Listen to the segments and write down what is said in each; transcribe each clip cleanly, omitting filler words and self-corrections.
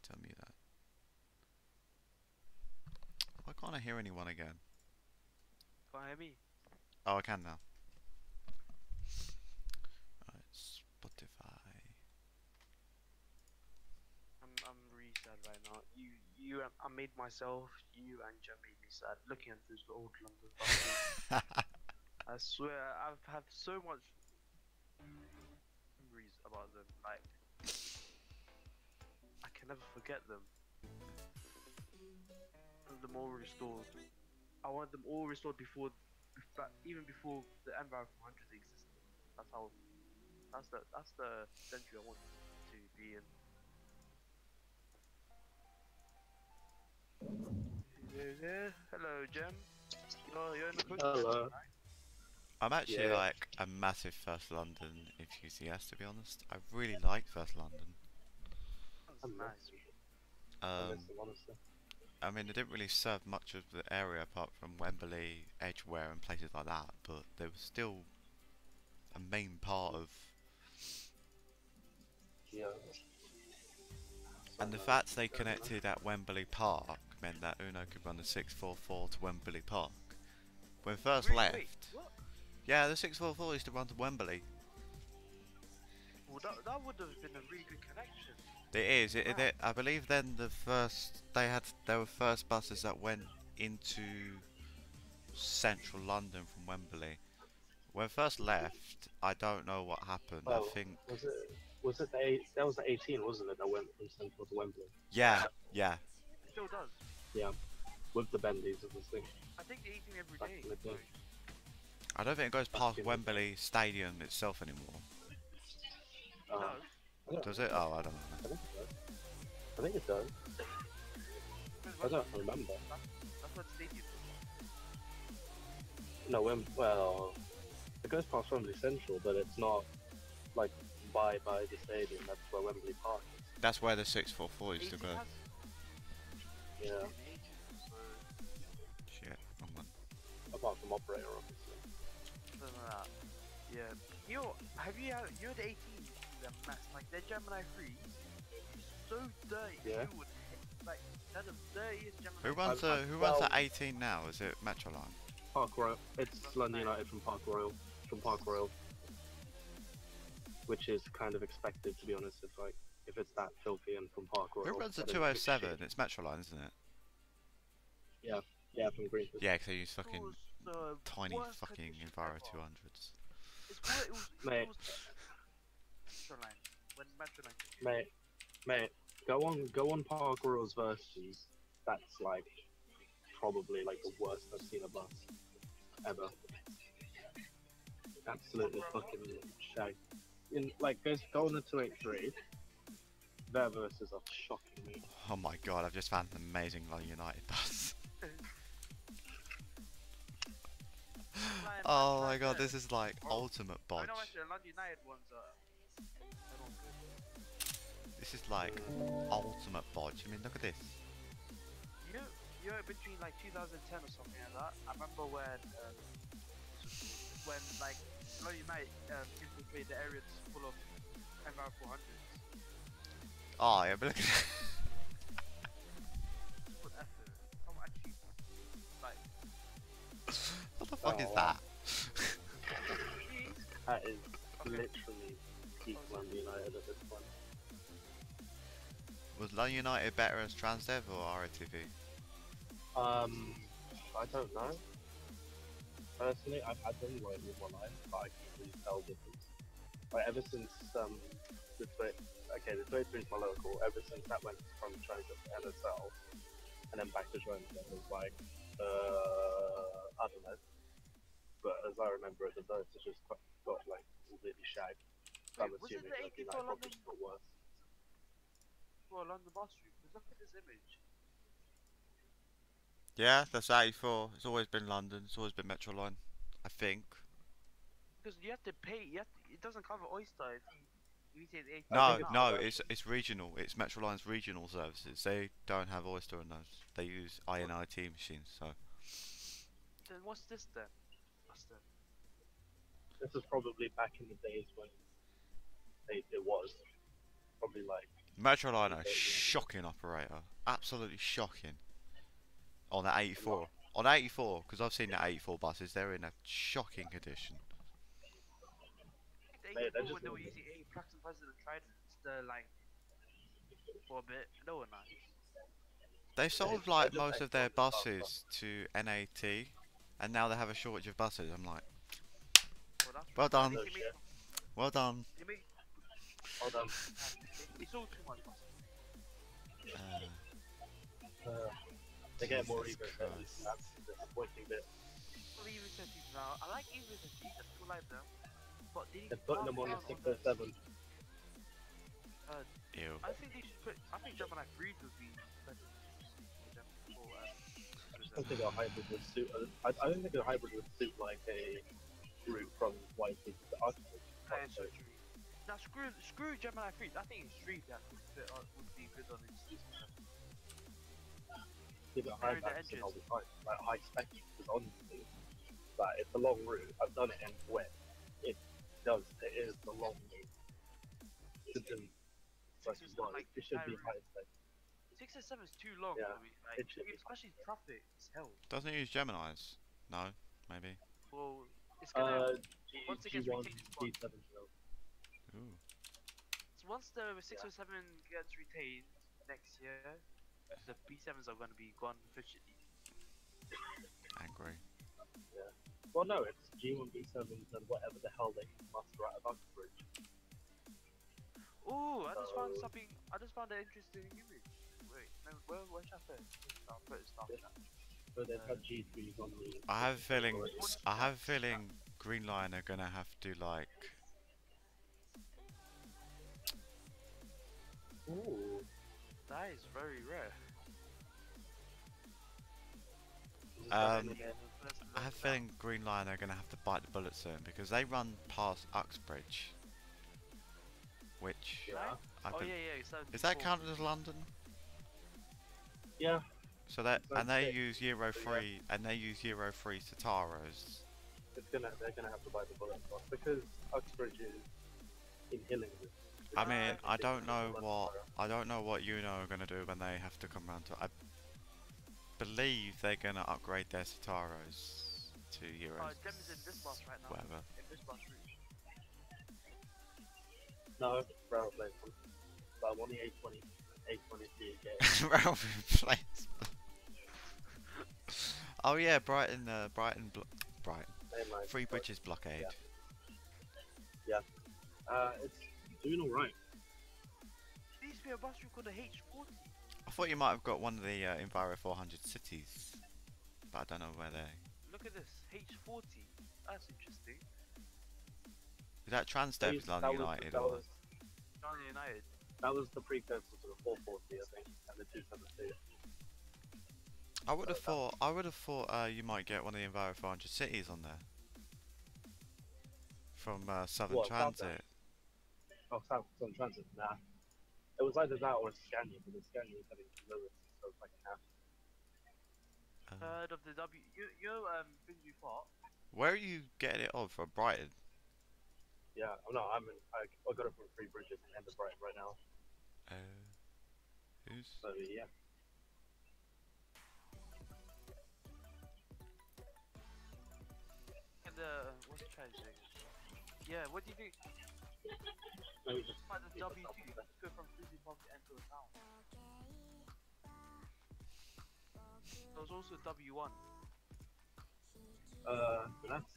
to unmute that. Why can't I hear anyone again? Can't hear me. Oh, I can now. Alright, Spotify. I'm really sad right now. I made myself. You and Jem made me sad. Looking at this old London buses. I swear, I've had so much memories about them. Like, I can never forget them. I want them all restored. I want them all restored even before the Empire 400 existed. That's how. That's the century I want to be in. Yeah. Hello, Jem. You're in the coach. Hello. I'm actually Yeah. like a massive First London enthusiast, to be honest. I really like First London. That's nice. I miss Um, them, honestly. I mean, they didn't really serve much of the area apart from Wembley, Edgware, and places like that, but they were still a main part of. Yeah. And the fact they connected at Wembley Park meant that Uno could run the 644 to Wembley Park. When first Wait, left, what? yeah, the 644 used to run to Wembley. Well, that would have been a really good connection. It is. Wow. I believe then there were first buses that went into central London from Wembley. When first left, I don't know what happened. I Well, think that was the 18, wasn't it? That went from Central to Wembley. yeah. It still does. Yeah. With the bendies and this thing. I think they're eating every Back day. in the day. I don't think it goes Back past in the Wembley Stadium itself anymore. No. I don't Does know. it? Oh, I don't know. I think it does. I think it does. I don't remember. That's what stadium is. No, well, it goes past Wembley Central, but it's not like by the stadium. That's where Wembley Park is. That's where the 644 used to 18 go. has Yeah. been ages, so Shit, wrong one. Apart from operator, obviously. something like that. Yeah. Have you had the 18s? They're mess. Like their Gemini 3 is so dirty. Yeah. You would like they're the dirtiest Gemini. Who runs well- the 18 now? Is it Metroline? Park Royal. It's London United from Park Royal. From Park Royal. Which is kind of expected, to be honest. If it's that filthy and from Park Royal. Who runs the that is 207? shit. It's Metroline, isn't it? Yeah, from Greenford. Yeah, because they use fucking It was the tiny worst fucking condition Enviro ever. 200s. Mate. Metroline. When Metroline. Mate, go on Park Royal's versus. That's like probably like the worst I've seen a bus ever. Absolutely fucking shag. Go on the 283. Their verses are shocking me. Oh my god, I've just found an amazing London United bus. Oh my god, this is like ultimate I bodge. know actually the London United ones they're not good. This is like ultimate bodge. I mean, look at this. You know, between like 2010 or something like that. I remember when like London United infiltrated the areas full of MR 400s. Oh yeah, but look at What effort? Some actually like what the fuck is Oh, that? That is literally peak London United at this point. Was London United better as Transdev or RHD? I don't know. Personally, I've had them like in my life, but I can't really tell the difference. Like ever since the 23 is my local. Ever since that went from Transit to NSL, and then back to Transit, it was like I don't know. But as I remember it, the votes has just got like really shagged. So I'm Wait, was it assuming the that 84 United probably London? just got worse. For London bus route? Because look at this image. Yeah, that's 84. It's always been London. It's always been Metroline, I think. Because you have to pay. It doesn't cover Oyster. If you take the 84 No, think it's no, commercial. it's regional. It's Metroline's regional services. They don't have Oyster in those. They use INIT machines. So Then what's this then? This is probably back in the days when it was probably like Metroliner, shocking operator, absolutely shocking. On the 84, on 84, because I've seen the 84 buses. They're in a shocking condition. The Mate, they're 84 just when they were using a Klaxon buses and Tridents, the like for a bit, they were nice. They sold they're like just most of their excellent cars, but buses to NAT, and now they have a shortage of buses. I'm like, Well, that's well at done, least no shit. well done. they made Hold on. they sold too much buses. They get more Jesus even. Christ. That's the disappointing bit. Well, even cities now. I like even cities. I still like them, but they They're putting them on the calm 607. Ew. I think they should put. I think Gemini Freed would be better for them. I don't think a hybrid would suit. I don't think a hybrid would suit like a route from White to Oxford. That is so true. Now screw Gemini Freed. I think it's Street that would be good on its system. Give it high Comparing the backs and engines. all the time, like high spec. Because honestly, like it's a long route. I've done it in wet. It is the long route. It should be high spec. 6 and 7 is too long Yeah, for me. Like, it should be. especially traffic. It's hell. Doesn't it use Gemini's? No, maybe. Well, it's gonna once it gets G1, retained. It's G7 drill. Ooh, So once the 607 gets retained next year, the B7s are gonna be gone efficiently. angry. Well, no, it's G1, B7s, and whatever the hell they can muster out of Uxbridge. Ooh, I just found So- something. I just found an interesting image. Wait, no, where should I put it? I'll put it stuff. So they've got G3s on the. I have a feeling. I have a feeling Green Line are gonna have to like. Ooh. That is very rare. Um, I have a feeling Green Line are gonna have to bite the bullet soon because they run past Uxbridge, which Yeah. I Oh bel- yeah, yeah. So is that counted as London? Yeah. So that So and they they- use Euro so 3 and they use Euro 3 Sataros. They're gonna have to bite the bullet for us because Uxbridge is in Hillingdon. I mean, I don't know what Uno are gonna do when they have to come round to. I believe they're gonna upgrade their Sataros to Euro. Gem is in this bus right now. Whatever. In this bus route. No, Brown Place. But I'm on the 820, 823 again. Railway replacement. Oh yeah, Brighton, Brighton. Same line, Three but, Bridges blockade. it's doing alright. There used to be a bus route called the H40. I thought you might have got one of the Enviro 400 cities, but I don't know where they. Look at this H40. That's interesting. Is that Transdev London United or? London United. That was the precursor to the 440, I think, and the 272. I would have thought. I would have thought you might get one of the Enviro 400 cities on there. From Southern What, South Transit. Oh, Southern Transit, nah. It was either that or Scania, but the Scania was heading to Lewis, so it's like a half. Heard of the W? You know Finsbury Park. Where are you getting it on from? Brighton. Yeah, oh, no, I got it from Three Bridges and End of Brighton right now. Who's? So yeah. And what's the train saying? Yeah, what do you think? Let me just About the keep W2, myself in there. go from Finsbury Park to enter the town. There was also W1. So that's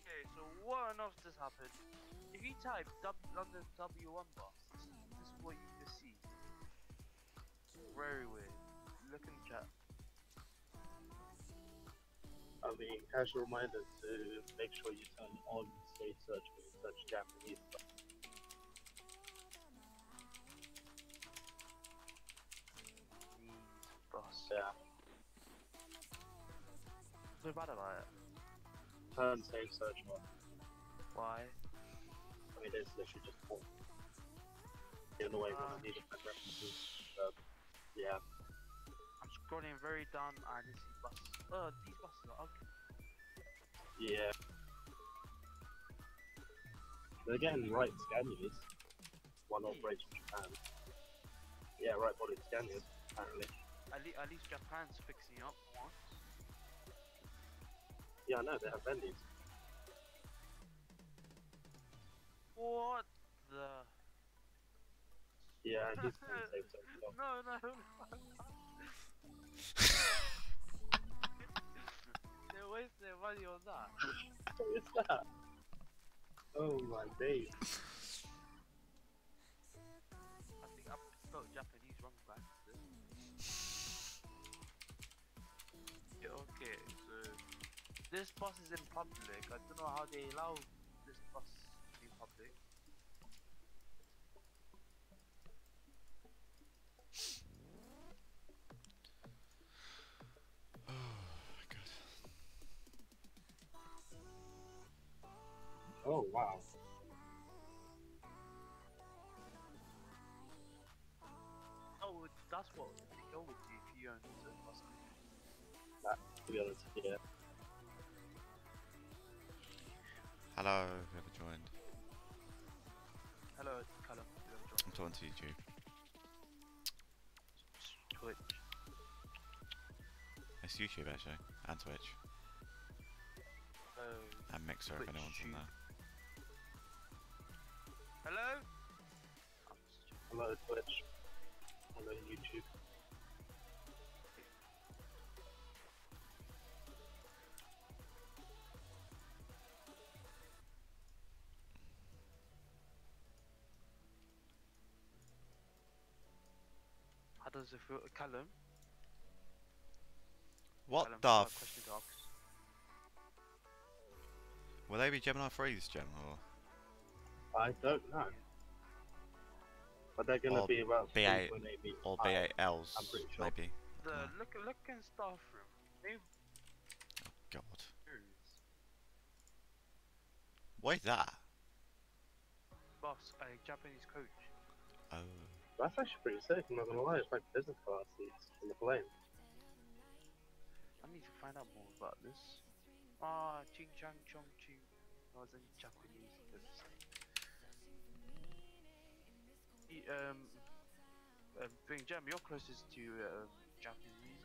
Okay, so what on else just happened? If you type London W1 bus, this is what you can see. Very weird. Look in the chat. I mean, casual reminder to make sure you turn on state search when you search Japanese stuff. Bus. Yeah. So bad about it. Turn state search on. Why? I mean, it's literally just porn. In the way when I need different references. Yeah. I'm scrolling very down and I see buses. These buses are ugly. Yeah. They're getting right Scanias. one operates in Japan. Yeah, right body scanners, apparently. At least Japan's fixing up once. Yeah, I know, they have vendors. What the? Yeah, he's going to save himself. No. They waste their money on that. What is that? Oh my days. I think I spelled Japanese wrong back then. Yeah, okay, so this bus is in public. I don't know how they allow this bus to be public. Oh wow. Oh, that's what Miguel would do if you owned his own bus. That, to be honest, yeah. Hello, whoever joined. Hello, Callum. I'm talking to YouTube. Twitch. It's YouTube actually, and Twitch, Oh. and Mixer if Twitch, anyone's on there. Hello? Hello Twitch. Hello YouTube. How does it feel, Callum? What Callum, the I've got a question to ask. Will they be Gemini 3s, Gem, or I don't know. But they're going to Or be about B8 3.8 meters or high. B8Ls? I'm pretty sure. Maybe. The look in staff room. Maybe God, boss, what is that? a Japanese coach. Oh, That's actually pretty sick, I'm not going to lie. It's like business class seats in the plane. I need to find out more about this. Ah, Ching Chang Chong Ching. I was in Japanese. Thing, Jam, you're closest to Japanese.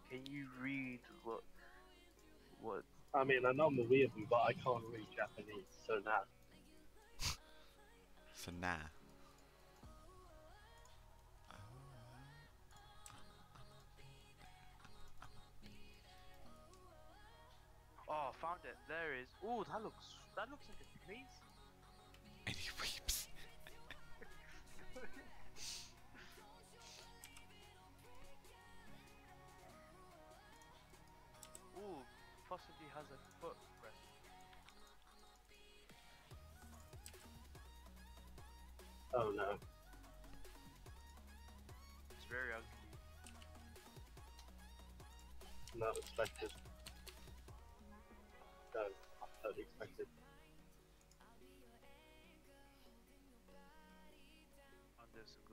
Can you read what? I mean, I know movie of them, but I can't read Japanese, so nah. so nah. Oh, found it. There it is. Oh, that looks like a place. And he weeps. Ooh, possibly has a footrest. Oh no. It's very ugly. Not expected. No, not totally expected.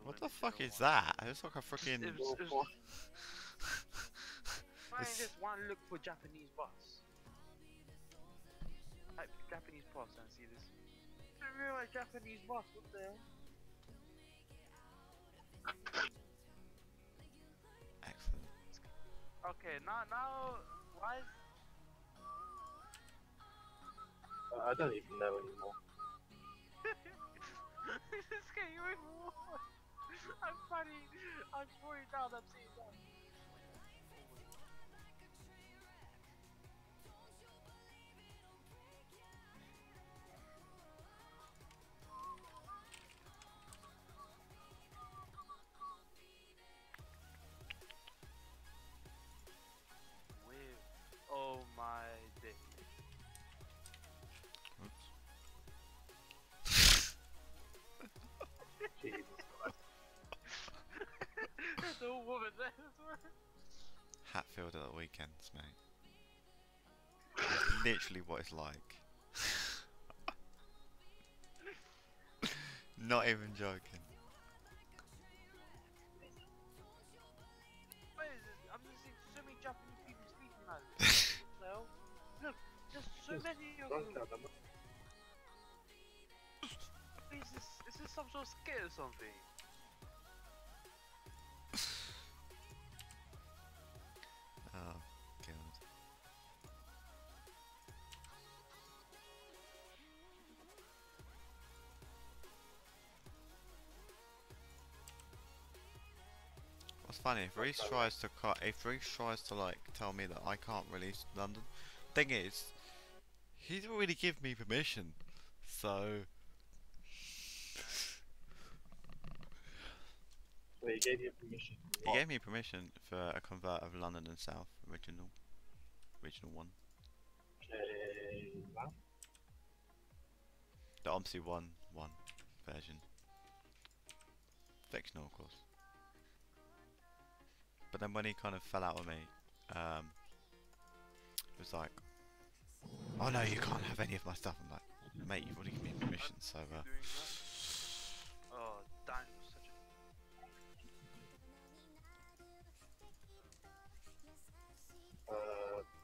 What the fuck is that? It's like a freaking. Find just one look for Japanese bus. Type Japanese bus and see this. I don't realize Japanese bus. What the hell? Excellent. Okay, now, why is... I don't even know anymore. This is getting even worse. I'm funny. I'm throwing down, I'm seeing that. Weird. Oh my dick. Jesus Christ. There's a woman there as well. Hatfield at the weekends, mate. It's literally what it's like. Not even joking. What is this? I'm just seeing so many Japanese people speaking like this. What the hell? Look, there's so many of them. What is this? some sort of skit or something? Oh, God. What's funny, if Reese tries to like tell me that I can't release London, thing is, he didn't really give me permission, so Well, he gave you permission. he gave me permission for a convert of London and South original one, Okay, well, the OMSI one version, fictional of course. But then when he kind of fell out with me, it was like, oh no, you can't have any of my stuff. I'm like, mate, you've already given me permission, so You doing that? Oh, Daniel's such a.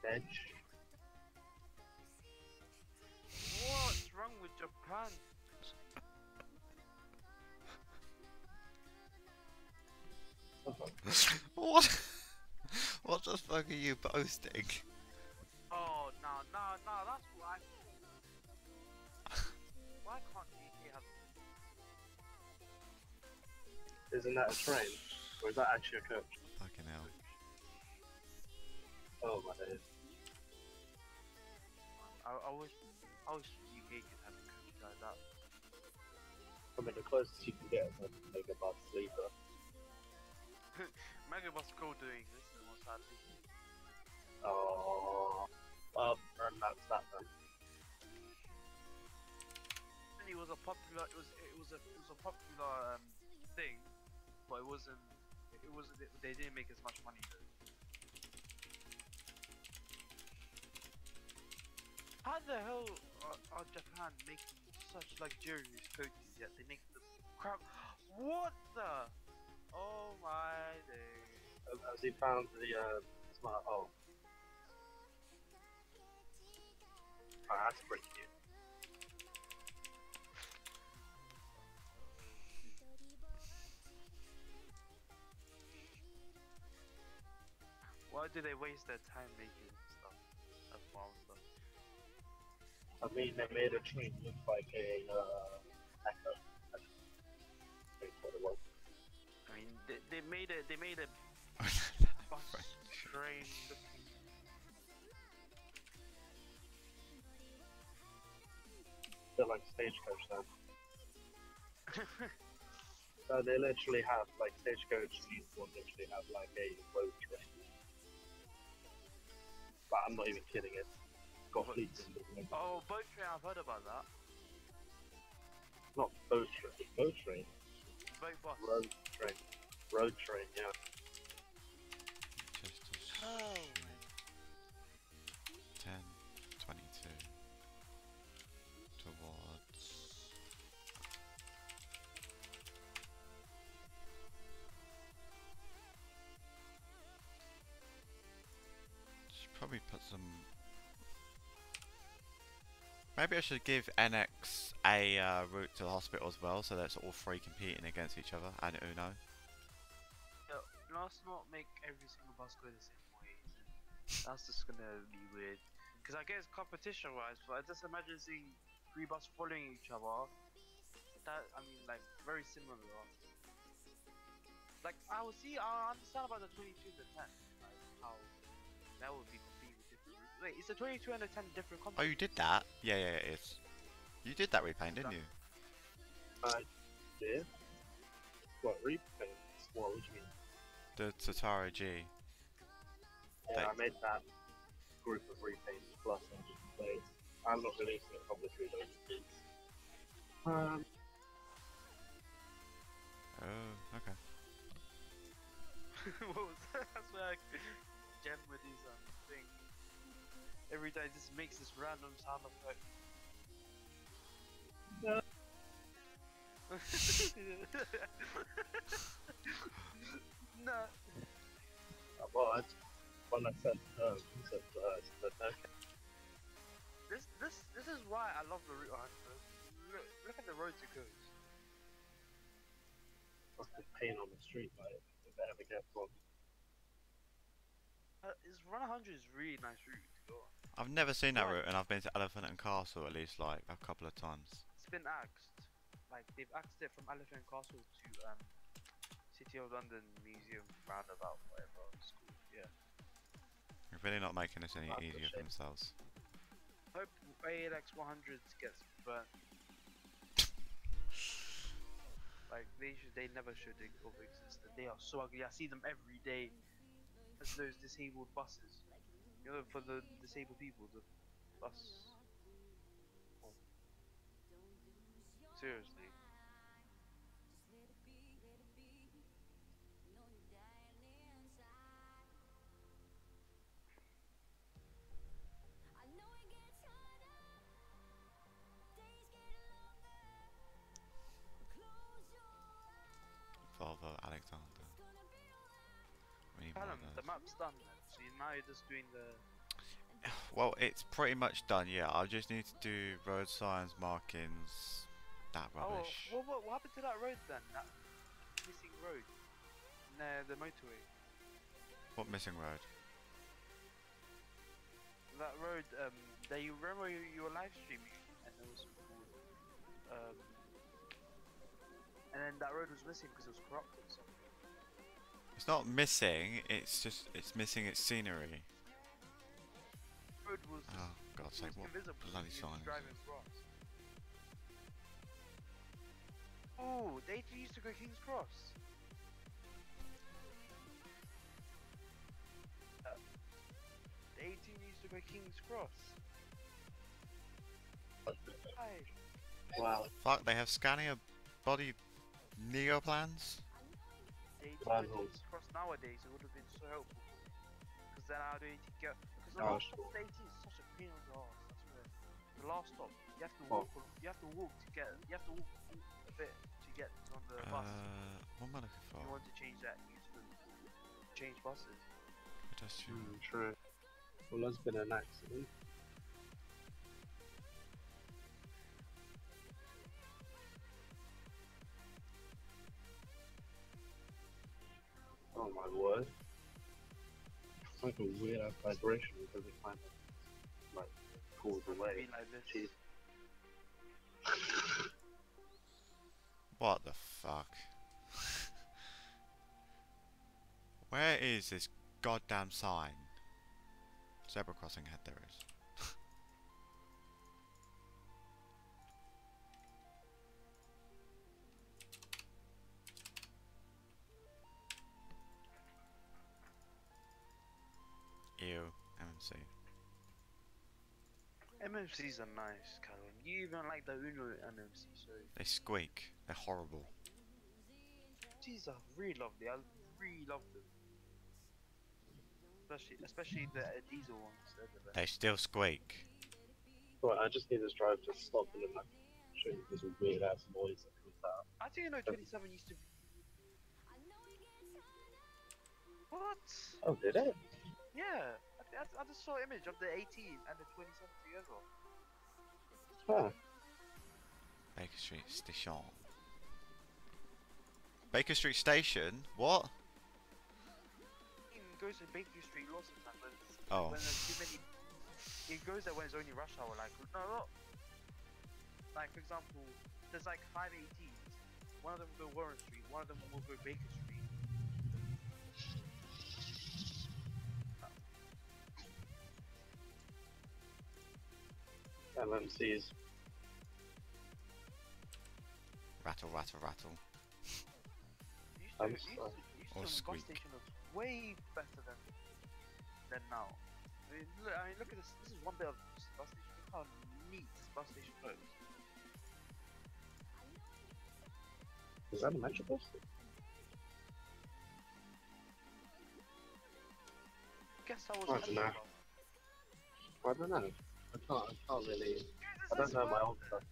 bench. What's wrong with Japan? What? What the fuck are you posting? Oh, no, that's why. Why can't UK have. Isn't that a train? Or is that actually a coach? Fucking hell. Oh my days. I wish UK could have a coach like that. I mean, the closest you can get is a Megabus sleeper. Megabus Go doing this is the most sad thing. Oh, well, and that's that then. And it was a popular. It was a popular thing, but it wasn't. They didn't make as much money though. How the hell are Japan making such luxurious coaches yet they make the crowd? What the? Oh my days! Has he found the smart hole? Oh, that's pretty cute. Why do they waste their time making stuff? That's wild stuff. I mean, they made a train look like a echo. I think what it was. I mean, they made a bus train looking. They're like stagecoach now. They literally have like stagecoach. These ones literally have like a road train. But I'm not even kidding. It's got fleets in the Oh, boat train! I've heard about that. Not boat train. Boat train. Boat bus. Road train. Road train. Yeah. Just Oh. 10, 22 towards. Should probably put some. Maybe I should give NX a route to the hospital as well, so that's all three competing against each other, and Uno. Yeah, let's not make every single bus go the same way. That's just gonna be weird. Because I guess competition-wise, but I just imagine seeing three buses following each other. That I mean, like very similar. Like I understand about the 22 and the 10, like how that would be completely different. Wait, is the 22 and the 10 different Oh, companies? you did that? Yeah, it is. You did that repaint, didn't you? I did. What repaints? What would you mean? The Tatara G. Yeah, I made that group of repaints plus engine plates. I'm not releasing it publicly though. Oh, okay. What was that? That's where I gem with these things. Every day just makes this random sound effect. No. No. Well, that's when I said no. He said okay. This is why I love the route. Look at the roads it goes. That's the pain on the street, like if it ever gets one. Is Run 100 is really nice route to go on. I've never seen that Right. route, and I've been to Elephant and Castle at least like a couple of times. It's been axed. Like they've axed it from Elephant Castle to City of London Museum roundabout, whatever it's called. Yeah. They're really not making this any That's a easier for shame. themselves. Hope ALX 100 gets burnt. Like they never should have existed. They are so ugly. I see them every day. As those disabled buses. You know, for the disabled people, the bus. Oh. Seriously. Volvo Alexander. Callum, the map's done then. So now you're just doing the. Well, it's pretty much done. Yeah, I just need to do road signs, markings, that rubbish. Oh, what happened to that road then? That missing road? Near the motorway. What missing road? That road, that you remember you were live streaming and it was and then that road was missing because it was corrupted. So. It's not missing. It's just missing its scenery. The road was Oh God's sake! What invisible. bloody You sign is driving this? across. Oh, they used to go King's Cross. The 18 used to go King's Cross. Hi. Wow. Fuck! They have Scania body neo plans. The 18 Wow. went King's Cross nowadays, it would have been so helpful. Because then I don't need to get. Because the Oh, last stop of the 18 is such a pain on the ass. I swear. The last stop, you have to walk. You have to walk to get. You have to walk a bit to get on the bus. What am I looking for? If you want to change that, you have to change buses. Pedestrian. True. Well, there's been an accident. Oh my word. It's like a weird ass vibration because it kind of like pulls away. Be like this. Jeez. What the fuck? Where is this goddamn sign? Zebra crossing ahead there is. Ew, MMC. MMCs are nice, Callum. You even like the Uno MMC, so They squeak. They're horrible. these are really lovely. I really love them. Especially the diesel ones. They're the best. They still squeak. Right, I just need this drive to stop and then like show you this weird ass noise that comes out. I think you know 27 used to be. What? Oh, did it? Yeah. I just saw an image of the 18 and the 27 together. Huh. Baker Street Station. Baker Street Station? What? It goes to Baker Street lots of times Oh. when there's too many. It goes there when it's only rush hour. Like no, not. Like for example, there's like 5 18s. One of them will go Warren Street. One of them will go Baker Street. MMCs. Rattle, rattle, rattle. I'm Used sorry. Or to bus squeak. station was way better than now. I mean, look at this. This is one bit of this bus station. Look how neat this bus station looks. Is that a Metrobus? Guess I was. I don't know. I don't know. I can't really. I don't know my own stuff.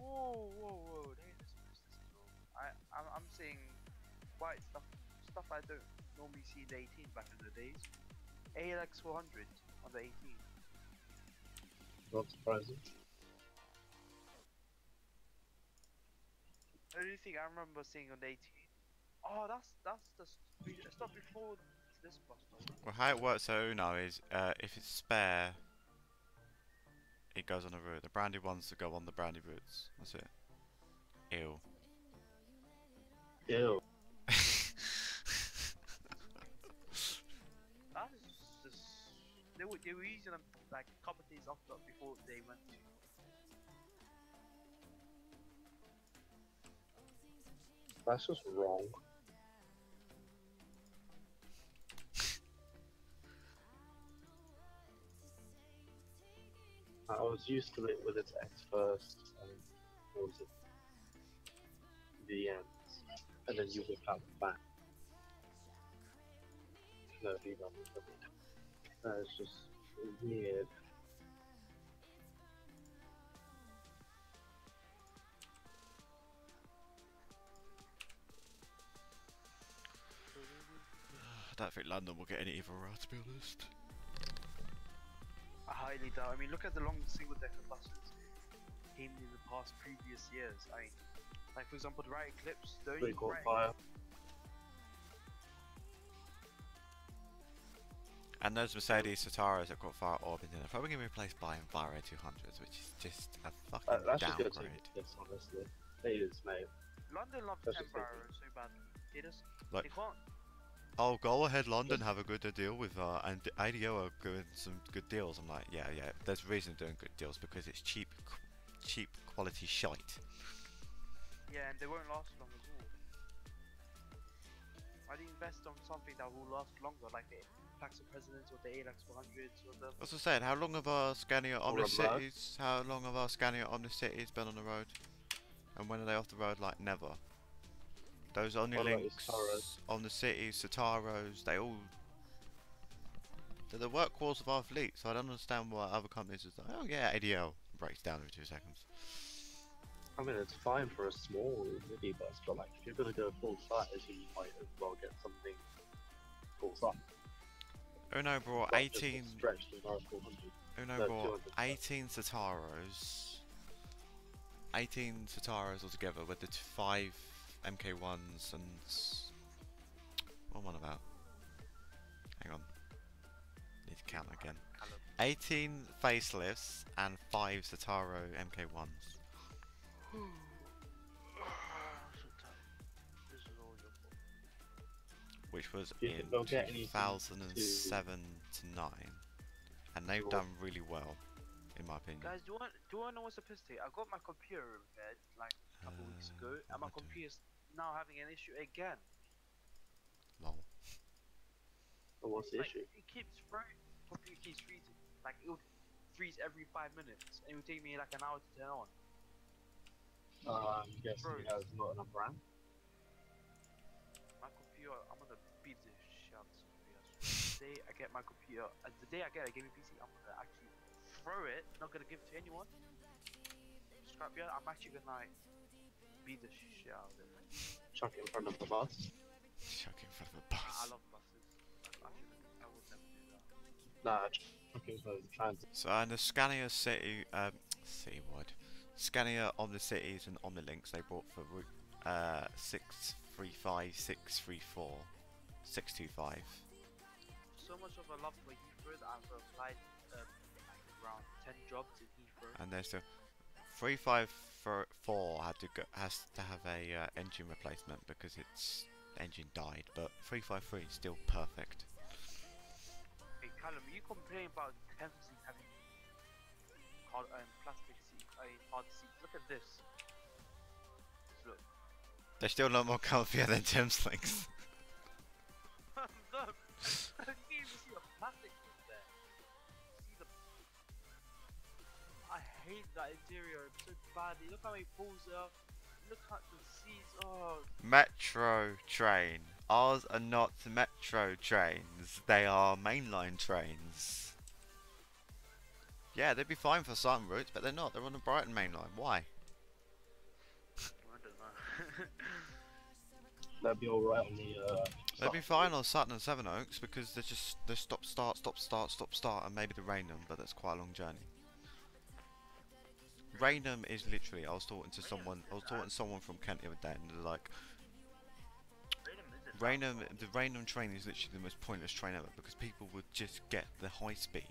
Whoa! They just missed this as well. I'm seeing white stuff I don't normally see in the 18 back in the days. ALX 400 on the 18. Not surprising. only thing I remember seeing on the 18. Oh, that's the it's not before this bus stop. Well, how it works at Uno is if it's spare, it goes on a route. The branded ones that go on the branded routes. That's it. Ew. Ew. That is just they were using them like a couple of days after before they went to. That's just wrong. I was used to it with its X first, and what was it? The ends, and then you whip out the back. No, V That's just weird. I don't think London will get any either route, to be honest. I highly doubt. I mean, look at the long single decker buses came in the past previous years. I mean, like for example, the right Eclipse. The only They caught right fire. And those Mercedes Sataras that got fire orbiting are probably going to be replaced by Enviro 200s, which is just a fucking That's just gonna downgrade. take this, honestly. It is, mate. London loves That's just Enviro so badly. They just Like- they can't. Oh, go ahead, London, have a good deal with and ADO are doing some good deals. I'm like, yeah, there's a reason they're doing good deals because it's cheap quality shite. Yeah, and they won't last long as well. Why do you invest on something that will last longer, like the Paxo Presidents or the ALAX 400s or the? As I said, how long have our Scania Or a Omni-Cities? How long have our Scania Omni-Cities been on the road? And when are they off the road? Like never. Those What about Omni-Links, the Sataras? Omni-Cities, Sataros, they're the workhorse of our fleet. So I don't understand why other companies are like, oh yeah, ADL breaks down in 2 seconds. I mean, it's fine for a small mini bus, but like, if you're gonna go full size, you might as well get something full size. Uno brought Not just a 18. stretched Enviro 400. Uno No, brought 200. 18 Sataros. 18 Sataros altogether with the 5 MK1s and what am I on about? Hang on. Need to count again. 18 facelifts and 5 Sataro MK1s. This is all your fault. Which was You in think they'll get anything 2007 to 9. And they've Sure. done really well, in my opinion. Guys, do you want to know what's sophisticated? I got my computer repaired like a couple weeks ago, and my what am I doing? computer's now having an issue again. Lol. But what's the Like, issue? it keeps computer keeps freezing. Like it would freeze every 5 minutes, and it would take me like an hour to turn on. I'm guessing Bro. it has not enough RAM. My computer, I'm gonna beat the shit out of this computer. The day I get my computer, the day I get a gaming PC, I'm gonna actually throw it. Not gonna give it to anyone. Scrapyard. I'm actually gonna like beat the shit out of it. Chuck it in front of the bus. Chuck in front of a I bus. love buses. I would never do that. Nah, chuck it in front of the transit. So in the Scania City, Citywide, Scania Omni-Cities and Omni-Links, they brought for route 635, 634, 625. So much of a love for Heathrow that I've applied like around 10 jobs in Heathrow. And there's still 354 has to have a engine replacement because its engine died, but 353 is still perfect. Hey Callum, you complain about Thames having hard plastic seats, hard seats. Look at this. Just look. They're still a lot more comfier than Thameslink. Look, you can't even see the plastic in there. See the. I hate that interior so badly. Look how many pulls there. Look at the seats. Oh, Metro train. Ours are not metro trains. They are mainline trains. Yeah, they'd be fine for some routes, but they're not. They're on the Brighton main line. Why? I don't know. That'd be alright on the They'd be fine on Sutton and Sevenoaks because they're stop start, and maybe they rain them, but that's quite a long journey. Raynham is literally. I was talking to Raynham someone. I was isn't talking to as someone from Kent the other day, and they're like, Raynham isn't that Raynham. far. The Raynham train is literally the most pointless train ever because people would just get the high speed,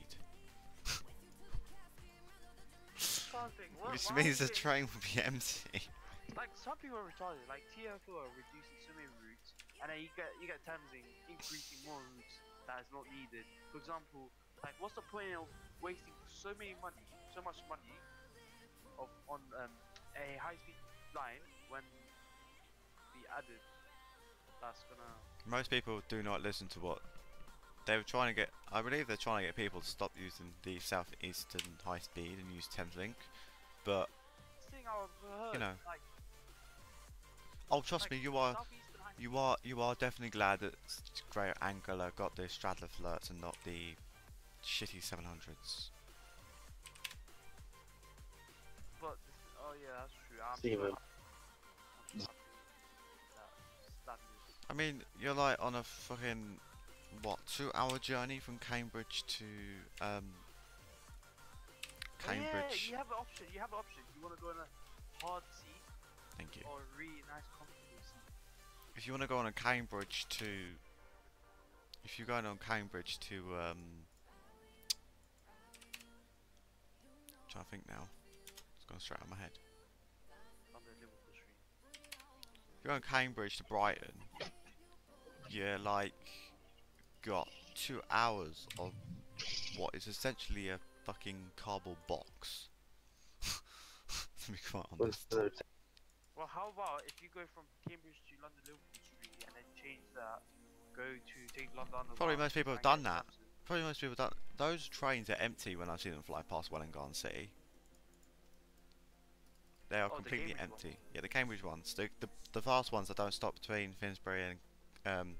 Can't think. What? which Why means the would it? train would be empty. Like some people are retarded. Like TFO are reducing so many routes, and then you get Thameslink increasing more routes that is not needed. For example, like what's the point of wasting so much money of on a high speed line when be added? That's gonna. Most people do not listen to what they were trying to get. I believe they're trying to get people to stop using the southeastern high speed and use Thameslink, but Thing I've heard. you know. Like, Oh, trust me, Southeastern high speed. you are definitely glad that Great Anglia got the straddler flirts and not the shitty 700s. But oh yeah, that's true. I'm Steven. sure happy that news. I mean, you're like on a fucking what 2 hour journey from Cambridge to Oh, yeah, Cambridge. you have an option. You have an option. You want to go on a hard seat Thank you. or a really nice comfortable seat. If you want to go on a Cambridge to, if you're going on Cambridge to trying to think now. It's gone straight out of my head. On the Liverpool Street. If you're going Cambridge to Brighton, you're like got 2 hours of what is essentially a fucking cardboard box. To be quite honest. Well, how about if you go from Cambridge to London Liverpool Street and then change that, go to take London Underground. Probably most people have and done get that. Thameslink. Probably most people don't. Those trains are empty when I see them fly past Welwyn Garden City. They are Oh, the completely Cambridge empty. ones. Yeah, the Cambridge ones. The fast ones that don't stop between Finsbury and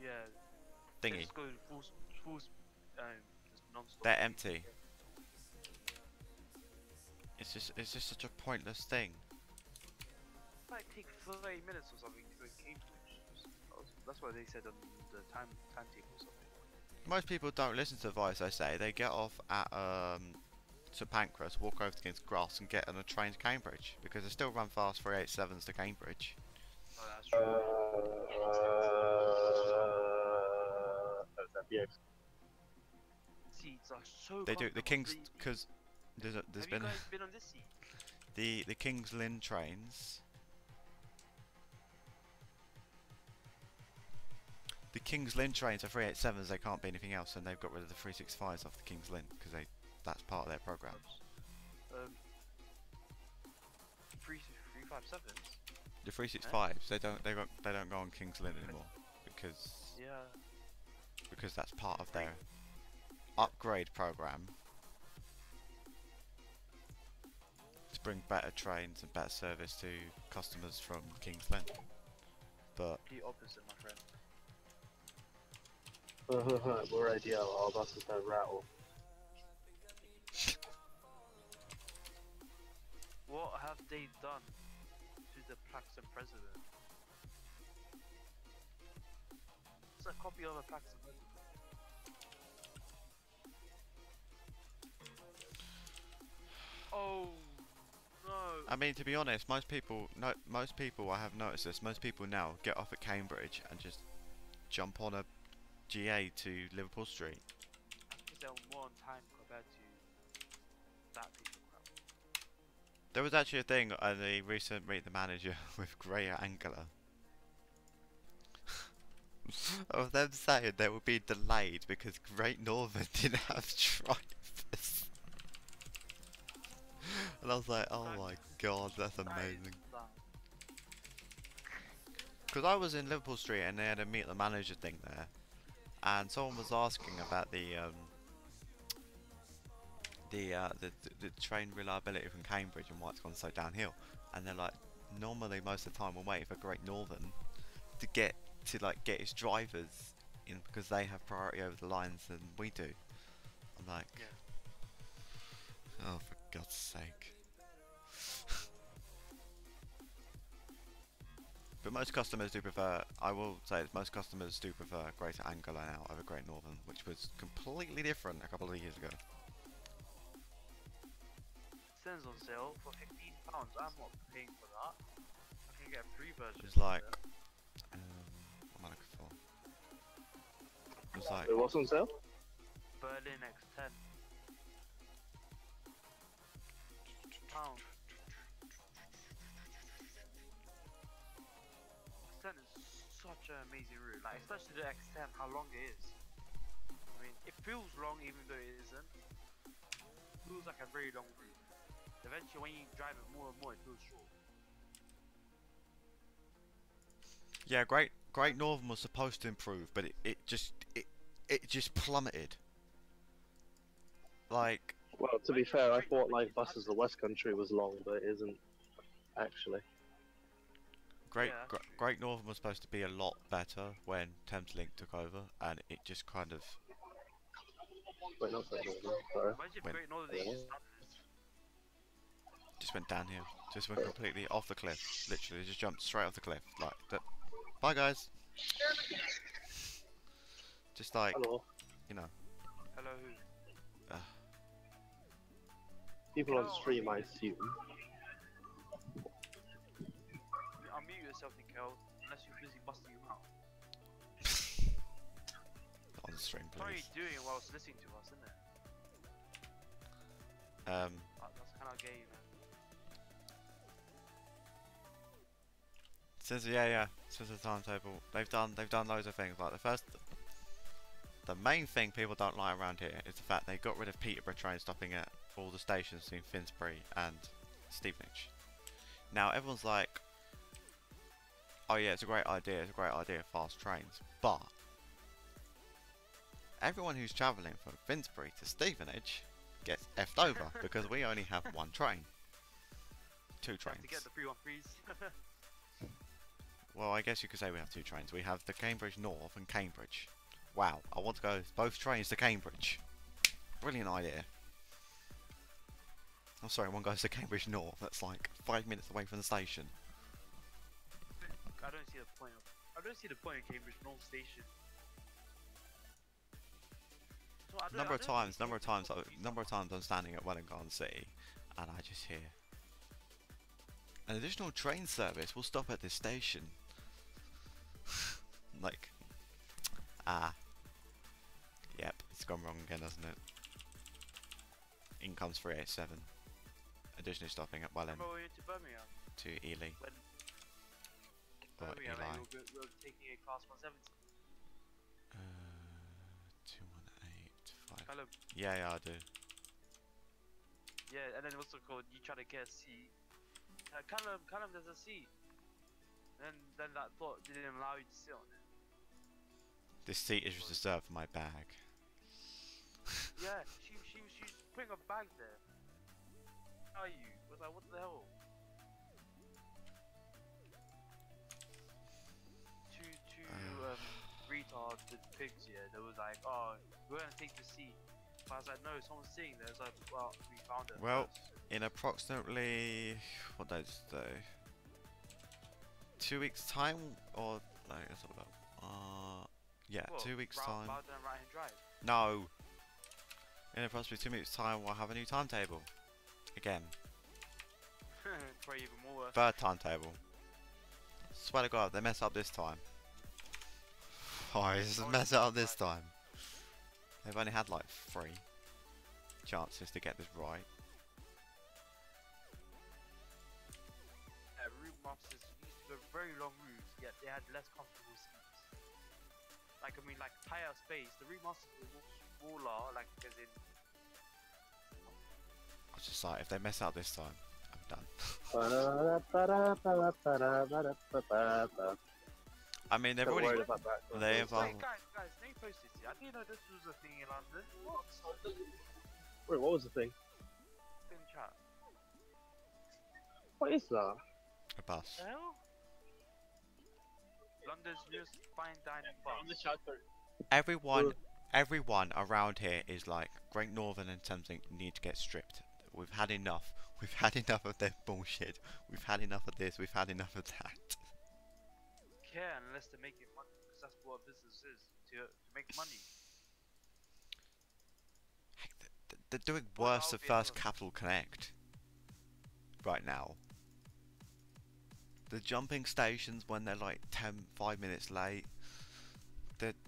Yeah. They thingy. just go just non-stop. They're empty. It's just such a pointless thing. It might take 30 minutes or something to go to Cambridge. That's what they said on the timetable or something. Most people don't listen to the advice I say. They get off at St Pancras, walk over to King's Cross, and get on a train to Cambridge because they still run fast 387s to Cambridge. Oh, that's true. Yeah. Seats are so They do the comfortable. King's because there's Have been you guys been on this seat? the King's Lynn trains. The King's Lynn trains are 387s. They can't be anything else, and they've got rid of the 365s off the King's Lynn because that's part of their program. 357s. The 365s they don't go on King's Lynn anymore Yeah. because that's part of their upgrade program to bring better trains and better service to customers from King's Lynn. But The opposite, my friend. We're ideal. Our buses don't rattle. What have they done to the Plaxton president? It's a copy of a Plaxton president. Oh no! I mean, to be honest, most people I have noticed this. Most people now get off at Cambridge and just jump on a GA to Liverpool Street. Because they're more on time compared to that piece of crap. There was actually a thing at the recent Meet the Manager with Great Anglia of them saying they would be delayed because Great Northern didn't have drivers. And I was like, oh my god, that's amazing. Because I was in Liverpool Street and they had a Meet the Manager thing there, and someone was asking about the train reliability from Cambridge and why it's gone so downhill, and they're like, normally most of the time we're waiting for Great Northern to get his drivers in because they have priority over the lines than we do. I'm like, Yeah. oh, for God's sake. But most customers do prefer, I will say this, most customers do prefer Greater Anglia now over Great Northern, which was completely different a couple of years ago. Then X10's on sale for £15. I'm not paying for that. I can get a free version. It was like, what am I looking for? It was like, It was on sale? Berlin X10. Pound. X10 is such an amazing route, like especially the X10, how long it is. I mean, it feels long even though it isn't. It feels like a very long route. Eventually, when you drive it more and more, it feels short. yeah, Great Northern was supposed to improve, but it just plummeted. Like, Well, to be fair, I thought like buses the West Country was long, but it isn't actually. Great Northern was supposed to be a lot better when Thameslink took over, and it just kind of Wait, not Great Northern, sorry. Imagine if When- Great Northern just just went downhill. Just went completely off the cliff. Literally, just jumped straight off the cliff. Like that. Bye, guys. Just like, Hello. you know. Hello, who? People on stream, I assume. Unmute yourself, Nikel, unless you're busy busting your mouth. On the stream, What are you please. doing whilst listening to us, isn't it? That's kind of gay, man. Since since the timetable, they've done loads of things. Like the main thing people don't like around here is the fact they got rid of Peterborough train stopping at all the stations in Finsbury and Stevenage. Now everyone's like, oh yeah, it's a great idea, fast trains, but everyone who's travelling from Finsbury to Stevenage gets effed over because we only have one train. Two trains. To get the 313s. Well, I guess you could say we have two trains. We have the Cambridge North and Cambridge. Wow, I want to go both trains to Cambridge. Brilliant idea. I'm sorry, one goes to Cambridge North. That's like 5 minutes away from the station. I don't see the point of Cambridge North Station. So Number of times I'm standing at Welling Garden City, and I just hear an additional train service will stop at this station. Like, yep, it's gone wrong again, hasn't it? In comes 387. Additionally stopping at Welling Remember we went to Birmingham? to Ely. When Or Birmingham, Eli. we were taking a class 170. 2185. Callum, Yeah, I do. yeah, and then what's it called? You try to get a seat. Callum, there's a seat. And then that thought didn't allow you to sit on it. This seat is reserved for my bag. Yeah, she's putting a bag there. How are you? I was like, what the hell? Two retards with pigs, yeah, they was like, oh, we're gonna take the seat. But I was like, no, someone's sitting there. It's like, well, we found it. Well, first. in approximately, what day is today? 2 weeks time, or no, let's have a look. Yeah, What, 2 weeks Bowdenham time. right-hand drive. No. In approximately 2 weeks time, we'll have a new timetable. Again, Probably even more. third timetable. Swear to God, they mess up this time. Oh, just mess it up this time. They've only had like 3 chances to get this right. Route masters used to go very long routes, yet they had less comfortable seats. Like, I mean, like, higher space. The route masters were more smaller, like, as in... I was just like, if they mess up this time, I'm done. I mean, they've Don't already. worry about that. They've Wait, guys, let me post this here. I didn't know this was a thing in London. What? Wait, what was the thing? In chat. What is that? A bus. The hell? London's newest fine dining bar. Everyone around here is like, Great Northern and something need to get stripped. We've had enough. We've had enough of their bullshit. We've had enough of this. We've had enough of that. Care unless they're making money, because that's what business is, to make money. Heck, they're doing Well, worse I'll than be First honest. Capital Connect. right now. The jumping stations when they're like 5 minutes late.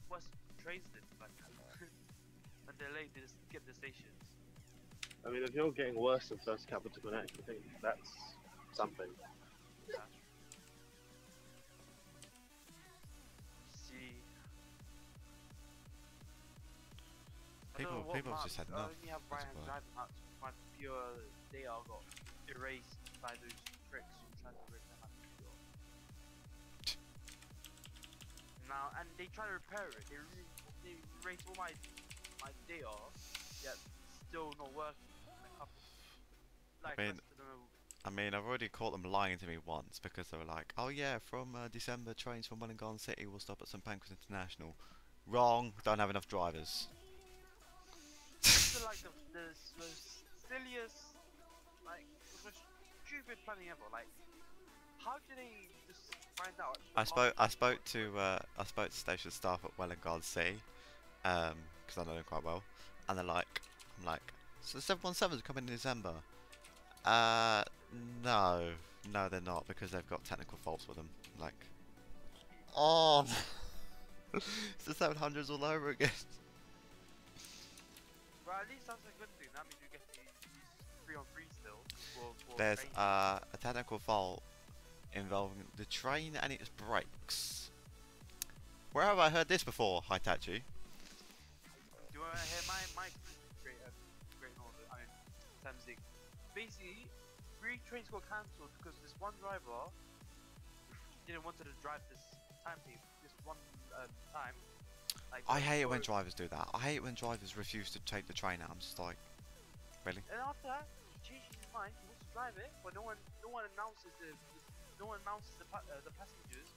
What's trains did like that? When they're late, they just skip the stations. I mean, if you're getting worse than First Capital Connect, I think that's something. Yeah. See. People have just had enough. I only have as right-hand well. driving. That's my pure data got erased by those tricks from trying to rip them out of the pure. Now, and they try to repair it. They erase all my data, yet still not working. Like, I mean, I've already caught them lying to me once because they were like, "Oh yeah, from December, trains from Wellingarden City will stop at St Pancras International." Wrong. Don't have enough drivers. these are like the most silliest, like the most stupid planning ever. Like, how do they just find out? I spoke to station staff at Wellingarden City, because I know them quite well, and I'm like, so the 717s are coming in December. No, they're not because they've got technical faults with them. Like, oh, it's the 700s all over again. Well, at least that's a good thing. That means you get to use 3-on-3 still. For There's training. a technical fault involving the train and its brakes. Where have I heard this before, Hitachi? Do you want to hear my great order? I mean, Samsung. Basically, 3 trains got cancelled because this one driver didn't want to drive this timetable, this one time. Like, I hate it when drivers do that. I hate it when drivers refuse to take the train out. I'm just like, really? And after that, he changes his mind. He wants to drive it, but no one announces the passengers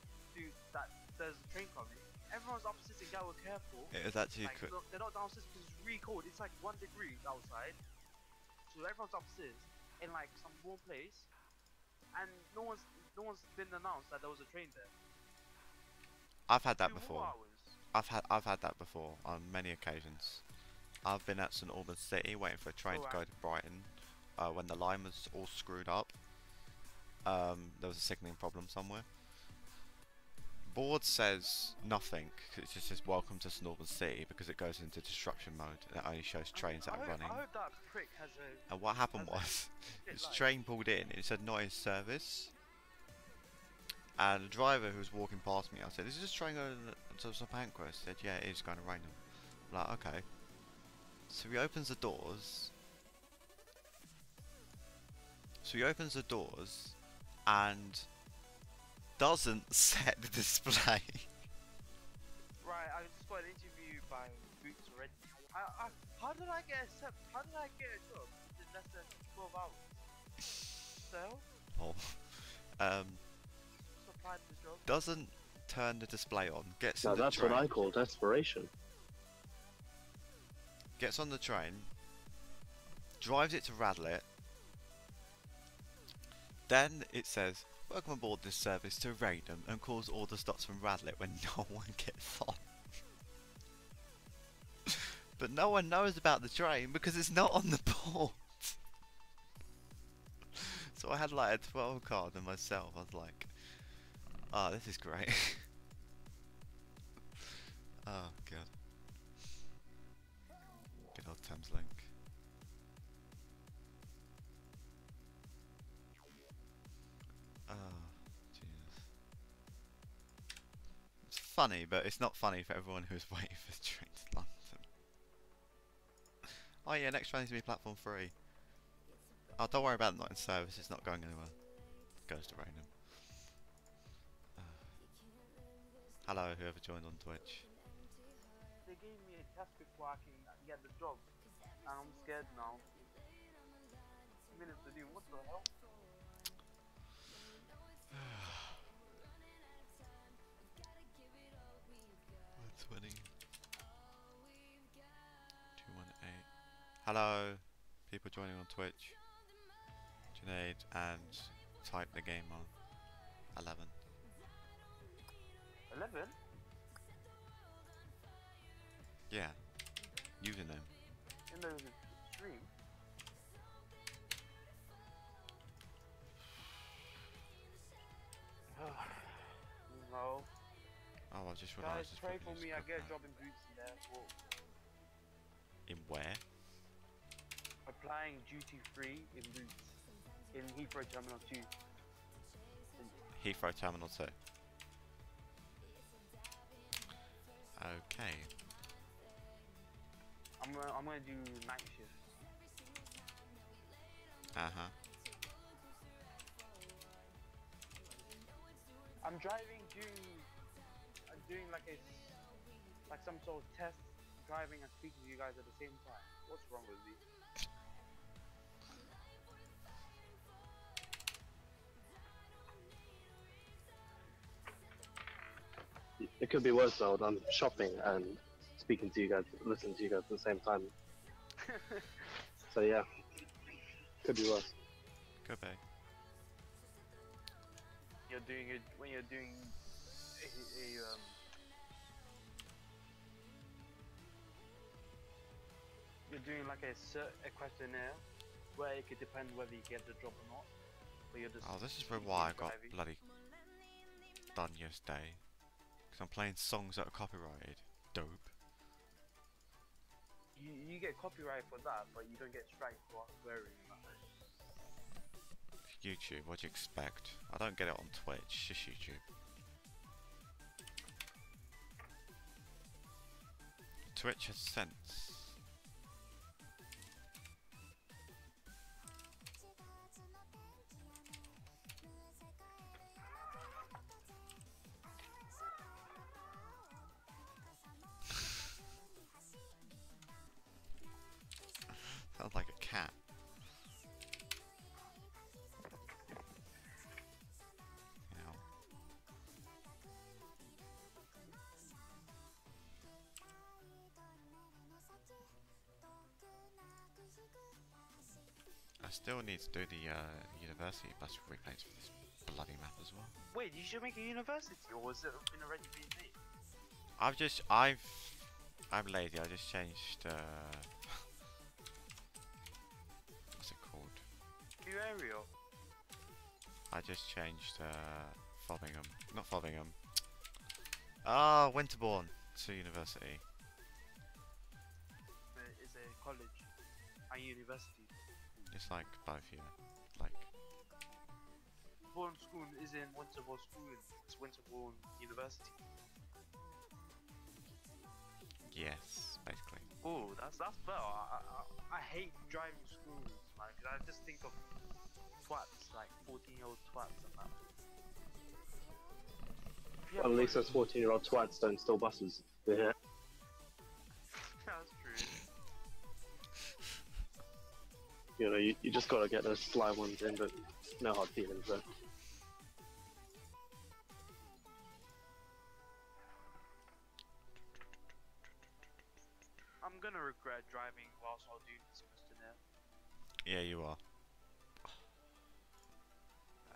that there's a train coming. Everyone's upstairs in Gatwick Airport. It is actually like, they're not downstairs because it's really cold. It's like 1 degree outside. So everyone's upstairs in like some warm place, and no one's been announced that there was a train there. I've had that 2 before. hours. I've had that before on many occasions. I've been at St Albans City waiting for a train to go to Brighton when the line was all screwed up. There was a signalling problem somewhere. Board says nothing. It just says welcome to St Albans City because it goes into disruption mode and it only shows trains that are running. I hope that prick has a. And what happened was, this train pulled in, it said not in service. And the driver who was walking past me, I said, is this train going to St Pancras? He said, yeah, it is going to Raynham. I'm like, okay. So he opens the doors. And doesn't set the display. Right, I just got an interview by Boots already. How did I get a job in less than 12 hours? So? Oh. Just applied for the job. Doesn't turn the display on. Gets Now on the that's train. what I call desperation. Gets on the train. Drives it to Radlett. Then it says, welcome aboard this service to Raynham and calls all the stops from Radlett when no one gets on. But no one knows about the train because it's not on the board. So I had like a 12 card and myself. I was like, oh, this is great. Oh, God. Good old Thames Link. Oh, Jesus. It's funny, but it's not funny for everyone who's waiting for the train to London. Oh yeah, next train needs to be platform 3. Oh, don't worry about it not in service, it's not going anywhere. It goes to Raynham. Hello, whoever joined on Twitch. They gave me a test before I can get the job, and I'm scared now. Minutes to do, what the hell? 120. 218. Hello, people joining on Twitch. Junaid and type the game on 11. 11? Yeah, username. In the stream? just Guys, realised this pray probably for needs me. to I cook get a now. job in Boots in there for In where? applying duty free in Boots in Heathrow Terminal 2. Heathrow Terminal 2. Okay. I'm gonna do night shift. Uh-huh. I'm driving, doing like some sort of test, driving and speaking to you guys at the same time. What's wrong with me? It could be worse though. I'm shopping and speaking to you guys, listening to you guys at the same time. So yeah, could be worse. Could be. You're doing it when you're doing you're doing like a questionnaire where it could depend whether you get the job or not. But you're just Oh, this is speaking why I and got driving. bloody done yesterday. Because I'm playing songs that are copyrighted. Dope. You get copyright for that, but you don't get strike for swearing. YouTube, what do you expect? I don't get it on Twitch, just YouTube. Twitch has sense. Sounds like a cat. You know. I still need to do the university bus replays for this bloody map as well. Wait, you should make a university, or was it been already being made? I'm lazy. I just changed. What's it called? New area. I just changed Fobbingham, not Fobbingham. Ah, Winterbourne to university. It's a college and university. It's like both, yeah. Like, Winterbourne School is in Winterbourne School. It's Winterbourne University. yes, basically. Oh, that's better. I hate driving schools. Like I just think of twats, like 14-year-old twats and that. Yeah, Well, at least those 14-year-old twats don't steal buses. Yeah. that's true. You know, you just gotta get those sly ones in, but no hard feelings though. I'm gonna regret driving whilst I'll do this questionnaire. Yeah, you are.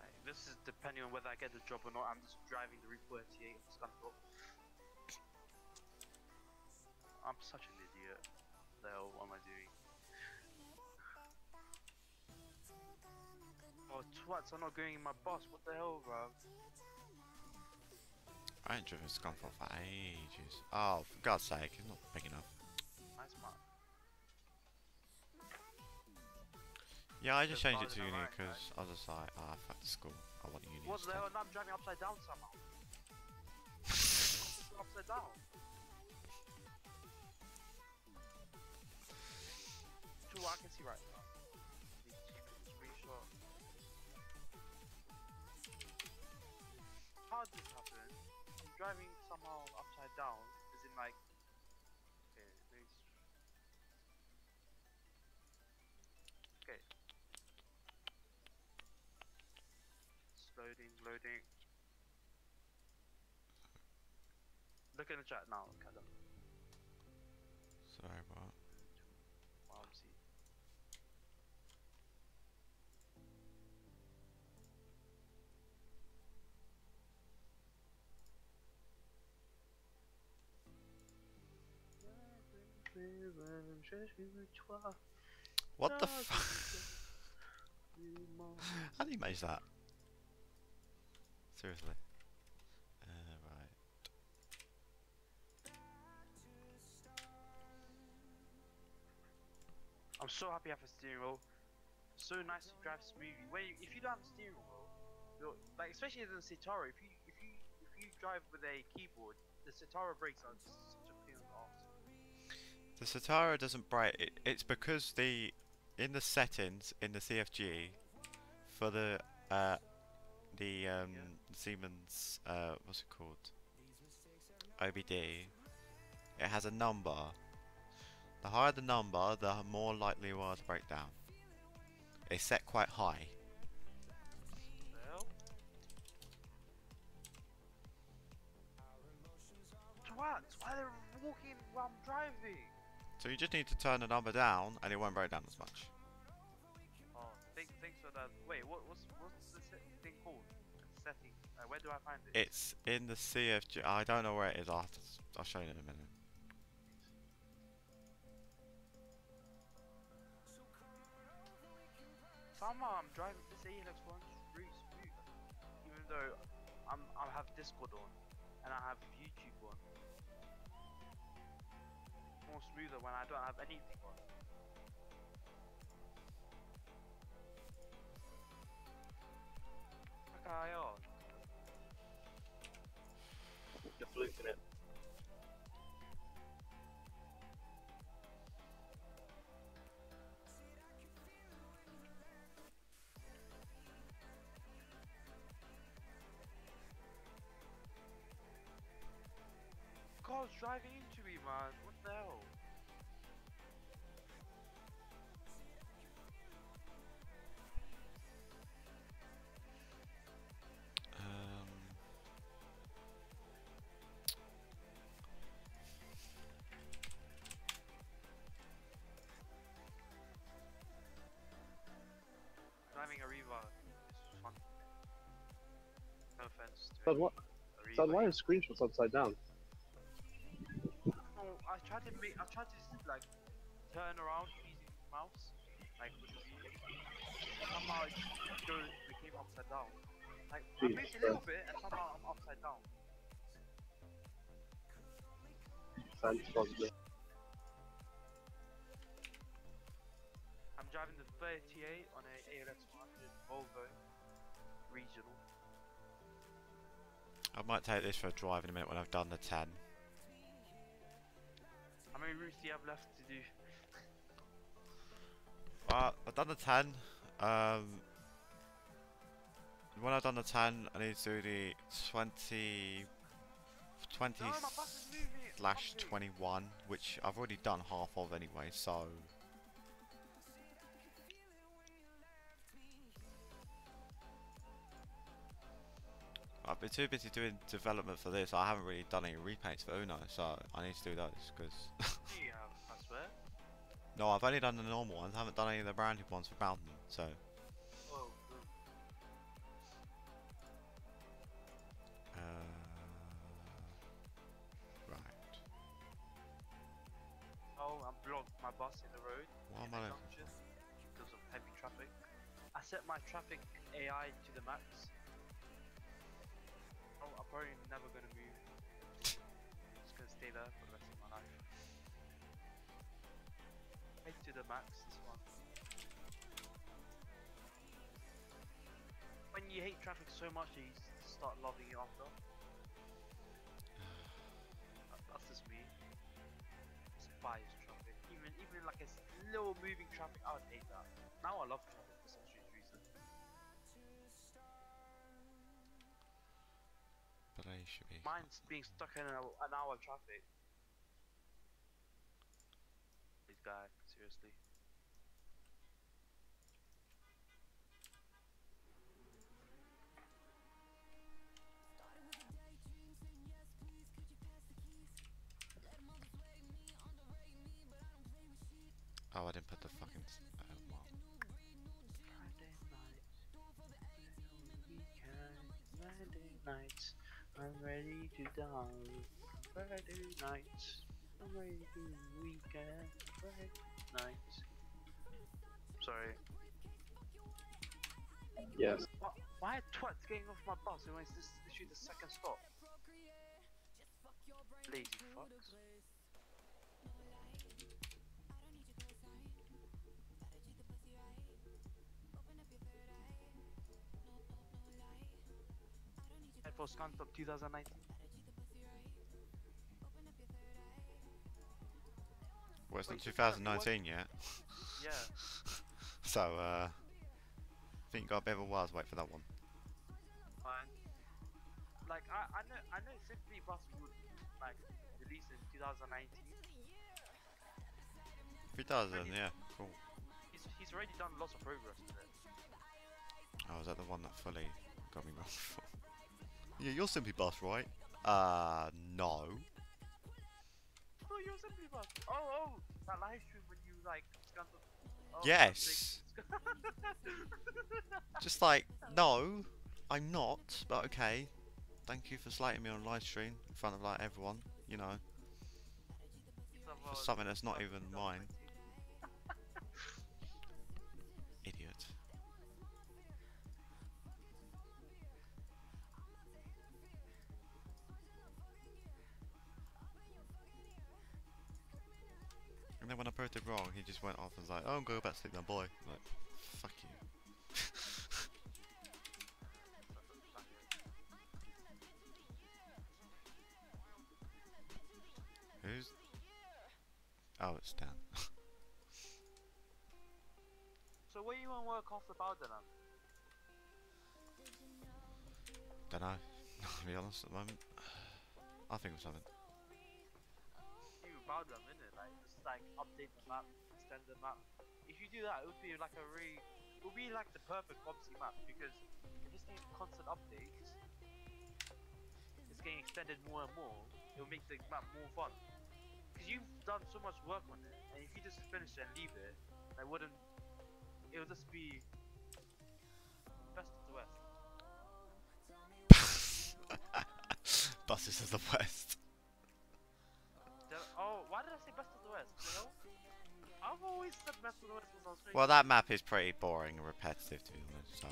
Like, this is depending on whether I get the job or not. I'm just driving the Route 38 in Scunthorpe. I'm such an idiot. The hell, what am I doing? Oh, twats are not going in my bus. What the hell, bro? I ain't driven Scunthorpe for ages. Oh, for God's sake, it's not big enough. Nice man. Yeah, I just There's changed it to Bowdenham, uni right, because I was just like, ah, fuck the school. I want a uni What the instead. hell? Now I'm driving upside down somehow. Upside down. True, I can see right now. Screenshot. How did this happen? I'm driving somehow upside down. Is in like. Okay, maybe. Okay. It's loading. Look in the chat now, look at them. Sorry, what? RMC. What the fuck? How do you manage that? Seriously. Right. I'm so happy I have a steering wheel. So nice to drive smoothly. If you don't have a steering wheel, like especially in the Citaro, if you drive with a keyboard, the Citaro brakes are just such a pain in the arse. The Satara doesn't brake. It's because in the settings in the CFG for the Siemens what's it called, OBD, it has a number. The higher the number, the more likely you are to break down. It's set quite high. Well, twats! Why they're walking while I'm driving? So you just need to turn the number down and it won't break down as much. Oh, thanks for that. Wait, what's the thing called? Setting. Where do I find it? It's in the CFG. I don't know where it is. I'll show you in a minute. Somehow I'm driving this ALX one really smooth, even though I have Discord on and I have YouTube on. More smoother when I don't have anything on. Like I are. You're fluking it. Car's driving into me, man. What the hell? Driving a Riva is fun. No offense to But what? any So Riva. why are screenshots upside down? No, I tried to like turn around using the mouse, like with the view. Somehow it became upside down. Like I moved a little bit and somehow I'm upside down. Sounds possible. I'm driving the 38 on a ALX 100 Volvo regional. I might take this for a drive in a minute when I've done the 10. How many routes do you have left to do? I've done the 10. When I've done the 10, I need to do the 20 No, my bus is moving. slash Fuck me. 21, which I've already done half of anyway, so... I've been too busy doing development for this, I haven't really done any repaints for Uno, so I need to do those, because... Yeah, I swear. No, I've only done the normal ones, I haven't done any of the branded ones for Bowdenham, so... Oh, Right. oh, I blocked my bus in the road. What in am I the looking junction because of heavy traffic. I set my traffic AI to the max. Oh, I'm probably never gonna move. Just gonna stay there for the rest of my life. Head to the max, this one. When you hate traffic so much, you start loving it after. That's just me. Despise traffic. Even like a little moving traffic, I would hate that. Now I love traffic for some strange reason. But I should be... Mine's being stuck in an hour of traffic. This guy, seriously. Oh, I didn't put the fucking... well. Friday nights, I'm ready to die. Friday nights, I'm ready to weekend. Friday nights. Sorry. Yes. Why are twats getting off my bus when it's literally the second stop? Lazy fucks. for Scunthorpe 2019? Well, it's Wait, not so you don't- it was- 2019 yet. Yeah. So, I think you got a bit of a while to wait for that one. And like I know Simply Bus would like release in 2019. If it does, then yeah, cool. He's already done lots of progress with it. Oh, was that the one that fully got me wrong before? Yeah, you're Simply Bus, right? No. Oh, you're Simply Bus. Oh, that live stream when you like scanned the. Oh, Yes. Just like, no, I'm not, but okay. Thank you for slating me on live stream in front of like everyone, you know, for something that's not even mine. Idiot. And then when I proved it wrong, he just went off and was like, oh, I'm going back to sleep now, boy. Like, fuck you. Who's... Oh, it's Dan. So where you want to work after Bowdenham? Dunno, to be honest at the moment. I'll think of something. You Bowdenham, innit? Like just like update the map, extend the map. If you do that, it would be like a it would be like the perfect Omsi map because if it's getting constant updates, it's getting extended more and more. It will make the map more fun. Because you've done so much work on it, and if you just finish it and leave it, it wouldn't. It would just be best of the West. Buses of the West. Oh, why did I say best of the West? You know, I've always said best of the West because I was thinking Well, that map is pretty boring and repetitive, to be honest, so...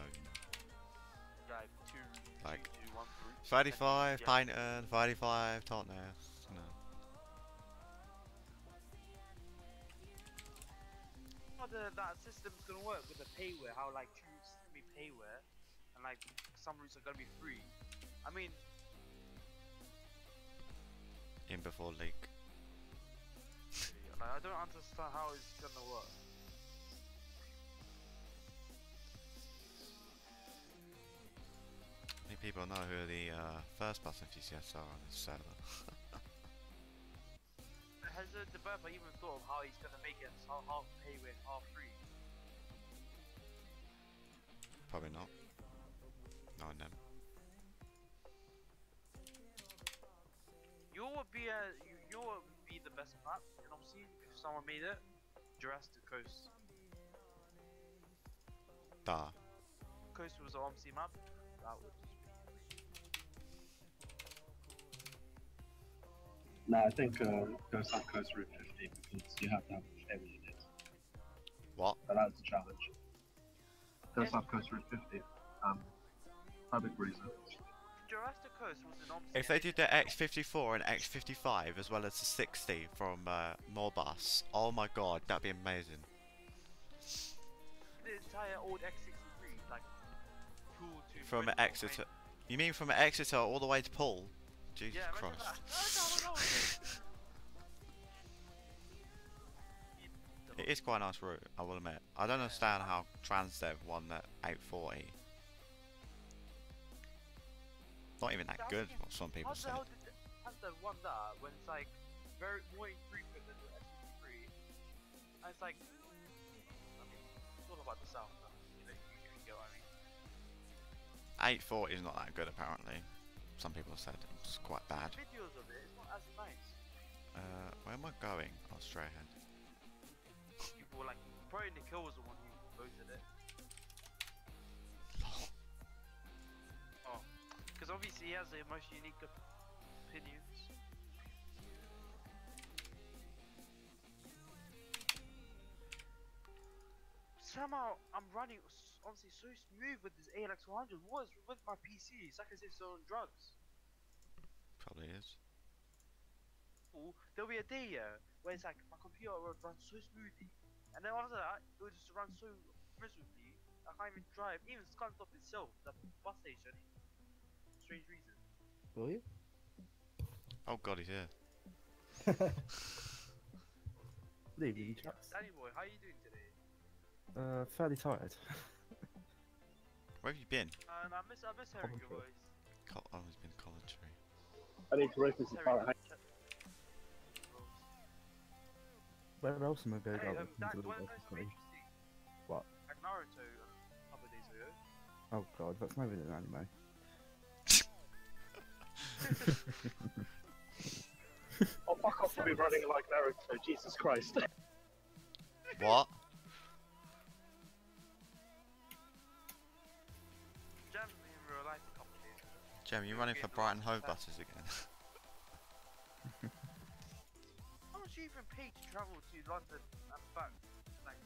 like two, Like, 2, 2, 1, 3. 35, Yeah. Pynton, 35, Totnes, you know. How that system's gonna work with the payware, how like routes can be payware, and like some routes are gonna be free. I mean, In before leak. like, I don't understand how it's gonna work. I think people know who the first bus enthusiasts are on this server. Has the developer even thought of how he's gonna make it half payware, half free? Probably not. Knowing them. You would be the best map, you know what I'm saying? If someone made it, Jurassic Coast. Da. Coast was the OMC map. That would. No, I think go South Coast Route 50 because you have to have heavy units. What? But that's the challenge. Go Yes. South Coast Route 50. Public reason. Jurassic Coast was an OMC. If they did the X54 and X55 as well as the 60 from Morbus, oh my god, that'd be amazing. The entire old X63, like Pool to. From Bristol, Exeter. You mean from Exeter all the way to Poole? Jesus Yeah, imagine Christ. that. It is quite a nice route, I will admit. I don't understand how Transdev won that 840. Not even that good, what some people say. How did Transdev won that when it's like very more infrequent than the X63? And it's like, I mean, it's all about the sound, but, you know, you get what I mean. 840 is not that good apparently. Some people said it's quite bad. Videos of it, it's not as nice. Where am I going? Oh, straight ahead. People were like, probably Nikhil was the one who voted it. Oh, because obviously he has the most unique opinions. Somehow I'm running honestly so smooth with this ALX 100. What is with my PC? It's like as if it's on drugs. Probably is. There'll be a day where it's like my computer will run so smoothly, and then after that it will just run so miserably I can't even drive. Even Scunthorpe itself, the bus station, strange reason. Will you? Oh god, he's here. Good evening, chaps. Danny boy, how are you doing today? Fairly tired. Where have you been? And I miss hearing your Commentary. voice. Oh, it's been commentary. I need to raise this Hearing apart. your Where else am I going to Hey, go? Dan, do you want to know something interesting? What? Like Naruto a couple of days ago. Oh god, that's not even an anime. Oh, fuck off to be running like Naruto, Jesus Christ. What? Jam in real life a couple of days ago. Jem, you running for Brighton Hove buses again? How much do you even pay to travel to London and back? Like,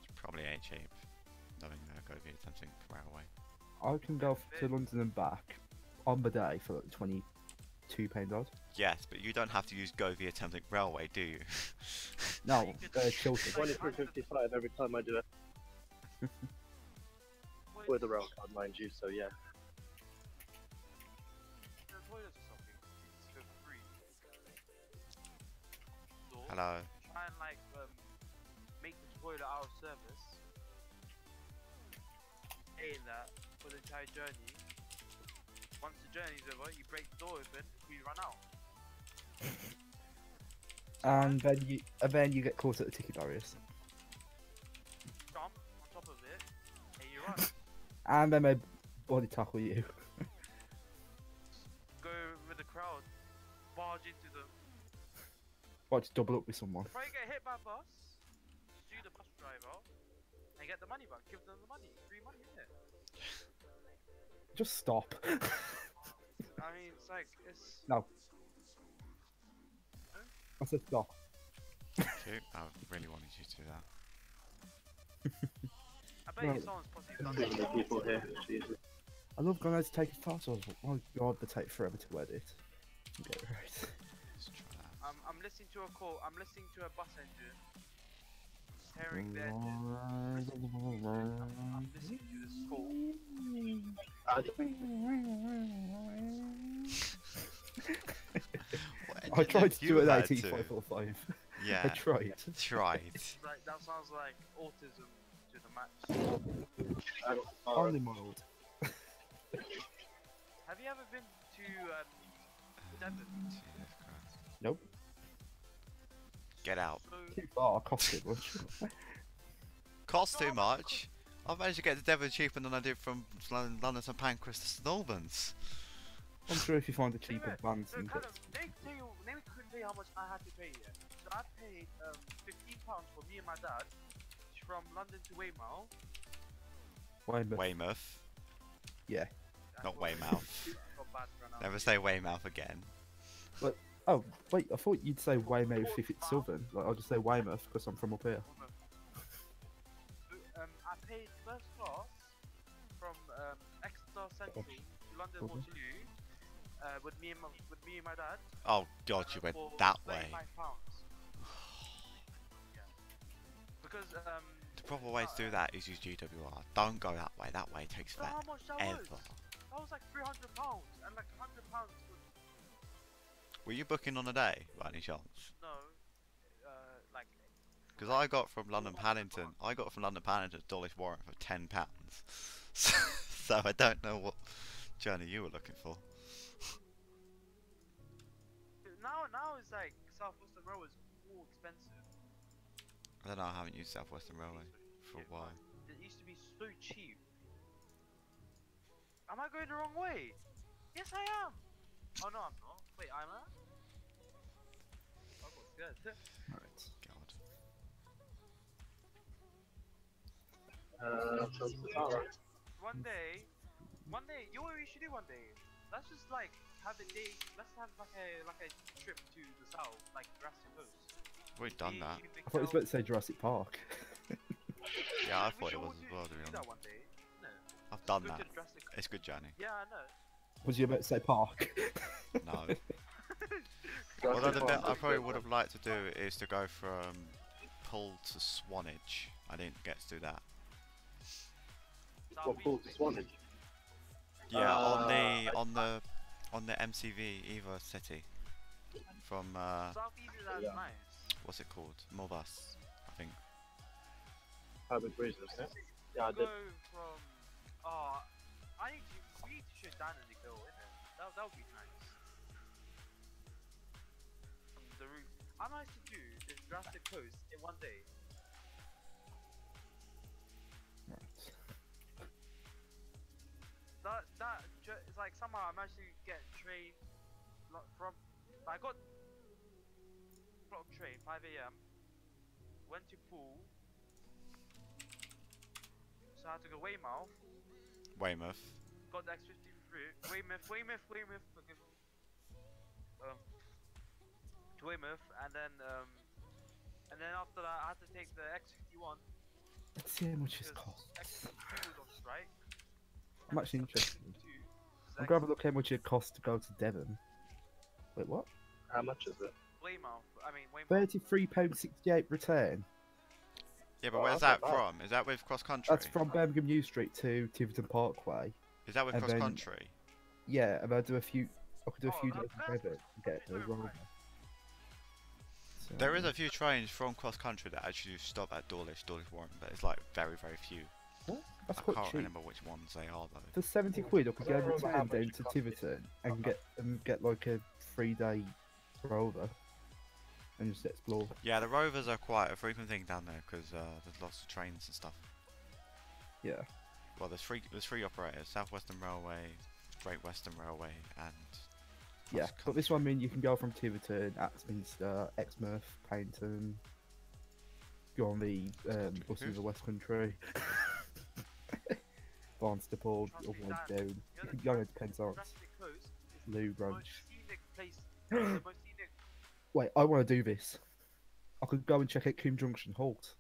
It's probably ain't cheap. Knowing go via something railway. I can go to London and back on the day for like £22 odd. Yes, but you don't have to use Go via Thameslink Railway, do you? No, Chiltern. 23.55 every time I do it. what With is a rail card, mind you, so yeah. the toilets or something? It's for free. So, Hello. try and like make the toilet out of service. Saying that for the entire journey. Once the journey's over, you break the door open, we run out. And then you get caught at the ticket barriers. Jump on top of it, and you run. And then they body tackle you. Go with the crowd, barge into them. Or just double up with someone. Before you get hit by a bus, sue the bus driver and get the money back. Give them the money. Free money, isn't it? Just stop. I mean, it's like, it's... No. I said stop. Cute. I really wanted you to do that. I bet No. you someone's possibly done Too many that. people here, Jesus. I love going out to take a photo. I was like, oh god, they take forever to edit. Get it right. Let's try that. I'm listening to a call. I'm listening to a bus engine. Tearing the engine. I'm listening to this call. What I tried to you do it had at to. 18545. I Yeah, tried. tried. Like, that sounds like autism to the max. Only mild. Have you ever been to Devon? Jesus Christ. Nope. Get out. So, Too far, costed much. Cost too much. I've managed to get to Devon cheaper than I did from London St Pancras to St Albans. I'm sure if you find a cheaper vans so and kind get... of, let me quickly tell you how much I had to pay here. So I paid £15 for me and my dad from London to Weymouth. Weymouth, Yeah. not Weymouth. Got bad pronunciation. Never say Weymouth again. Oh, wait, I thought you'd say Weymouth if it's southern. Like, I'll just say Weymouth because I'm from up here. I paid first class from Exeter Central to London Waterloo with me and my dad. Oh god, you went for that way. £35. Yeah. Because The proper way to do that is use GWR. Don't go that way. That way takes you know how much that forever. was? That was like £300 and like £100 was Were you booking on a day, by any chance? no, like. Because I got from London Paddington. I got from London Paddington to Dulwich Warren for £10. So I don't know what journey you were looking for. Now it's like South Western Railway is more expensive. I don't know. I haven't used South Western Railway for a Yeah, while. It used to be so cheap. Am I going the wrong way? Yes, I am. Oh no, I'm not. Wait, I'm not. I got scared. Alright. God. One day, you know what we should do one day? Let's just like have a day. Let's have like a trip to the south, like Jurassic Coast. We've done Me, that. you, Big I thought you was Cal. about to say Jurassic Park. Yeah, I We thought should it all was as do- well, to be do that honest. one day. No. I've done Go that. to the Jurassic. It's a good journey. Yeah, I know. Was you about to say park? No. Although the bit I probably would have liked to do is to go from Hull to Swanage. I didn't get to do that. South What East pulled to thing. Swanage? Yeah, I- on the MCV Evo City from Southeast is as Yeah. nice. what's it called? Morbus, I think. Hybrid Breezers, yeah? Yeah, I Go did. from. We need to show Dan and the girl, innit? That would be nice. From the route. I managed to do the Jurassic Coast in one day. Right. It's like somehow I managed to get train from. I got clock train 5 a.m. Went to pool. So I had to go Weymouth. Weymouth. Got the X50 through Weymouth. Okay. To Weymouth, and then after that I had to take the X51 Let's see how much this because costs. X52 was on strike. I'm actually interested. X52 I'm gonna have a look how much it costs to go to Devon. Wait, what? How much is it? Weymouth. £33.68 return. Yeah, but Oh, where's that's that not bad. from? Is that with cross country? That's from Birmingham New Street to Tiverton Parkway. Is that with and cross then- country? Yeah, and I could do a few days that's in Devon and get very the rover. fine. So, There is a few trains from cross country that actually do stop at Dawlish Warren, but it's like very few. what? That's I quite can't cheap. remember which ones they are though. For 70 quid, I could I go don't remember how return much down it to cost. Tiverton and get like a 3-day rover and just explore. Yeah, the rovers are quite a frequent thing down there because there's lots of trains and stuff. Yeah. Well, there's three operators: South Western Railway, Great Western Railway, and Yeah, cross but this one, I mean, you can go from Tiverton, Axminster, Exmouth, Paynton, go on the buses of the West Country, Barnstaple, all the way down. You can go, it depends on Jurassic Coast is Lou the most Ranch. scenic place. The most scenic. Wait, I want to do this. I could go and check out Coombe Junction Halt.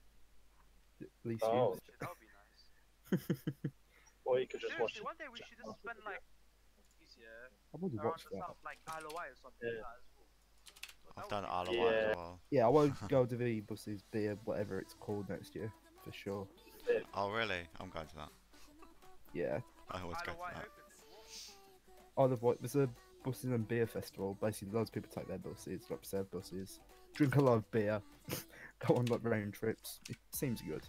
At least Oh. use Shit, that would be nice. Or you could just watch Seriously, it. one day we should just spend like easier I would around watch the that. south, like Isle of Wight or something Yeah. like that as well. I've That done would Isle of be Wight Yeah. as well. Yeah, I won't go to the buses, beer, whatever it's called next year, for sure. Oh really? I'm going to that. Yeah. I always Isle go of to Wight that. open. Isle of Wight, there's a buses and beer festival. Basically, loads of people take their buses, like reserve buses, drink a lot of beer, go on like round trips. It seems good.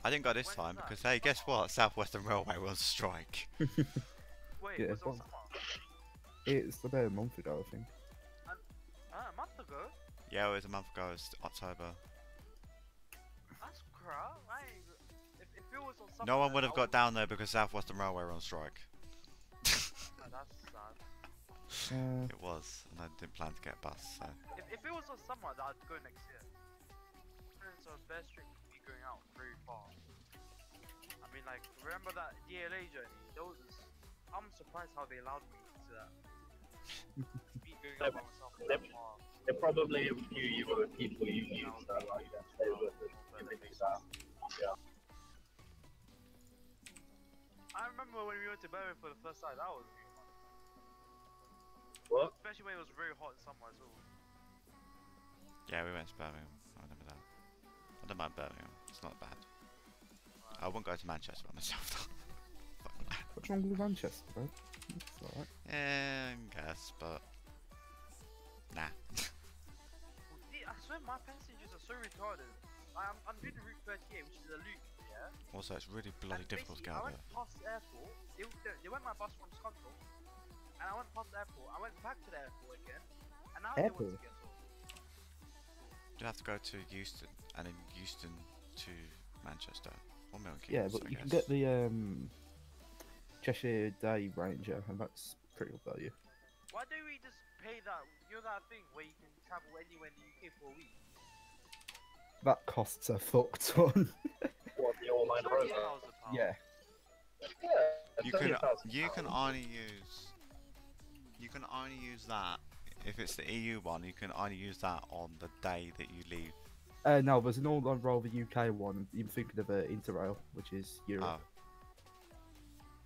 I didn't go this When's time that? because hey, guess what? South Western Railway was on strike. Wait, Yeah, was it on one- summer? It's about a month ago, I think. A month ago? Yeah, it was a month ago. It was October. That's crap. If it was on summer, No one then would have I got down there because South Western Railway were on strike. That's sad. It was, and I didn't plan to get a bus. So If it was on summer, then I'd go next year. Friends on Bear Street would be going out very far. I mean, like, remember that DLA journey? I'm surprised how they allowed me to that. Me going out by myself that far. There probably a few people you knew that like that. They were giving you that. Yeah. I remember when we went to Berlin for the first time, that was really fun. What? Especially when it was very hot in summer as well. yeah, we went to Birmingham. I remember that. I don't mind Birmingham. It's not bad. I wouldn't go to Manchester by myself though. What's wrong with Manchester, bro? It's alright. Yeah, I guess, but nah. I swear my passengers are so retarded. I'm doing the route 38, which is a loop, yeah? Also, it's really bloody And difficult to get basically, out I went there. past the airport. They went my bus from Scunthorpe, and I went past the airport. I went back to the airport again, and now they want to get off. You have to go to Euston, and then Euston to Manchester or Milton Keynes. Yeah, but I you can guess. get the Cheshire Day Ranger, and that's pretty good value. Why don't we just pay that? You know that thing where you can travel anywhere in the UK for a week? That costs a fuck ton. What, the all-line It's only rover? £1,000. Yeah. Yeah. You can only use that if it's the EU one. You can only use that on the day that you leave. No, there's an all-on roll the UK one. You're thinking of Interrail, which is Europe. Oh,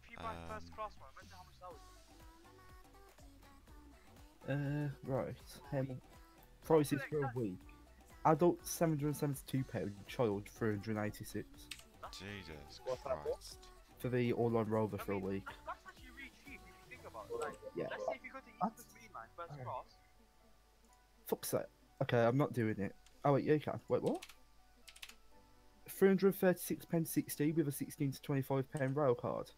If you buy first class one, imagine how much that would be. Right. Prices for a week. Adult £772, child £386 Jesus What's that for? Christ! for the all-on rover for a I mean, week. that's actually really cheap Like, Yeah. let's say if you go to Eastwood Green Line, first class. Fuck's sake. Okay, I'm not doing it. Oh wait, yeah, you can. Wait, what? £336.60 with a 16 to £25 rail card.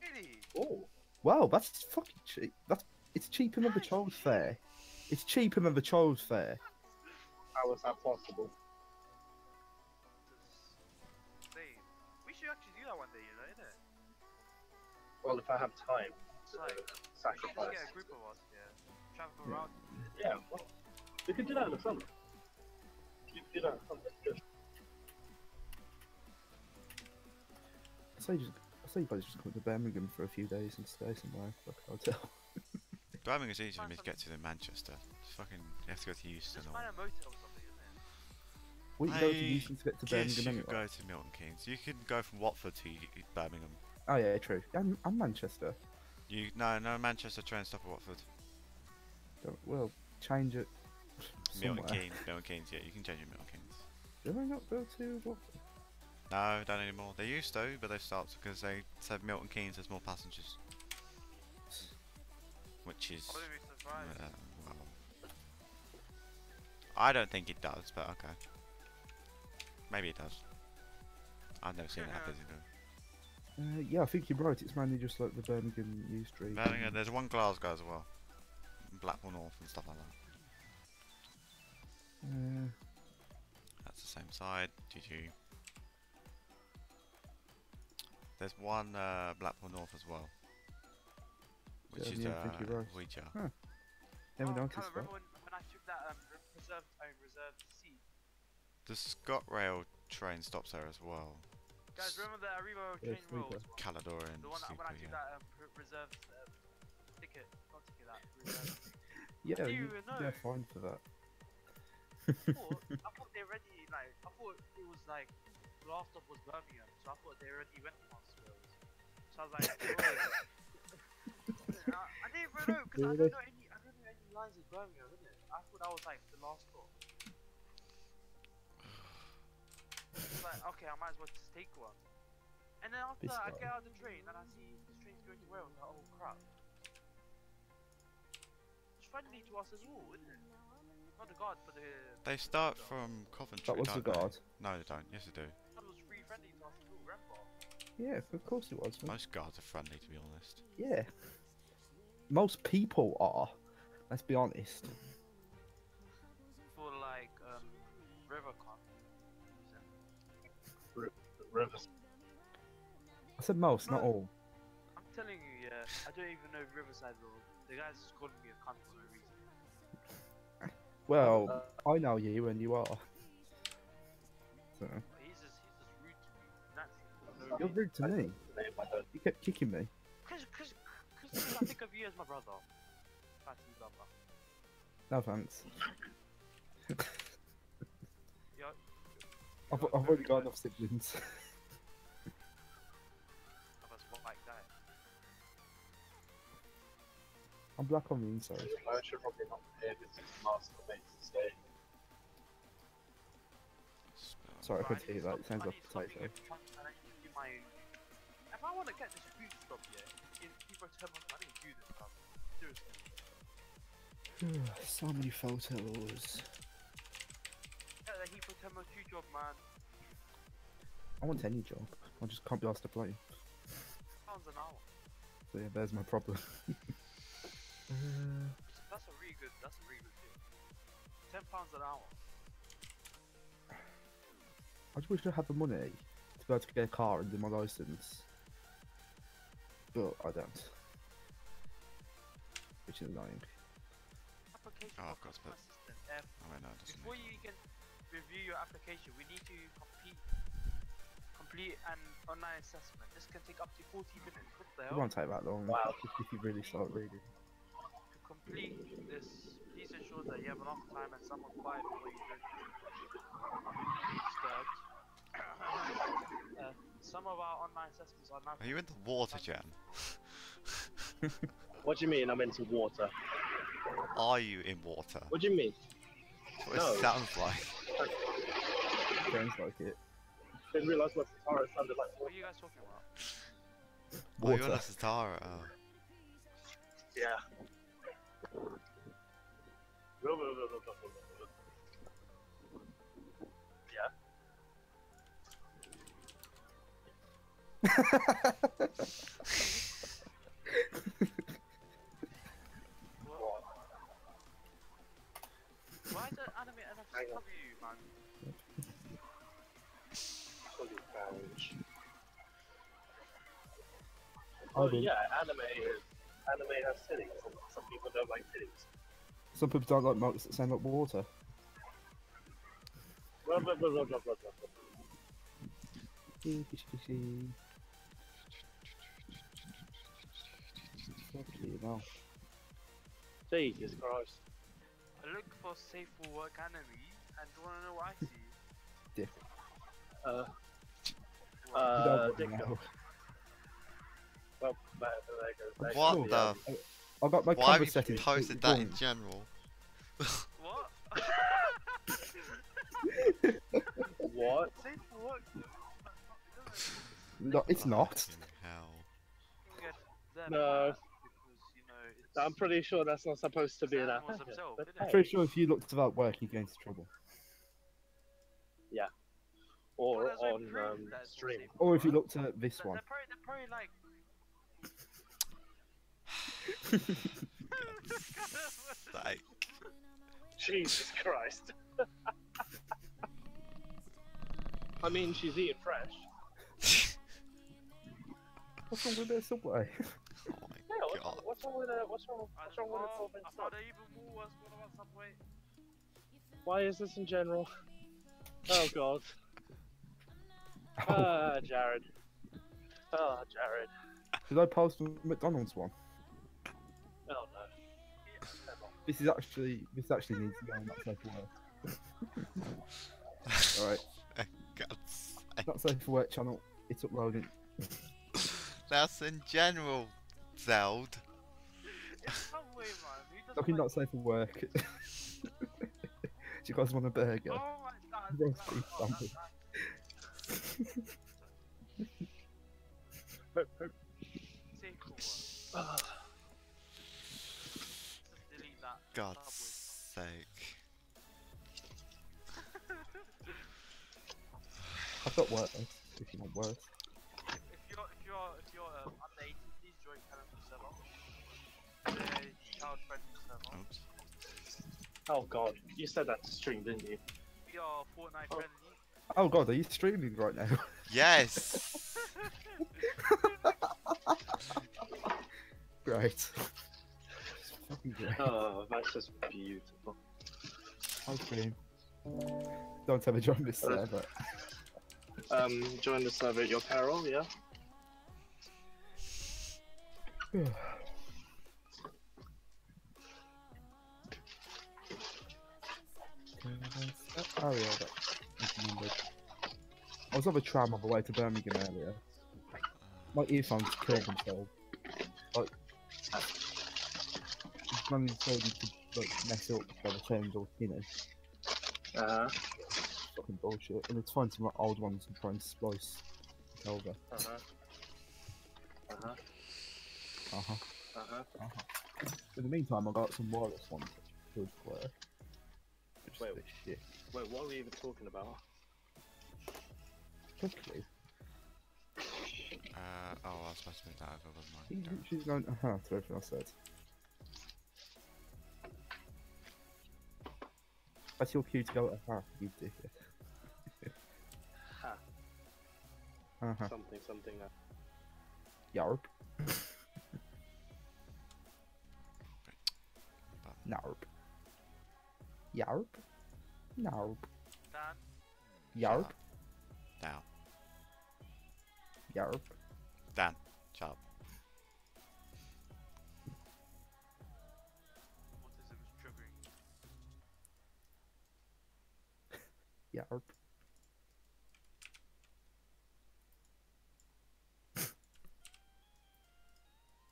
Really? Oh, Wow, that's fucking cheap. It's cheaper than the That is child's cheap. fare. It's cheaper than the child's fare. how is that possible? Insane. We should actually do that one day, you know, innit? Well, if I have time It's to like, we should just sacrifice. get a group of us, yeah. Travel Yeah. around. Yeah, well, we could do that in the summer. You could do that in the summer. Just I say you guys just come to Birmingham for a few days and stay somewhere, like a hotel. Birmingham's easier for me to get to than Manchester. Just fucking, you have to go to Euston Just or... find a motel or something, isn't it? We go to Euston to get to Yes, Birmingham you could anyway. go to Milton Keynes. You can go from Watford to Birmingham. Oh yeah, true. And Manchester. No, Manchester train stop at Watford. Well, change it somewhere. Milton Keynes, yeah, you can change it Milton Keynes. Did I not go to Watford? No, don't anymore. They used to, but they've stopped because they said Milton Keynes has more passengers. Which is... I wouldn't be surprised. well, I don't think it does, but okay. Maybe it does. I've never seen it that busy though. Yeah, I think you're right. It's mainly just like the Birmingham U Street. Birmingham, there's one Glasgow as well. Blackpool North and stuff like that. That's the same side. GG. There's one Blackpool North as well. Which is yeah, thank you, Rice. Ouija. Never Oh, noticed Callum, that. remember when I took that reserved seat? The ScotRail train stops there as well. Guys, remember the Arriva Yeah, train roll? sleeper. Caledonian, The one that when I Sleeper, took yeah. that reserved ticket, not ticket, that reserved. Yeah, didn't even know. yeah, fine for that. I thought they already like. I thought it was like the last stop was Birmingham, so I thought they already went past Wales. So I was like, I didn't even know because I don't know any lines in Birmingham, isn't it? I thought that was like the last stop. It's like, okay, I might as well just take one. And then after This I guy. get out of the train and I see this train's going to Wales, like, oh crap. It's friendly to us as well, isn't it? Not the guard, but the... They start from Coventry, That was the don't they? guard. No, they don't. Yes, they do. That was free friendly to us as well, remember? Yeah, of course it was. Man. Most guards are friendly, to be honest. Yeah. Most people are. Let's be honest. For like, Rivercon. Rivers. I said most, not all. I'm telling you, yeah, I don't even know Riverside Road. The guy's just calling me a cunt for no reason. Well, I know you and you are. So, But he's just rude to me, naturally. you're rude to me. You kept kicking me. Cause I think of you as my brother. Fatty brother. No thanks. You're, I've you're already very got bad enough siblings. of us white guy. I'm black on the inside. I should probably not be here because it's master makes the stay. Sorry, I Bro, couldn't need hear to that. It sounds I like need a to stop potato. being a cunt and I need to do my... If I want to get this food stop here, in people turn on, I need to do this stuff. Seriously. So many photos. Get the Hipothermal 2 job, man. I want any job. I just can't be asked to play. Pounds an hour. So yeah, there's my problem. That's a really good deal. £10 an hour. I just wish I had the money to be able to get a car and do my license. But I don't. Which is annoying. Application Oh, for I've got to customer put- assistant. Oh, wait, no, it doesn't Before need you can review your application, we need to complete an online assessment. This can take up to 40 minutes. What the It hell? won't take that long. Wow. If you really start reading. To complete this, please ensure that you have enough time and someone quiet before you don't disturbed. Some of our online assessments are now. Are you in the water, Jan? What do you mean I'm into water? Are you in water? What do you mean? That's what No. it sounds like. Sounds like it. Didn't realise what Satara sounded like. What are you guys talking about? Oh, you're Water. the Satara. Oh. Yeah. Yeah. What? What? Why is it anime Hang on. NFW, man? Fully found. I Oh will. yeah, anime has titties. Some people don't like titties. Some people don't like milk that sound like water. Blah, blah, blah, blah, blah, blah, blah. Fucking hell. Jesus Christ. I look for safe for work anime, and do you wanna know what I see? You don't Dick know. pic. Well, there goes that. What Oh, the? I got my Why camera have you settings posted completely that in general? What? What? Safe for work though? wrong. No, it's not. Fucking hell. Get them No. because you know it's. I'm pretty sure that's not supposed to be an Sam was anime. himself, But isn't I'm it? pretty sure if you looked about work, you get into trouble. Or Well, there's no on proof that it's not stream. safe for Or if you work. looked at this one. They're probably like. Like, Jesus Christ. I mean, she's eating fresh. What's wrong with their subway? oh my Yeah, god. what's wrong with her? What's wrong with her? I thought they even more worse one about Subway. Why is this in general? Oh God. Jared. Oh, Jared. Should I post the McDonald's one? Oh no. This actually needs to go on that safe for work. Alright, God's sake. that safe for work channel, it's uploading. That's in general, Zeld. It's Subway, man. Who doesn't Looking like... not safe for work. Do you guys want a burger? Oh my god. Roast beef sandwich. Safe for work. Ah, Just delete that. God's Subway. sake. I've got worse, if you want worse. If you're under 18, please join Calendar server. The child friendly server. Oops. oh God. You said that to stream, didn't you? We are Fortnite friendly. Oh god, are you streaming right now? Yes! Great. Fucking great. Oh, that's just beautiful. I'll stream. Don't ever join this server. Join the server at your peril, yeah? Oh yeah, that's remembered. I was on a tram on the way to Birmingham earlier. My earphones killed themselves. Like, man decided to like mess up by the change or you know, fucking bullshit. And it's find some like, old ones and try and splice it over. In the meantime, I got some wireless ones which could work. Which Wait. is a bit shit. Wait, what are we even talking about? Quickly. Oh, I was supposed to move that over, wasn't I? She's going to everything I said. That's your cue to go you dickhead. Ha. Something. Yarp. Narp. Yarp. Narp. Dan, Yarp. Down. Yarp. Dan. Shut up. autism is triggering. Yarp.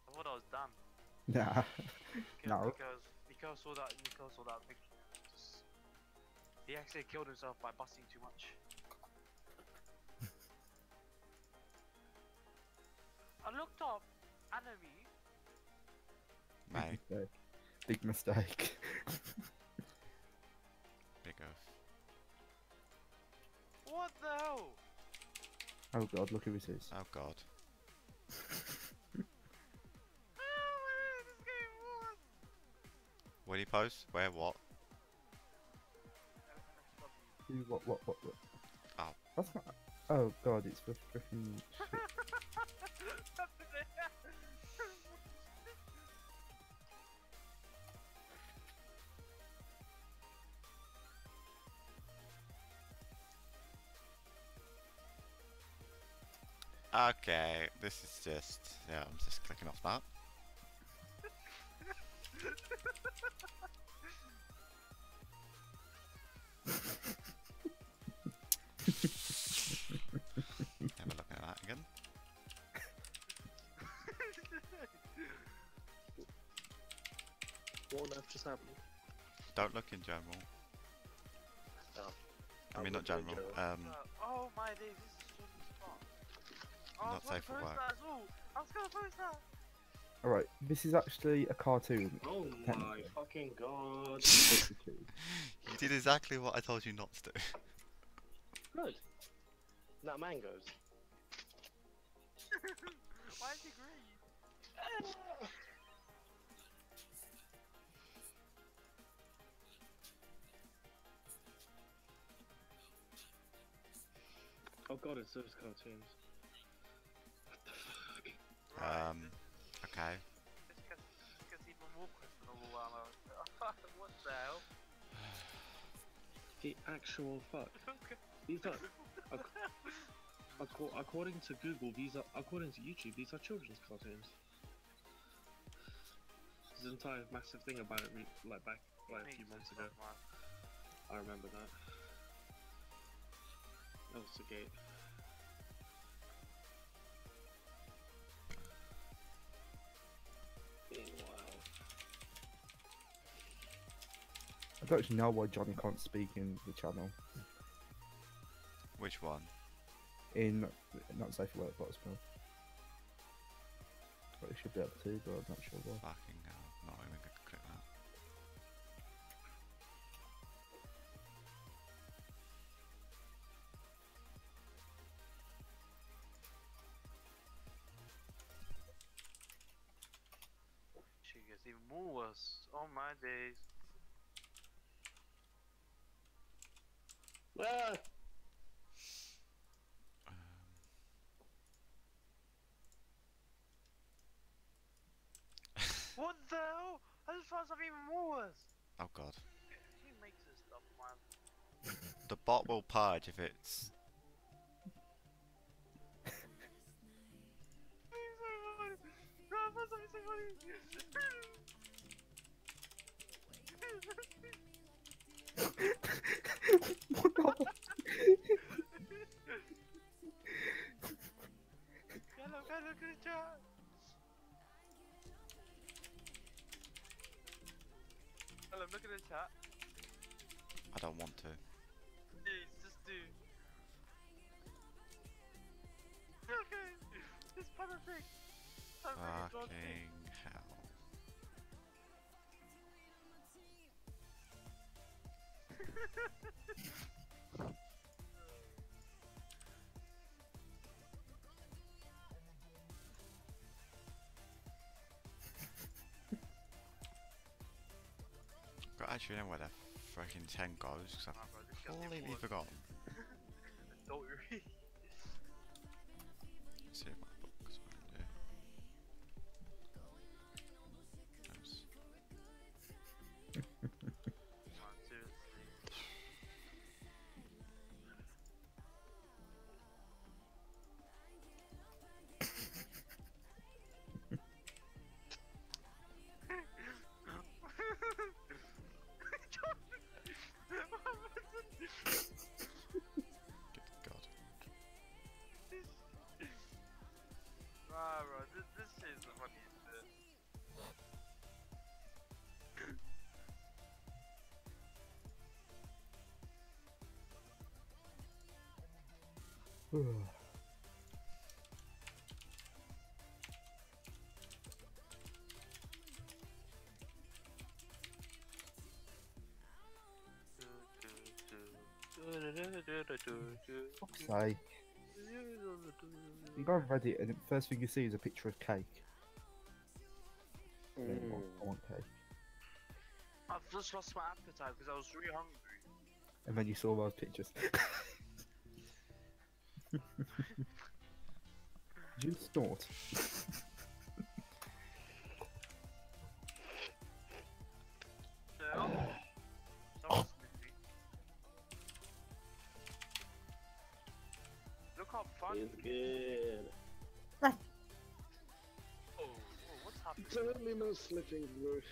I thought I was done. Nah. No. Because Nico saw that picture. Just, he actually killed himself by busting too much. I looked up anime Mate, mistake. Big mistake. big oaf. What the hell? Oh god, look who this is. Oh god. Oh, this game was. What did he post? Where? What? Who, what? Oh. That's not. Oh god, it's for freaking shit. Okay, this is just. Yeah, I'm just clicking off that. Never looking at that again. What on earth just happened? Don't look in general. Oh. I mean, not general. Oh my days, this is children's spot. Oh, Not I was gonna safe for post work. that as well. I was gonna post that. Alright, this is actually a cartoon. Oh my Technically. fucking god. Basically. You did exactly what I told you not to do. Good. Now mangoes. Why is he green? Oh god, it's those cartoons. What the fuck? Okay. This gets even more questionable while what the hell? The actual fuck. These are, according to Google, according to YouTube, these are children's cartoons. There's an entire massive thing about it, like back like a few months ago. I remember that. That was the gate. Wow. I don't actually know why Johnny can't speak in the channel. Which one? In Not Safe for Work Possible. But it should be able to, but I'm not sure why. Fucking hell. Not even gonna click that. She gets even more worse. Oh my days. Ah! What the hell? I just found something even more worse. Oh god. Who makes this stuff, man? The bot will purge if it's. No, I found something so funny. What the? Hello, look at the chat. Hello, look at the chat. I don't want to. Please, just do. Okay, this kind of thing. Fucking hell. I actually know where the fucking 10 goes because I've completely forgotten. Don't worry. Let's see if my books will do. Oops. Man, seriously. Good god. Nah, bro, this shit is the funniest shit. Fuck's sake. You go on Reddit and the first thing you see is a picture of cake. Yeah, I want cake. I've just lost my appetite because I was really hungry. And then you saw those pictures. Did you snort? No. Someone's sniffing. Look how funny. It's good. Oh, what's happening? Totally no slipping, bro. What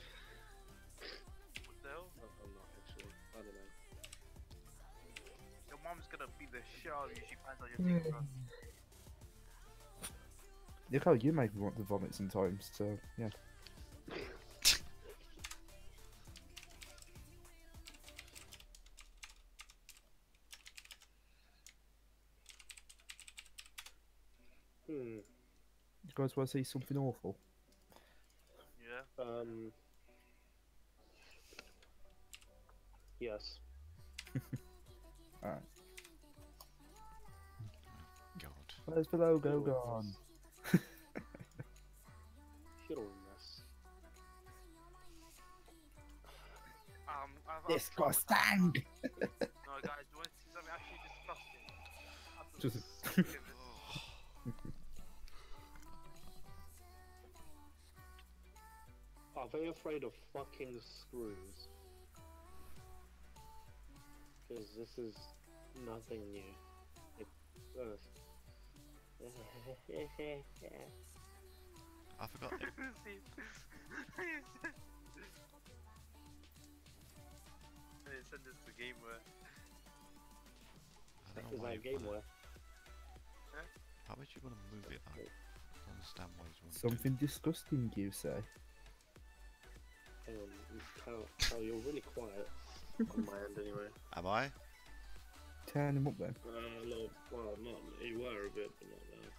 the hell? I'm not actually. I don't know. Your mom's gonna beat the shit out of you if she finds out your thing, bro. Look how you made me want to vomit sometimes, so yeah. Hmm. You guys want to see something awful? Yeah. Yes. Alright. God. Where's the logo gone? You're a mess. I've This got traumatized stank! No, guys, you want to see something actually disgusting? Just- Absolutely disgusting. Are they afraid of fucking screws? Because this is nothing new. I forgot. See? They send this to Gameware. I don't Is know why that you wanna- Gameware? How would you want to move it though? I don't understand why you want to Something disgusting, you say? Hang on, Cal, you're really quiet on my end anyway. Am I? Turn him up then. Well, not you were a bit, but not now.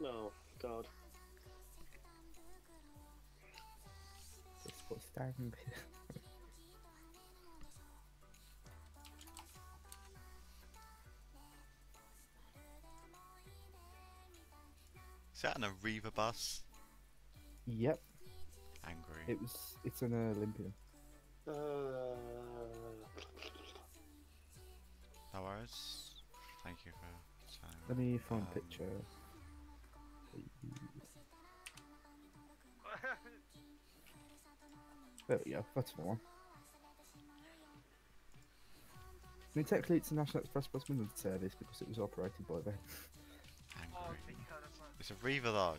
Oh God. This got stank. Is that an Arriva bus? Yep, Angry. it's an Olympian. No worries. Thank you for saying. Let me find a picture. There we go, that's the one. I mean, technically it's a National Express bus Midland service because it was operated by them. Oh, Angry. thank God, that's not. It's a Arriva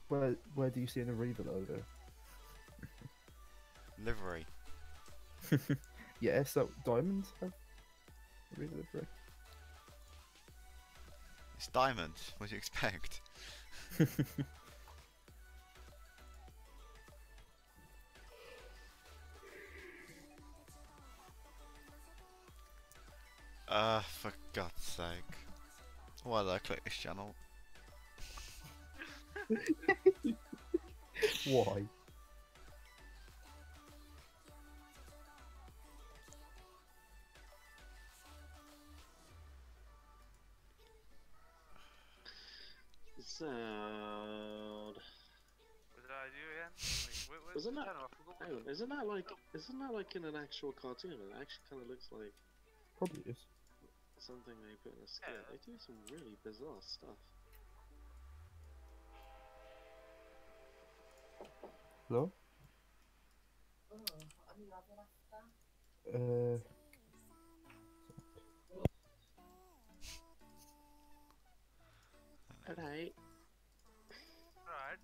though. Where do you see an Arriva logo? Livery. Yeah, so diamonds have Arriva livery. It's diamond. What do you expect? For God's sake. Why did I click this channel? Why? Sad. What did I do again? Wait, where's Isn't the that- channel? I forgot what Hang on, isn't that like in an actual cartoon? It actually kind of looks like Probably is. something they put in a skit. Yeah. They do some really bizarre stuff. Hello? Alright. Alright.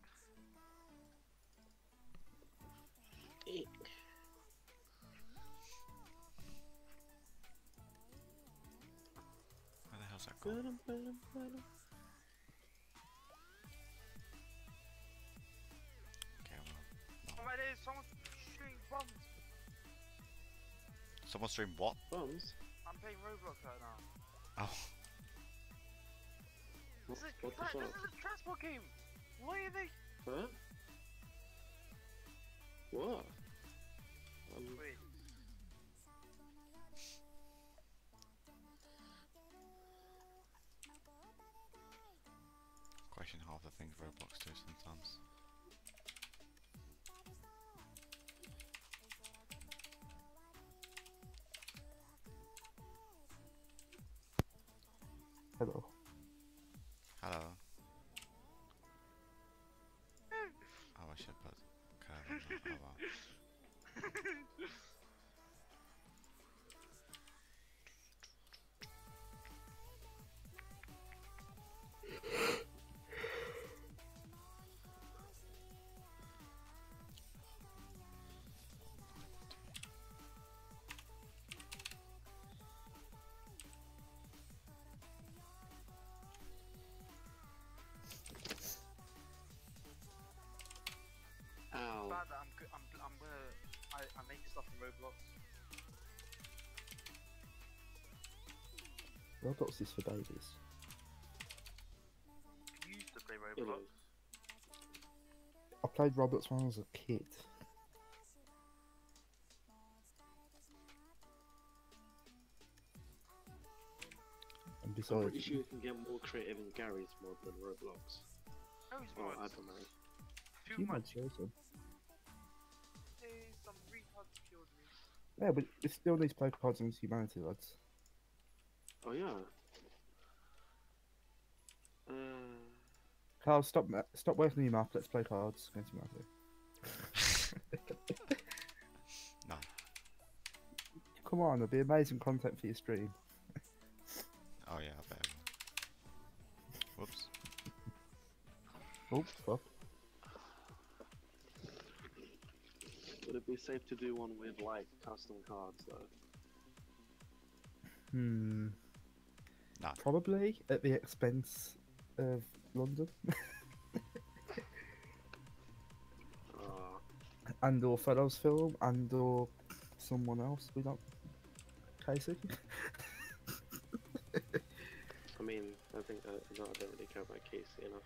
Where the hell's that gone? Okay, well. Oh my days, someone's shooting bombs. Someone stream what? Bums? I'm playing Roblox right now. Oh. What the This fuck? is a transport game. Why are they? Huh? What? Wait. Question half the things Roblox do sometimes. Hello. Hello. Oh, I should put curve on that. Oh well. Ow. Bad that I'm gonna I make stuff in Roblox. Roblox is for babies. You used to play It Roblox. is. I played Roblox when I was a kid. And I'm besides, pretty sure you can get more creative in Gary's mod than Roblox. Those Oh, I mods. don't know. Two you might mods. show some. Hey, some retards killed me. Yeah, but it still needs to play Cards Against Humanity, lads. Oh yeah. Carl, stop working on your map. Let's play Cards Against Humanity. No. Come on, there'll be amazing content for your stream. Oh yeah, I bet. It will. Whoops. Oh, fuck. Would it be safe to do one with like custom cards though? Hmm. No. Probably at the expense of London and or Fellows Film and or someone else. We don't. Casey. I mean, I think no, I don't really care about Casey enough.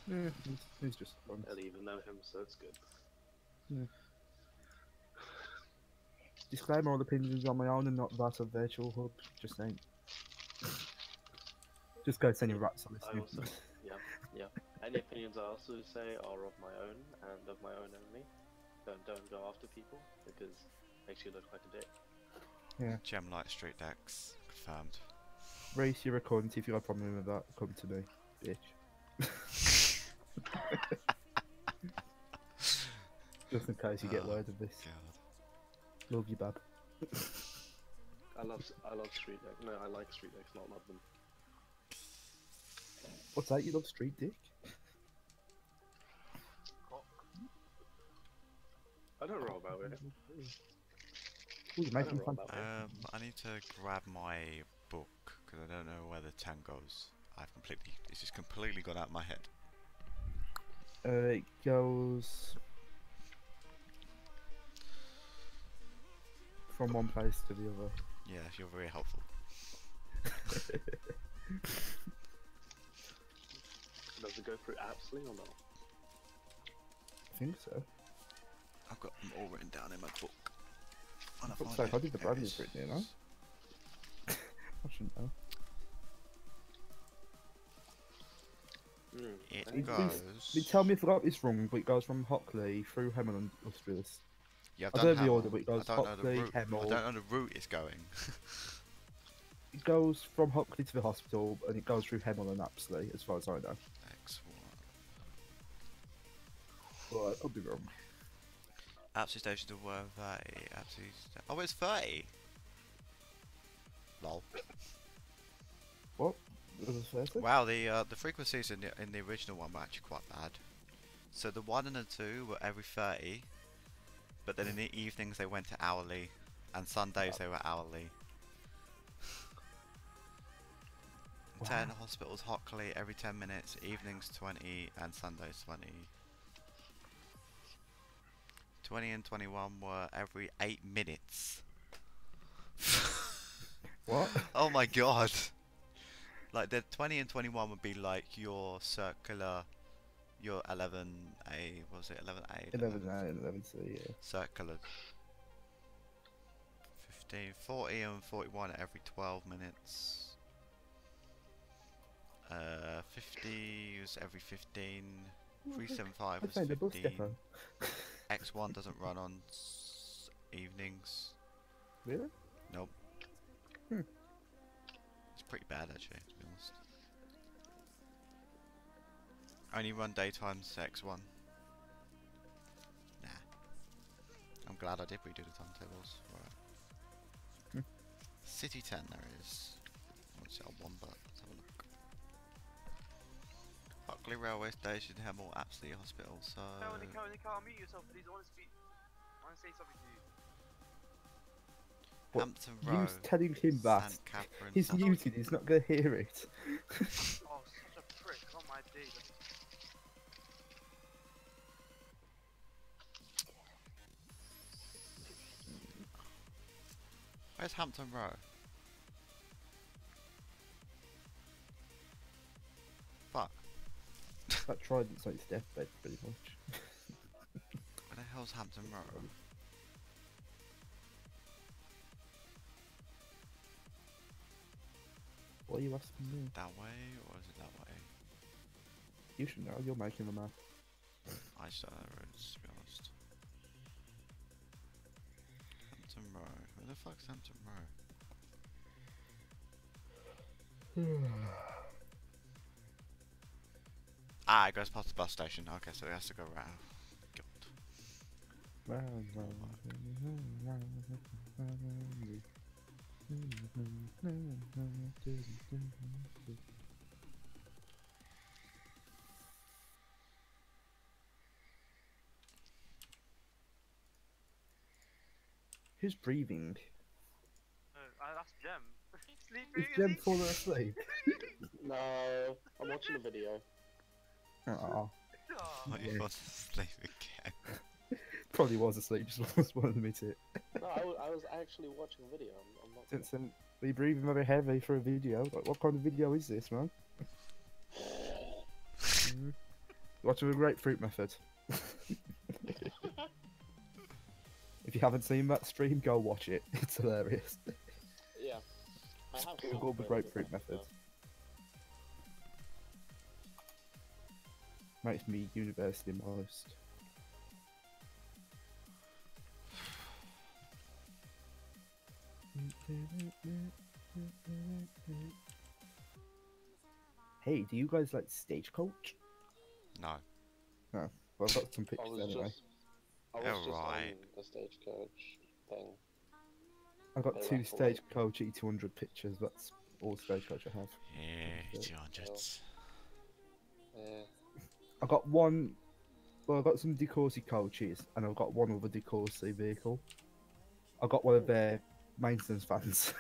Yeah, he's just fun. I don't even know him, so it's good. Disclaimer: all opinions on my own and not that of Virtual Hub. Just saying. Just go send your rats on I this. also, yeah. Any opinions I also say are of my own and of my own only. Don't go after people because it makes you look like a dick. Yeah. Gemlight Street Decks confirmed. Reese, you're recording. If you have a problem with that, come to me, bitch. Just in case you get word of this. God. Love you, bab. I love Street Deck. No, I like Street Decks, not love them. What's that? You love Street Dick? Cock. I don't know about it. Ooh, you're making roll fun. that way. I need to grab my book because I don't know where the 10 goes. It's just completely gone out of my head. It goes from one place to the other. Yeah, you're very helpful. Does it go through Apsley or not? I think so. I've got them all written down in my book. When I Looks find like I did the here it branding is. for it, you know? I shouldn't know. It Please- goes. Tell me if I got this wrong, but it goes from Hockley through Hemel and Industrials. Yeah, I I've don't done know the order, Hemel. but it goes I don't know the Hockley, route. I Hemel. don't know the route it's going. It goes from Hockley to the hospital, and it goes through Hemel and Apsley, as far as I know. X1. Well, I could be wrong. Apsley Station to where 30. Oh, it's 30. Lol. What? Was it 30? Wow, the frequencies in the original one were actually quite bad. So the 1 and the 2 were every 30, but then in the evenings they went to hourly, and Sundays they were hourly. 10 hospitals Hockley every 10 minutes, evenings 20, and Sundays 20. 20 and 21 were every 8 minutes. What? Oh my god! Like the 20 and 21 would be like your circular, your 11A, was it 11A? 11A and 11C, yeah. Circular. 15, 40 and 41 every 12 minutes. 50 was every 15. 375 I was found a bus 15. depot. X1 doesn't run on evenings. Really? Nope. Hmm. It's pretty bad actually, to be honest. Only run daytimes X1. Nah. I'm glad I did redo the timetables. Right. Hmm. City 10 there is. What's it on one, but let's have a look. Buckley Railway Station, Hemel, Apsley Hospital, so... Nico, unmute yourself, please. I want to speak. I want to say something to you. What, Hampton you Row, telling him that St Catherine, he's muted, he's not going to hear it. Oh, such a prick. Oh my days. Where's Hampton Row? Fuck. That Trident's on its deathbed, pretty much. Where the hell's Hampton Row? What are you asking me? That way, or is it that way? You should know, you're making the map. I just don't know the roads, to be honest. Hampton Row. Where the fuck's Hampton Row? Ah, it goes past the bus station. Okay, so it has to go around. God. Who's breathing? That's Jem. Is Sleeping, Jem is he? falling asleep? No, I'm watching a video. Aw. Oh, What, you Yeah. want to sleep again? Probably was asleep, just won't admit it. No, I was actually watching a video. I'm not. Vincent, are you breathing very heavy for a video? Like, what kind of video is this, man? Watching the grapefruit method. If you haven't seen that stream, go watch it. It's hilarious. Yeah. I have Google the grapefruit method. Makes me university most. Hey, do you guys like Stagecoach? No. Well, I've got some I pictures was anyway. just. I was just Alright. on the stagecoach thing. I've got They two raffle them. Stagecoach E200 pictures. That's all Stagecoach I have. Yeah, Okay. 200s. Yeah. I got one. Well, I've got some DeCourcy coaches, and I've got one other DeCourcy vehicle. I got one of their maintenance vans.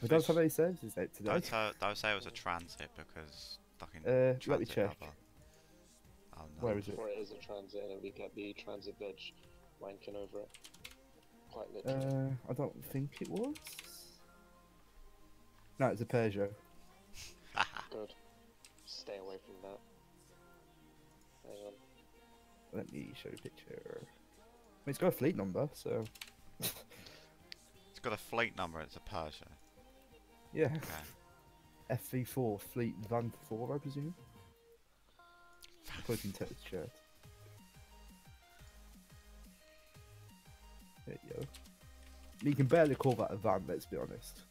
But don't have any services out today. Don't say it was a transit because fucking Let me transit check. cover. Oh no. Where is it? Before it is a transit, and we get the transit bitch wanking over it. Quite literally. I don't think it was. No, it's a Peugeot. Good. Stay away from that. Hang on. Let me show you a picture. I mean, it's got a fleet number, so It's got a fleet number, it's a Peugeot. yeah. Okay. FV4 Fleet Van 4, I presume. Including texture. There you go. You can barely call that a van, let's be honest.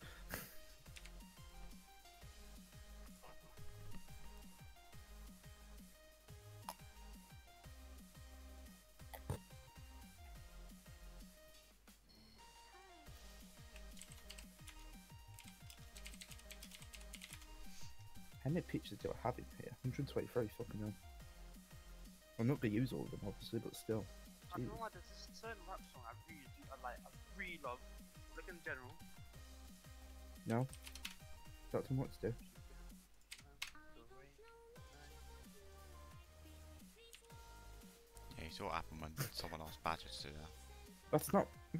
How many pictures do I have in here? 123, fucking hell. I'm not gonna use all of them, obviously, but still. I don't Jesus. know why there's this certain rap song I really do. I really love. Like in general. No? Got too much to do. Yeah, you saw what happened when someone asked Badger to do that. That's not. I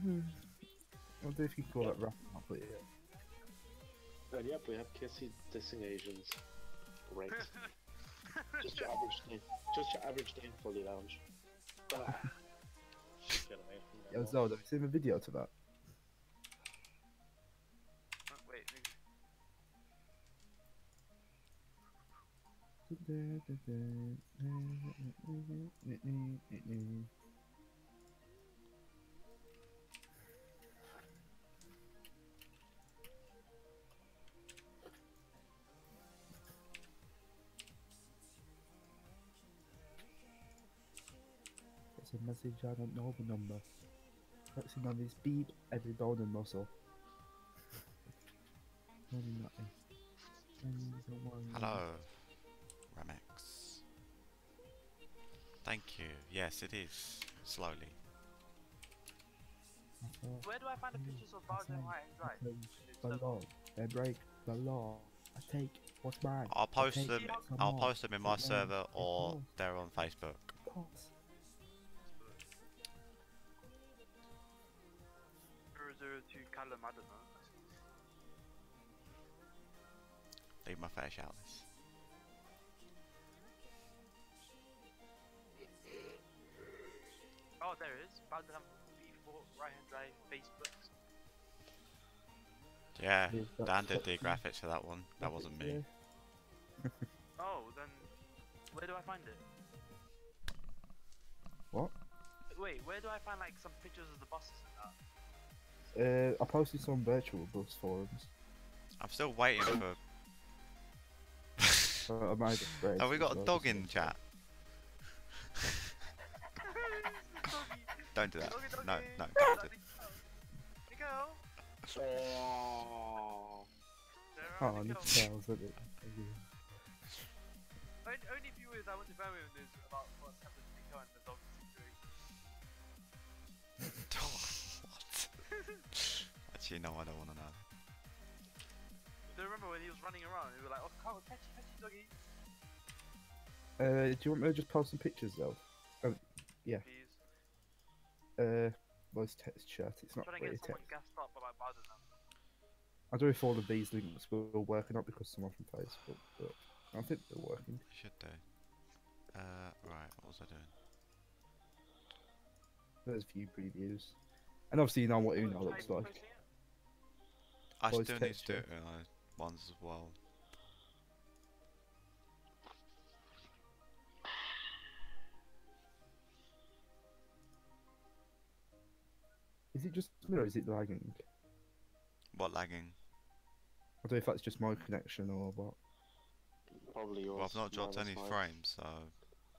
don't know if you can call that rap, but yeah. And yep, we have Kissy dissing Asians. Great. Just your average day. Just your average day in Fully Lounge. Get away from Yo, that. Zelda, have you seen the video to that? Wait, It's a message I don't know the number. Pressing on this beep every bone and muscle. Nothing. Hello, Remex. Thank you. Yes, it is. Slowly. where do I find the pictures of Bowdenham High and Dry? The law, they break the law. I take what's mine. I'll post take them. some I'll more. post them in my Take server, more. or Take they're on Facebook. more. Course. 002 Callum, I don't know. Leave my fair shout this. Oh, there it is. Bowdenham B4 right hand drive Facebook. Yeah, Yeah, that's Dan did the sexy. graphics for that one. That wasn't me. Yeah. Oh, then where do I find it? What? Wait, where do I find like some pictures of the buses and that? I posted some virtual bus forums. I'm still waiting for. I made a thread Have we as got a well, dog just in so- chat? Don't do that. Doggy, No, doggy. no. Doggy, Nico. Oh, Oh, Nico. Nick Sales, isn't it? Only viewers I want to Birmingham is about what's happened to Nico and the dog situation. What? Actually, no, I don't want to know. Do you remember when he was running around? We were like, "Oh, Carl, catch you, doggy." Do you want me to just post some pictures though? Yeah. Please. Well, it's text chat. It's I'm not trying to really get someone text. gassed up about Bowdenham. I don't know if all of these links will work or not because some are from Facebook, but I think they're working. Should do. Right. What was I doing? There's a few previews, and obviously you know what Uno looks like. I Voice still need to do texture. ones as well. Is it just me or is it lagging? What lagging? I don't know if that's just my connection or what. probably yours. Well, I've not dropped minus any mine. frames, so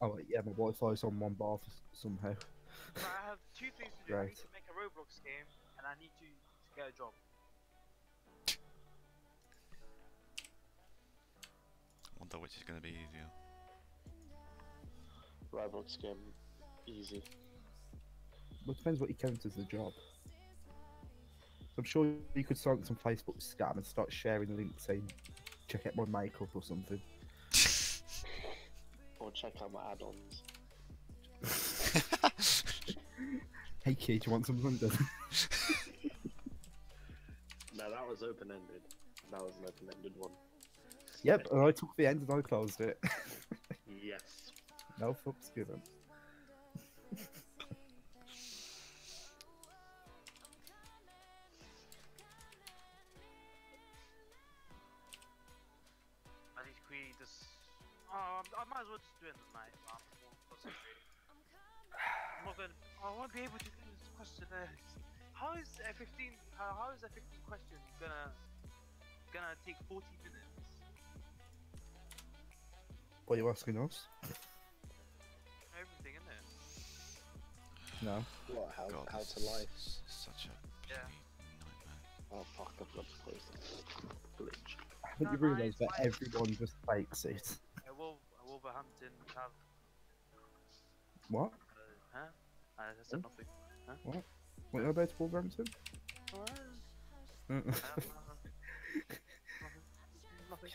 Oh yeah, my Wi-Fi's on one bar somehow. But I have two things to do. I Right. need to make a Roblox game, and I need to get a job. wonder which is going to be easier. Roblox game, easy. Well, it depends what you count as a job. So I'm sure you could start some Facebook scam and start sharing links saying, check out my makeup or something. Or check out my add-ons. Hey kid, you want some London? No, that was open-ended. That was an open-ended one. Yep, and I took the end and I closed it. Yes. No fucks given. I need to create this. Oh, I might as well just do it tonight. I'm more concentrating. I'm not going. I won't be able to do this question. How is a 15? How is a 15 question gonna take 40 minutes? What are you asking us? Everything in there. No. What, how God, to this life? is such a Yeah. nightmare. Oh fuck, I've got to close that. Glitch. Haven't No, you no, realised it's that fine. everyone just fakes it? Wolverhampton have. What? Huh? I said nothing. What? What are about Wolverhampton? Nothing.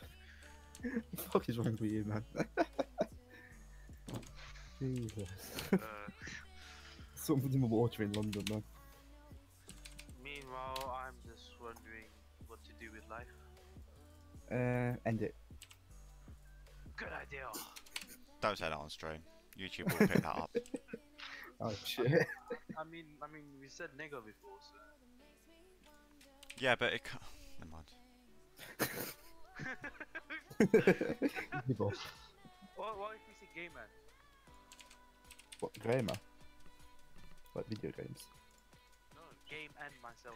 What the fuck is wrong with you, man? Jesus. Something in the water in London, man. Meanwhile, I'm just wondering what to do with life. End it. Good idea. Don't say that on stream. YouTube will pick that up. Oh shit. I mean, we said nigger before, so. Yeah, but it can't. Never mind. People. What if we say gay man? What, gamer? Like video games? No, game and myself.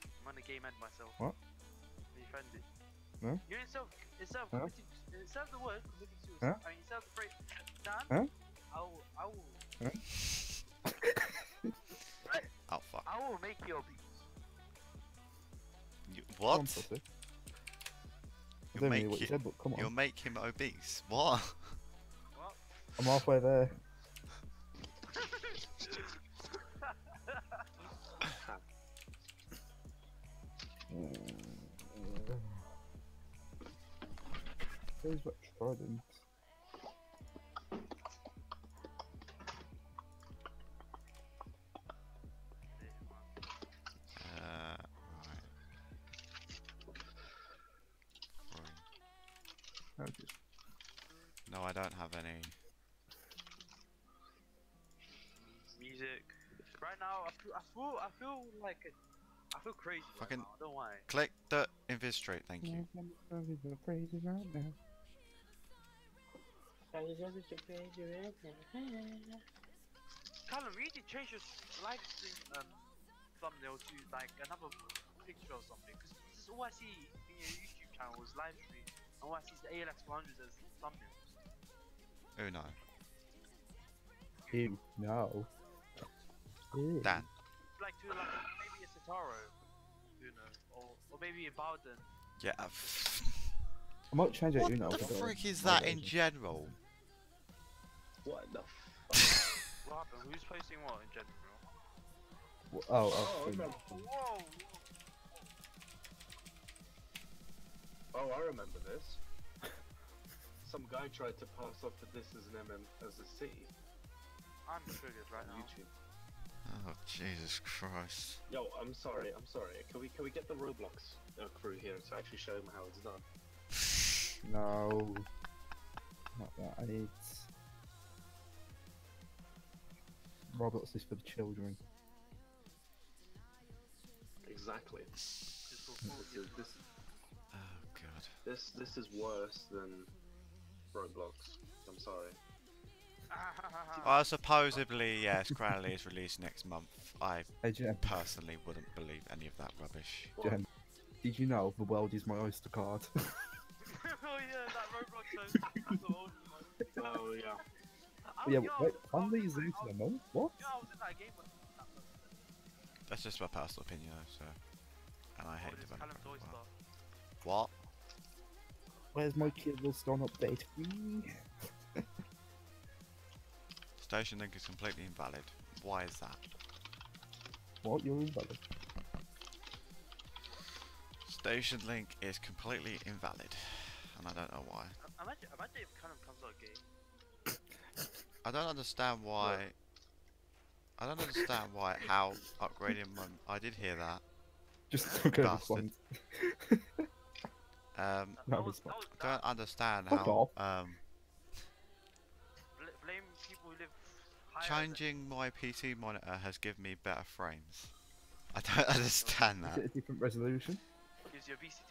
I'm gonna game and myself. What? Be friendly. Huh? You itself Huh? instead of the word committed suicide. Huh? I mean, instead of the phrase Dan, Huh? I will. Huh? Right. Oh fuck. I will make you obese. Come on, What? pussy. I You'll don't make know what you it- said, but come You'll on. make him obese. What? What? I'm halfway there. Where's that trident? Right. Oh, just No, I don't have any. Music. Right now, I feel like I feel crazy. Fucking- Right now. I don't know why. Click the invis street, thank you. crazy right now. Callum, you need to change your live stream thumbnail to like another picture or something. Because this is all I see in your YouTube channel is live stream. And all I see is the ALX 100 as thumbnails. Uno. Ew, no. Ew. Dan. Like to like maybe a Sataro, you know, or maybe a Bowden. Yeah. I might change it, What you know. the for frick is that in general? What the What happened? Who's posting what in general? Oh, Oh, oh, no. Whoa! Oh, I remember this. Some guy tried to pass off for this as an as a C I'm triggered right on now. YouTube. Oh Jesus Christ. Yo, I'm sorry. Can we get the Roblox crew here to actually show them how it's done? no. Not that. I need. Roblox is for the children. Exactly. Just for Oh god. This is worse than Roblox. I'm sorry. Well, supposedly, yes, Cranley is released next month. I Hey Jen, personally wouldn't believe any of that rubbish. Jen, did you know the world is my oyster card? Oh yeah, that Roblox show. That's the old one. Oh yeah. Yeah, Yo, wait, I I'm was in these that- into I the was- month? What? Yeah, I was in that game when that person said it. That's just my personal opinion, though, so. And I hate Oh, it's development. Callum's as oyster. well. What? Where's my Kibblestone update? Station link is completely invalid. Why is that? What? You're invalid. Station link is completely invalid, and I don't know why. Imagine if Callum comes out gay. I don't understand why. I don't understand why. How upgrading my. I did hear that. Just don't go Bastard. respond. That was fun. Don't understand Fuck how. Blame people who live higher than- Changing my PC monitor has given me better frames. I don't understand Is that. it a different resolution? gives you obesity.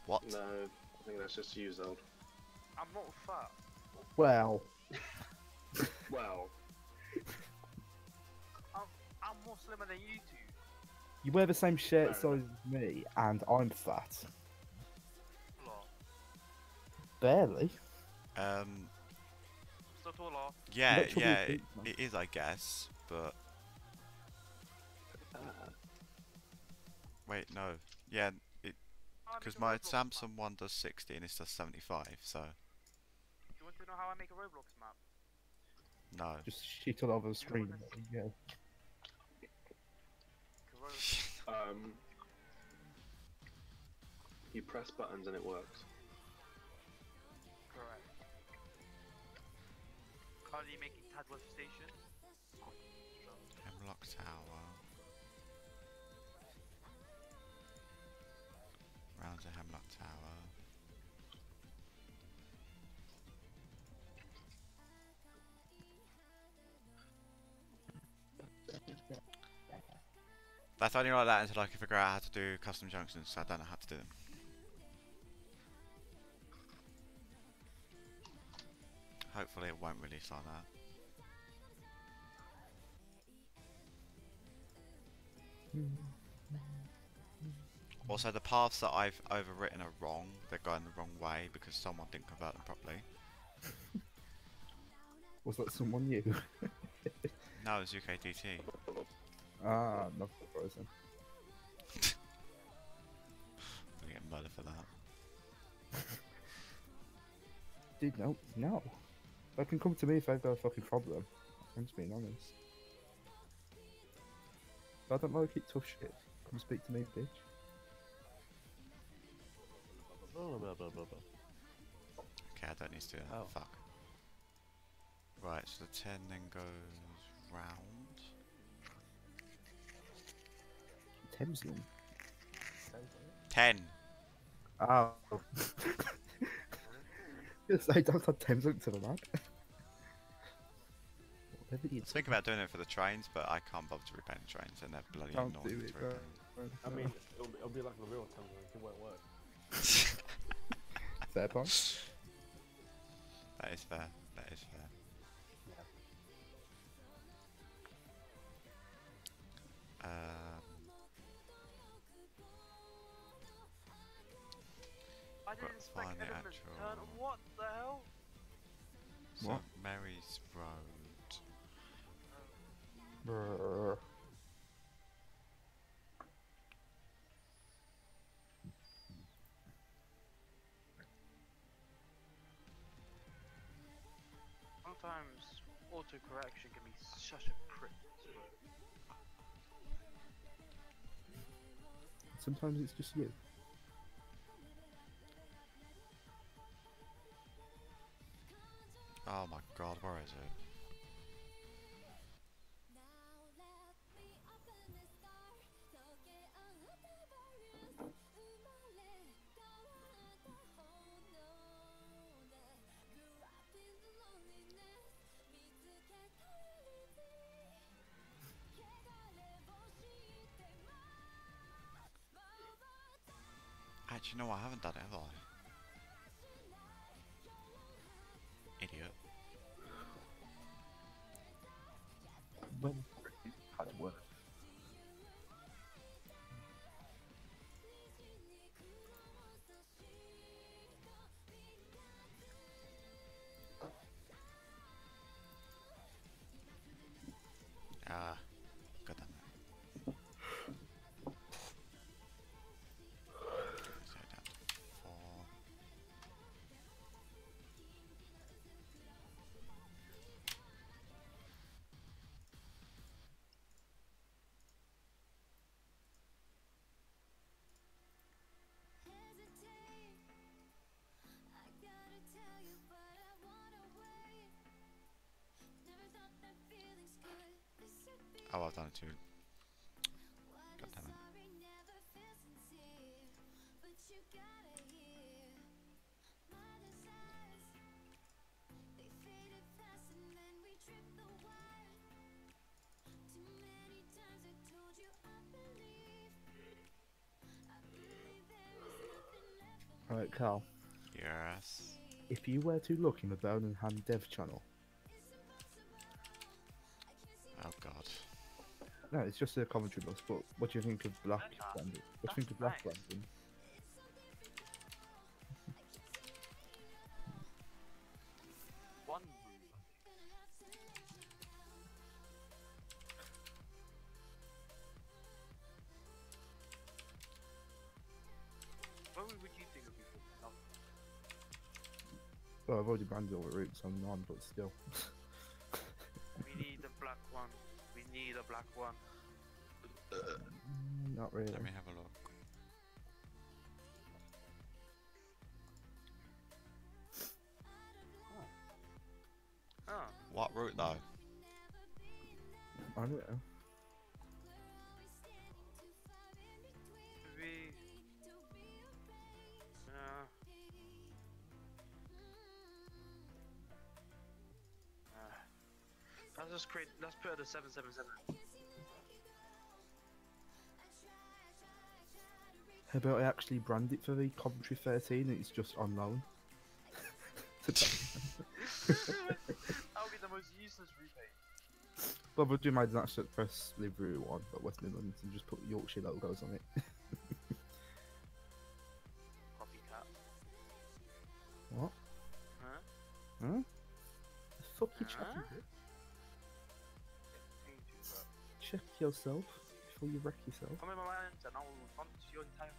What? No, I think that's just you, Zeld. I'm not fat. Well, Well, I'm more slimmer than you two. you wear the same shirt Fair size as me, and I'm fat. Taller. Barely. Still taller. Yeah, Literally yeah, feet, man. it is, I guess, but wait, no, yeah, because my Samsung one does 60 and this does 75, so Do you want to know how I make a Roblox map? no. Just shit all over the screen. Yeah. you press buttons and it works. Correct. Currently making Tadworth Station. Hemlock Tower. Down to Hemlock Tower. That's only like that until I can figure out how to do custom junctions, so I don't know how to do them. Hopefully it won't release like that. Also, the paths that I've overwritten are wrong. They're going the wrong way because someone didn't convert them properly. Was that someone new? No, it's UKDT. Ah, not surprising. I'm gonna get murdered for that. Dude, no, no. They can come to me if I've got a fucking problem. I'm just being honest. If I don't like it, tough shit. Come speak to me, bitch. Okay, I don't need to do that. Oh. Fuck. Right, so the 10 then goes round. Thamesland. 10! Oh. Yes, I don't have Thamesland to the lad. Whatever you I was thinking about doing it for the trains, but I can't bother to repaint the trains and they're bloody don't do annoying it, to bro. repaint. I mean, it'll be like a real time, it won't work. Fair point. That is fair. That is fair. I Got didn't to find expect the element actual- turn. What the hell? So What? Mary's Road. Brrr. Sometimes autocorrection can be such a prick. Sometimes it's just you. Oh my god, where is it? Actually, no, I haven't done it, have I? Idiot. When hard work. Ah, god damn it. So down to 4. Oh, I've done it too. God damn it. Alright, Carl. Yes. If you were to look in the Bowdenham dev channel, Oh god. no, it's just a commentary box, but what do you think of Black Landing? What do you think of Black Nice. Landing? One. What would you think of before? No. Well, I've already banned all the routes on none, but still. We need a black one. We need a black one. Not really. Let me have a look. Oh. What route though? I don't know. We. Let's just create. Let's put it at 777. How about I actually brand it for the Coventry 13 and it's just on loan? That would be the most useless repaint. Well, we'll do my National Express livery one, but West Midlands, and just put Yorkshire logos on it. Copycat. What? Huh? Huh? The fuck you Huh? chatting about? Change you, bro. Check yourself before you wreck yourself. Come in my lands and I will hunt your entire.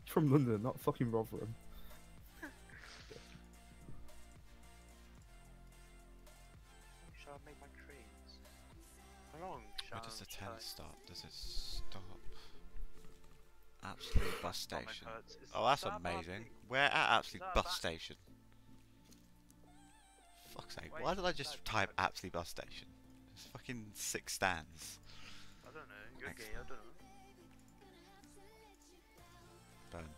From London, not fucking Rotherham. Shall I make my trains? How long shall Where does the shall 10 I- stop? Does it stop? Absolute bus Stomach station. hurts. Is Oh, that's that bad amazing. thing? We're at Absolute that bus bad? station. Fuck's sake, Why why is did I it just bad? type Absolute bus station? There's fucking 6 stands. I don't know. You're Thanks. gay. I don't know. Burn.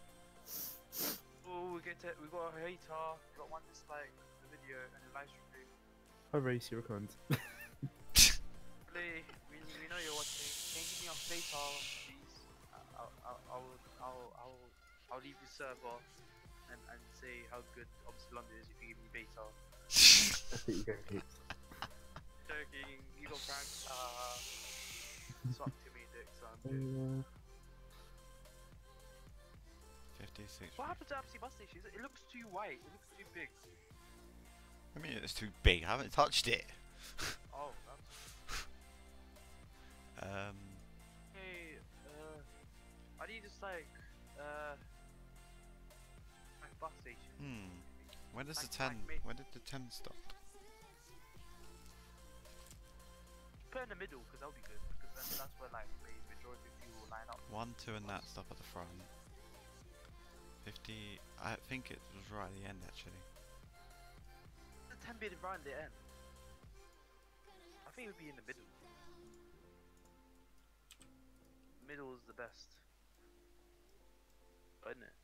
Oh, we got a hater. We got one dislike the video and a live stream. I race your cunt. Play. We know you're watching. Can you give me a hater, please? I'll leave the server and say how good obviously London is if you give me beta. I think you get hit. Joking. You got pranked. Suck to me, dick. So I'm joking. 56. What happened to Apsy bus station? It looks too white. It looks too big. I mean, it's too big. I haven't touched it. Oh, that's... Hey, I need just like bus station. When does the Like 10? me. When did the 10 stop? Put in the middle because that'll be good. Because then that's where like the majority of people will line up. 1, 2, and that stop at the front. 50. I think it was right at the end actually. The 10 being right at the end. I think it would be in the middle. Middle is the best. Isn't it?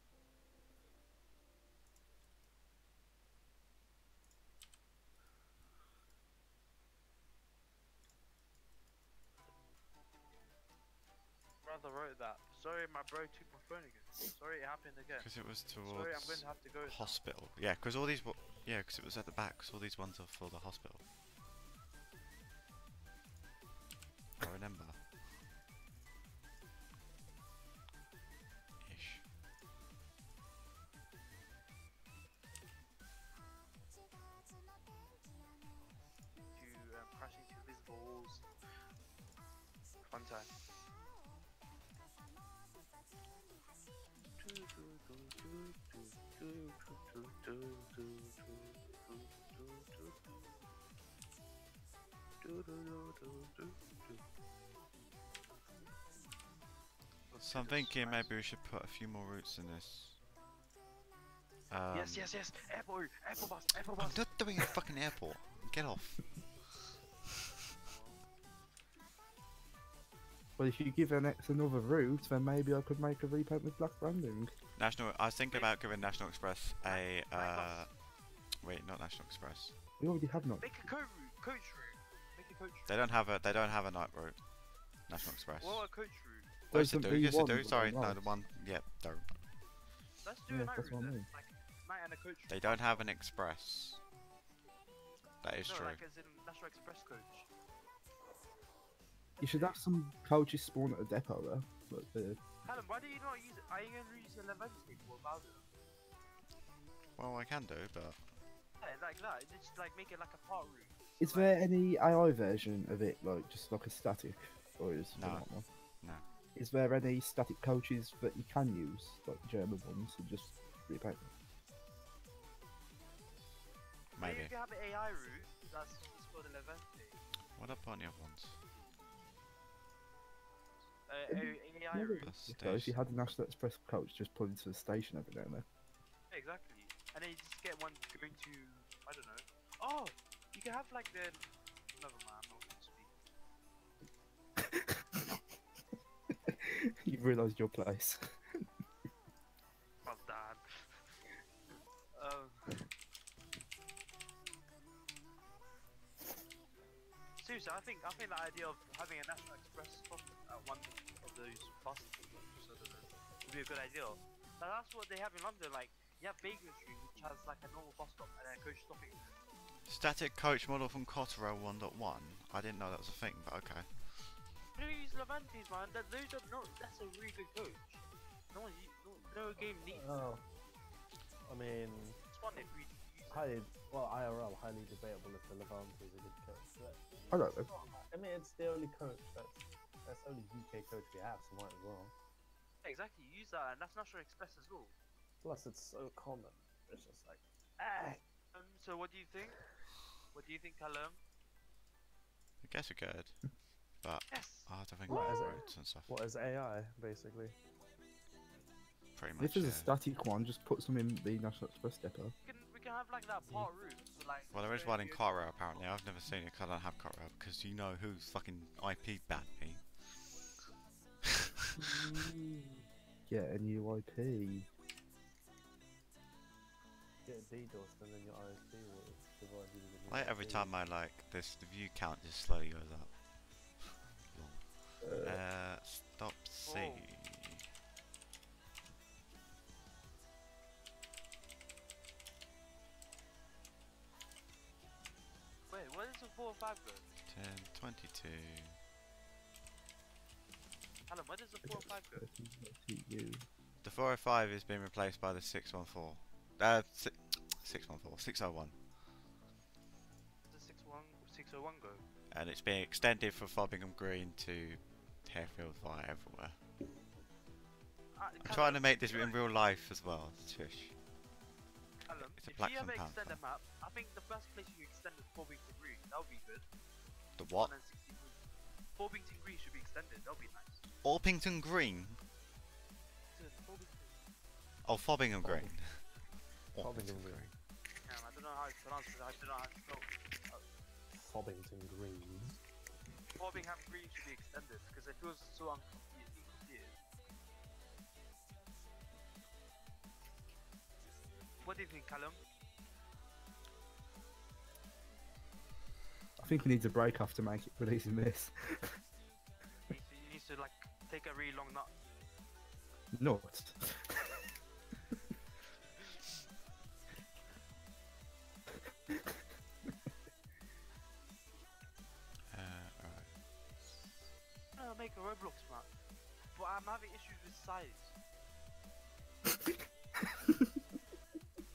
Brother wrote that. Sorry, my bro took my phone again. Sorry, it happened again. Because it was Sorry, towards I'm going to have to go. now. hospital. Yeah, because all these. Yeah, because it was at the back. Because all these ones are for the hospital. I remember. Ish. To crashing to invisible walls. Fun time. So I'm thinking maybe we should put a few more routes in this. Yes, yes, yes! Airport! Airport bus! Airport I'm bus! not doing a fucking airport. Get off. Well, if you give NX another route, then maybe I could make a repaint with black branding. I was thinking about giving National Express a. bus. Wait, not National Express. We already have not. Make a coach route! Coach route! Make a coach route! They don't have a night route. National Express. What about a coach route? Oh, yes, they Doesn't do. Yes, they B1 do. with Sorry, the no, lights? the one. Yep, don't. Let's do Yeah, a night that's route what I then. mean. Like, night and a coach route. They don't have an express. That is No, true. like as in National Express coach. You should have some coaches spawn at a depot though. But Callum, why do you not use it? Are you going to use the Levante for Bowdenham? Well, I can do, but Yeah, like that. Just like make it like a part route. is So, there any AI version of it, like just like a static, or is there No. not one? No. Is there any static coaches that you can use, like German ones, and just repaint them? maybe maybe. if you have an AI route, that's just for the Levante. What about the other ones? AI Maybe. route. Bus So if you station. had a National Express coach, just pull into the station every now and then. Exactly. And then you just get one going to, I don't know. Oh, you can have like the. Never mind, I'm not going to speak. You've realised your place. Well done. Seriously, I think the idea of having a National Express stop at one of those bus stops, I don't know, would be a good idea. But that's what they have in London. Like you have Baker Street, which has like a normal bus stop and then a coach stopping. Static coach model from Cotterell 1.1. I didn't know that was a thing, but okay. No, use Levantes, man. Those are no. That's a really good coach. No game needs. Oh, I mean, It's one if we use it. IRL, highly debatable if the Levante is a good coach. But I don't know. I mean, it's the only coach that's only UK coach we have, so might as well. Exactly, use that, and that's National Express as well. Plus, it's so common. It's just like, ah. So what do you think? What do you think, Callum? I guess we could, but Yes. I have to think What about is it? routes and stuff. What is AI basically? Pretty If much. there's a Yeah. static one, just put some in the National Express depot. We can have like that part route. So, like, Well, there is so one in you- Cotterell apparently. I've never seen it because I don't have Cotterell because you know who's fucking IP banned me. Get a new IP. Get DDoS and then your ISP will provide you with a new Like every IP. time I like this, the view count just slowly goes up. Lol. Stop C. Oh. Wait, where does the 4 and 5 go? 10, 22. Callum, where does the 4 and 5 go? You. The 405 is being replaced by the 614. 614, 601. Does the 601 go? And it's being extended from Fobbingham Green to Harefield via everywhere. I'm trying to make this in real life as well, Tish. Callum, it's a if Black you ever Sun extend a Panther. map, I think the first place you extend is Forbington Green. That would be good. The what? 160. Forbington Green should be extended. That would be nice. Orpington Green? Forbington. Oh, Fobbingham Green. Fobbingham Orpington Green. Yeah, I don't know how it's pronounced because I don't know how to spell. Fobbington Greens. Forbingham Green should be extended because it feels so incompleted. What do you think, Callum? I think we need a break after releasing this. You need to like take a really long nut. Nuts. Alright. Make a Roblox map, but I'm having issues with size.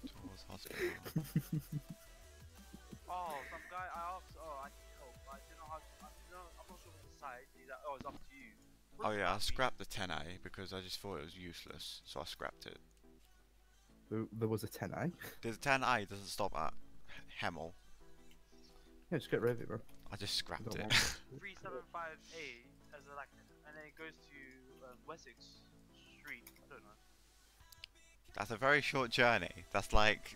Towards hospital. Oh, some guy I asked. Oh, I need help. I don't know how. I'm not sure what the size. He's like, oh, it's up to you. What Oh does yeah, I that mean? scrapped the 10A because I just thought it was useless, so I scrapped it. There was a 10A. The 10A doesn't stop at Hemel. Yeah, just get rid of it, bro. I just scrapped Don't it. want 375A as a like, and then it goes to Wessex Street. I don't know. That's a very short journey. That's like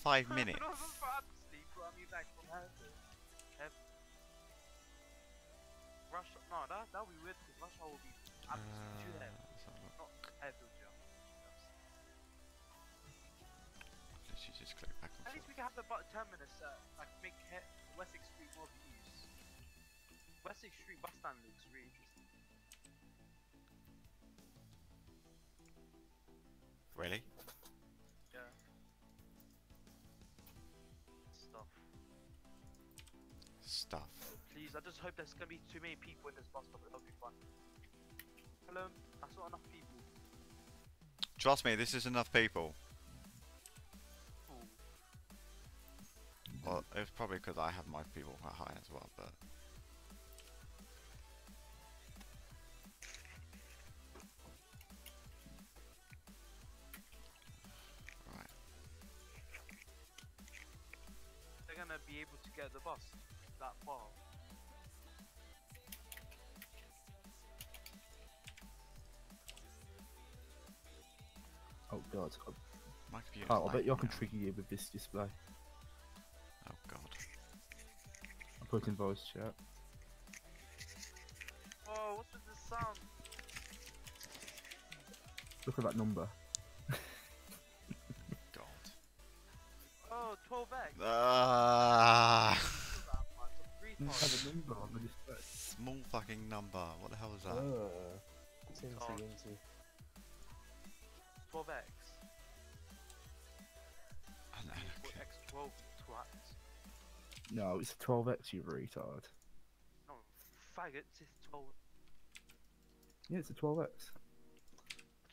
5 minutes. No, not for Abbotsleep, but I mean like from here to Rush. No, that would be weird because Rush Hour will be Abbotsleep to there, Let's have a look. not Harefield. Yeah. Literally just click back At and least we forth. can have the terminus, like make Wessex Street more of a use. Wessex Street bus stand looks really interesting. Really? Yeah. Stuff. Stuff. Please, I just hope there's gonna be too many people in this bus stop. It'll be fun. Hello, that's not enough people. Trust me, this is enough people. Ooh. Well, it's probably because I have my people quite high as well, but... Right. They're gonna be able to get the bus that far. Oh god. My computer's Oh, I bet you I lagging can now. trigger you with this display. Oh god. I'll put it in voice chat. Whoa, what's with this sound? Look at that number. God. Oh, 12x. Ah. have a number on the display. Small fucking number. What the hell is that? Incy. 12x. An okay. X12 twats. No, it's a 12x, you retard. No, faggots is 12. Yeah, it's a 12x.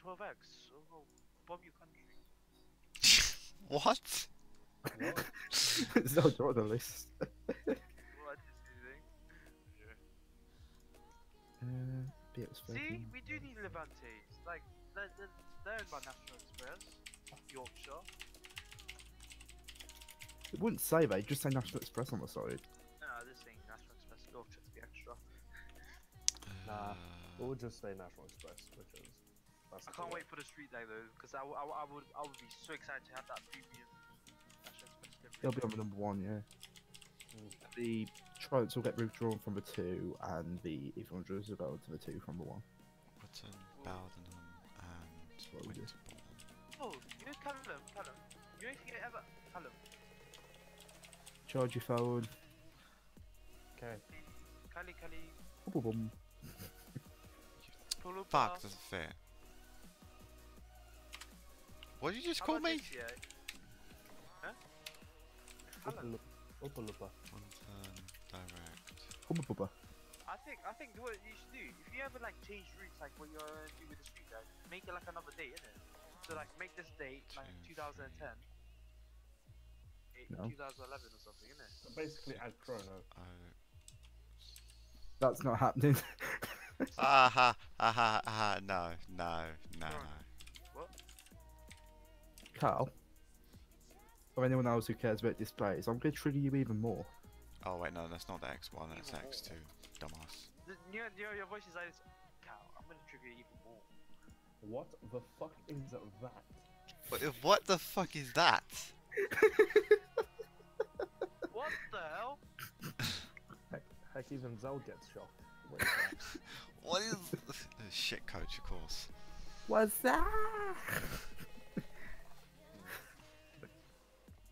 12x. Oh, bomb your country. What? What? It's not on the list. What is this thing? See, we do need Levantes. Like, they're owned by National Express. Yorkshire. It wouldn't say that, just say National Express on the side. No, this thing National Express Yorkshire to be extra. Nah, we'll just say National Express, which is. I can't wait for the street day though, because I would be so excited to have that premium National Express delivery. It'll be on the number 1, yeah. The Triumphs will get withdrawn from the 2, and the E100s will go to the 2 from the 1. Button, Bowdenham, and what we do. Winterbourne. Oh, you know Callum, you know if you ever Callum, Charge your phone. Okay. Kali, Boom. Pulupa. Fuck, doesn't fit. What did you just call me? Huh? Callum. Upaloopa. One turn, direct. Bubba. I think what you should do, if you ever like change routes like what you're gonna do with the street guys, make it like another date, innit? So like make this date like 2010. No. 2011 or something, innit? So basically, add Chrono. That's not happening. No. What? Carl, or anyone else who cares about displays, I'm going to trigger you even more. Oh wait, no, that's not the X1, that's the X2. Dumbass. Your voice is like this. Cow, I'm gonna trigger you even more. What the fuck is that? What the fuck is that? What the hell? Heck, even Zell gets shocked. What is that? What is shit coach, of course. What's that?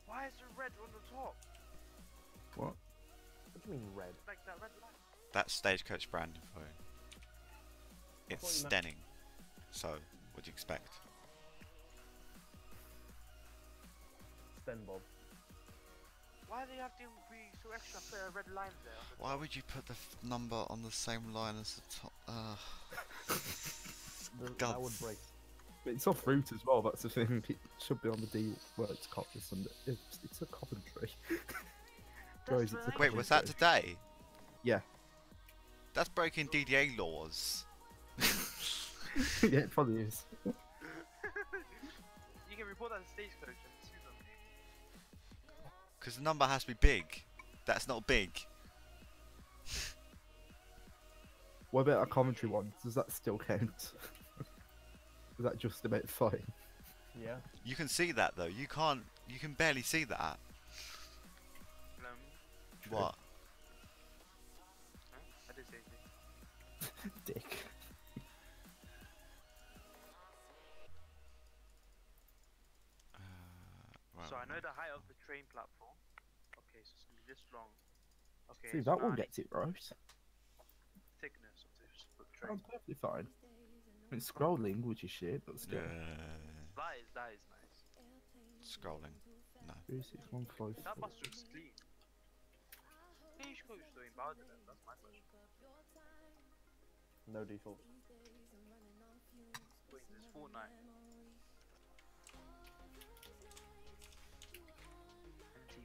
Why is there red on the top? What? What do you mean red? Like that red line. That's Stagecoach branding for you. It's thought you meant- stunning. So, what do you expect? Sten Bob. Why do you have to be so extra and put a red line there? Why would you put the number on the same line as the top? That would break. But it's off route as well, that's the thing. It should be on the D where it's Coppice and it's a Coventry. Guys, it's a Wait, was that Coventry. today? Yeah. That's breaking DDA laws. Yeah, it probably is. You can report that to Stagecoach and sue them. Because the number has to be big. That's not big. What about a Coventry one? Does that still count? Is that just about fine? Yeah. You can see that though. You can't. You can barely see that. What? Huh? I did say it. Dick. Right, So I know the height of the train platform. Okay, so it's gonna be this long. Okay, See, so that now one I need gets it right. thickness of the train. Sounds perfectly fine. I mean, scrolling, which is shit, but still. That is nice. Scrolling. No. 3615. That bus looks clean. Hey, you should go in Bowdenham. That's my question. No default. Wait, there's Fortnite.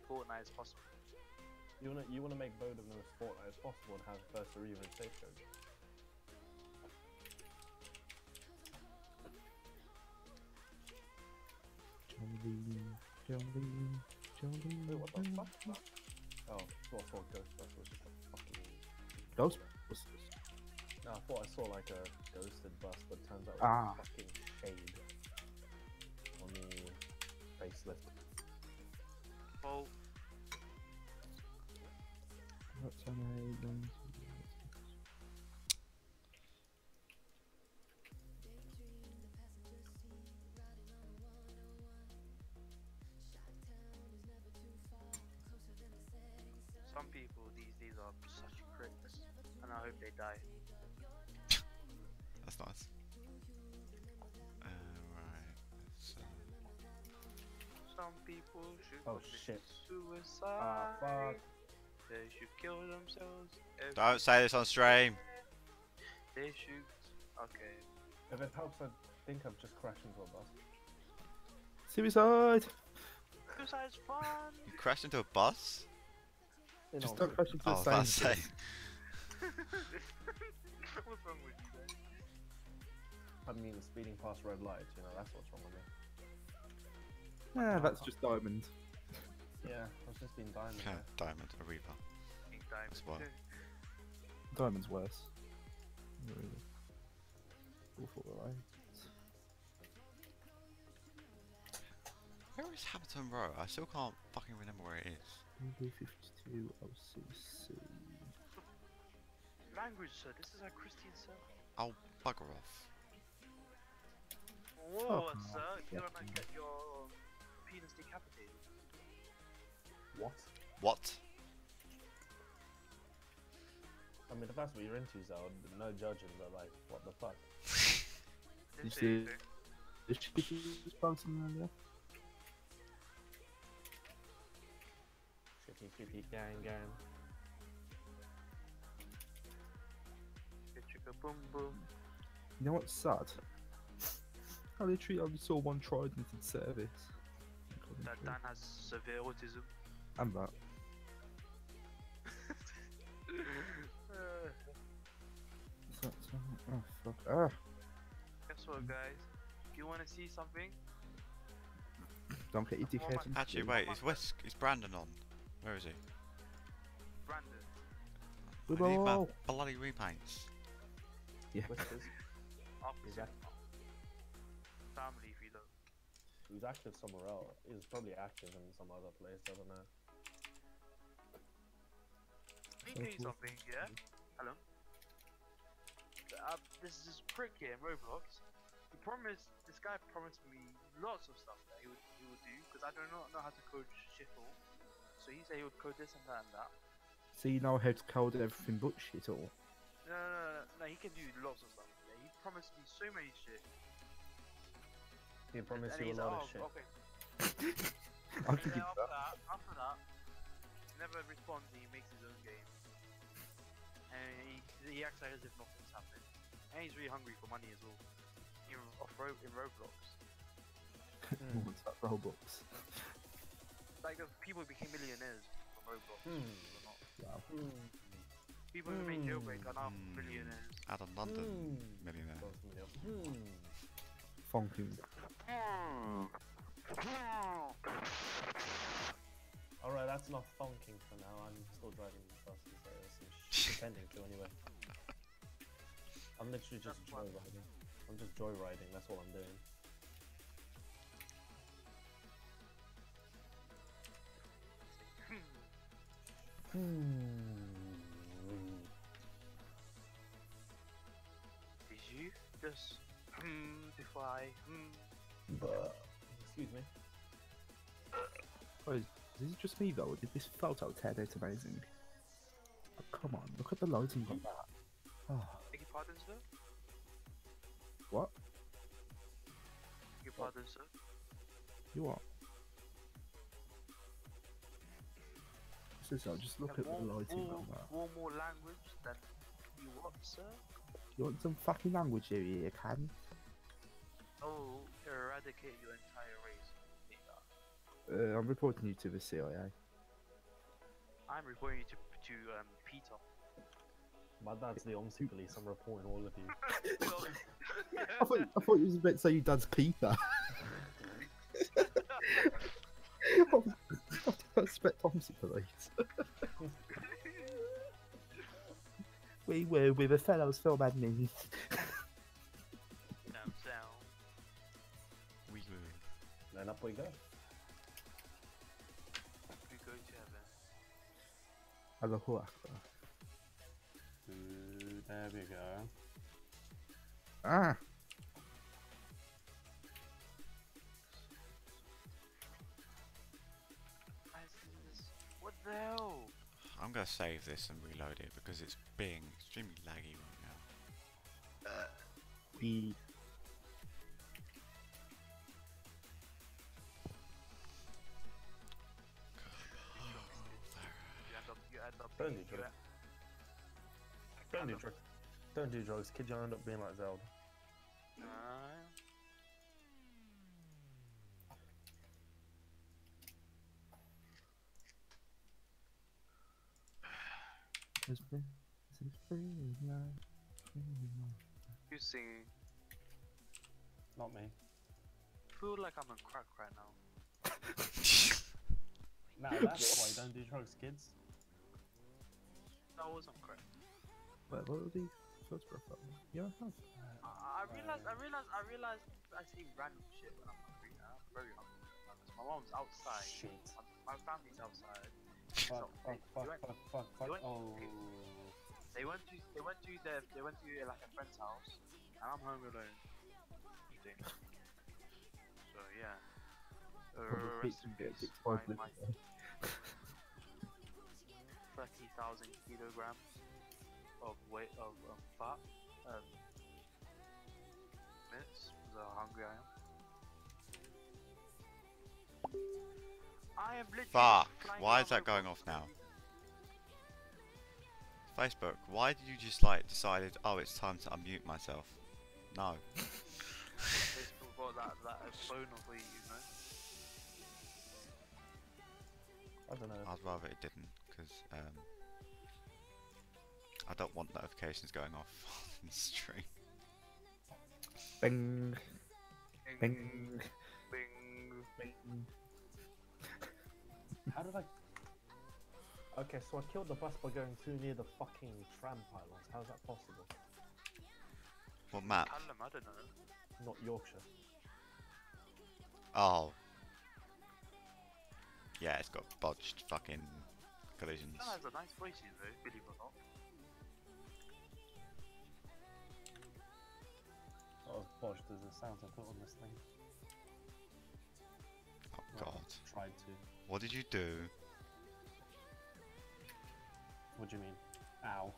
Fortnite is possible. You wanna make Bowdenham as Fortnite as possible and have first or even Stagecoach. Jolene. Wait, what the fuck? Oh, I thought Ghostbusters was just a fucking. Ghostbusters. No, I thought I saw like a ghosted bus, but it turns out it was Ah. a fucking shade on the facelift. Oh, What's on a Some people these days are such pricks, and I hope they die. That's nice. Right. So, Some people should Oh, commit shit. suicide. Ah, fuck. They should kill themselves. don't say this on stream. They should. Okay. If it helps, I think I've just crashed into a bus. Suicide! Suicide's fun. You crashed into a bus? You Just know, don't crash into Oh, I the was about to same. say. What's wrong with you, man? I mean, speeding past red lights, you know, that's what's wrong with me. Yeah, that's just Diamond. Yeah, I was just being diamond. Yeah, there. Diamond, a Reaper. Pink diamond. That's why. Diamond's worse. Really. Awful, right? Where is Hampton Row? I still can't fucking remember where it is. UB52 LCC. Language, sir. This is a Christian, sir. Oh, bugger off. Whoa, Oh, sir. You're yeah. gonna get your penis decapitated. What? What? I mean, if that's what you're into, Zell, no judging, but like, what the fuck? You Didn't say see- anything. Is she bouncing earlier? Shitty, shitty, gang, gang. Chicka boom boom. You know what's sad? I literally only saw one Trident in service. That Dan has severe autism. And that. Oh fuck. Ah. Guess what, guys? If you want to see something, Don't get your Come on, dickhead. man. Actually, wait, is Brandon on? Where is he? Brandon. We I need my all. bloody repaints. Yeah. Whiskers. After Is that- family, if you don't. He was active somewhere else. He was probably active in some other place, I don't know. Let me tell you something, yeah? Hello? This is this prick here in Roblox. This guy promised me lots of stuff that he would do, because I do not know how to code shit all. So he said he would code this and that and that. So you know how to code everything but shit all. No, he can do lots of stuff. Yeah, he promised me so many shit. He promised and you a he's lot like, of shit. okay. I And can then give that. after that, he never responds and he makes his own game. And he acts like as if nothing's happened. And he's really hungry for money as well. In Roblox. What's that Roblox? Like people became millionaires from Roblox. Hmm. Or not. Wow. People who made jailbreak are now millionaires. Adam London, millionaire. Funking. Alright, that's enough funking for now. I'm still driving the bus because there's some pretending to anyway. I'm literally just That's fine. joyriding. I'm just joyriding, that's all I'm doing. Did you just defy? But, excuse me. Oh, is this just me though? Or did this photo turn out amazing? Oh, come on, look at the lighting on that. Oh, Beg your pardon, sir? what? Beg your pardon, sir? You what? So just look at the lighting on that. More language than you what, sir? You want some fucking language here, you can? Oh, eradicate your entire race. Yeah. I'm reporting you to the CIA. I'm reporting you to Peter. My dad's the OMSI police, I'm reporting all of you. I thought you was about to say your dad's Peter. I expect Thompson police. We were with a fellow's film admin. Down south. We will. Then up we go. We go to heaven. Allahu Akbar. There we go. Ah! What the hell? I'm gonna save this and reload it because it's being extremely laggy right now. The You end up Don't being, do drugs. Don't do drugs. Don't do drugs. Kid, you'll end up being like Zelda. Who's singing? Not me. I feel like I'm on crack right now. Now that's why you don't do drugs, kids. No, I wasn't crack. what were the first profile? Yeah, I have. I realized I say random shit when I'm hungry. I'm very hungry. My mom's outside. Shit. My family's outside. Fuck, So fuck. they went- Oh. They went to like a friend's house, and I'm home alone eating. So yeah. Rest in peace, my 30,000 kilograms of weight of fat. Minutes. How hungry I am. I am literally Fuck! flying Why around is that my going room. off now? Facebook, why did you just like decided, oh, it's time to unmute myself? No. Facebook got that phone for you, you know? I don't know. I'd rather it didn't, because I don't want notifications going off on the stream. Bing, bing, Bing. bing. How did I? Okay, so I killed the bus by going too near the fucking tram pylons. How is that possible? What map? Callum, I don't know. Not Yorkshire. Oh. Yeah, it's got bodged fucking collisions. That has a nice voice, you know, believe it or not. Not as bodged as it sounds I put on this thing. Oh Well, god. tried to. What did you do? What do you mean? Ow.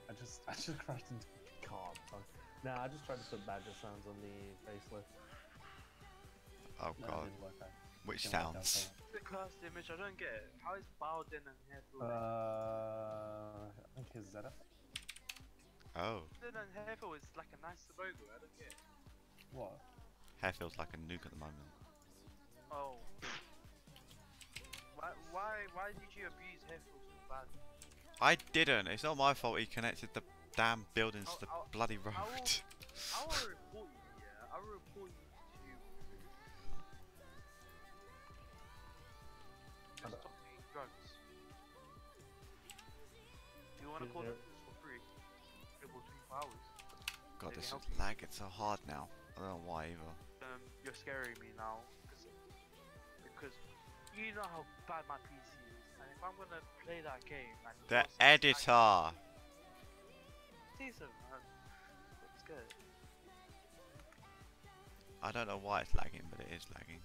I just crashed into a car. Nah, I just tried to put badger sounds on the facelift. Oh No, it god. didn't work out. Which Didn't work out sounds? The cursed image, I don't get it. How is Bowdenham here for I think it's Zeta. Oh. Bowdenham Hairfield is like a nice logo, I don't get it. What? Hair feels like a nuke at the moment. Oh. Why did you abuse Hairfield so bad? I didn't. It's not my fault he connected the damn buildings to the bloody road. I will report you, yeah. I will report you to... Just stop taking drugs. Do you want to call them for free? Available 24 hours. God, Maybe this help is you. lag. It's so hard now. I don't know why either. You're scaring me now. Because you know how bad my PC is. And if I'm gonna play that game... And The it's lagging- editor. Decent, man. I'm scared. I don't know why it's lagging, but it is lagging.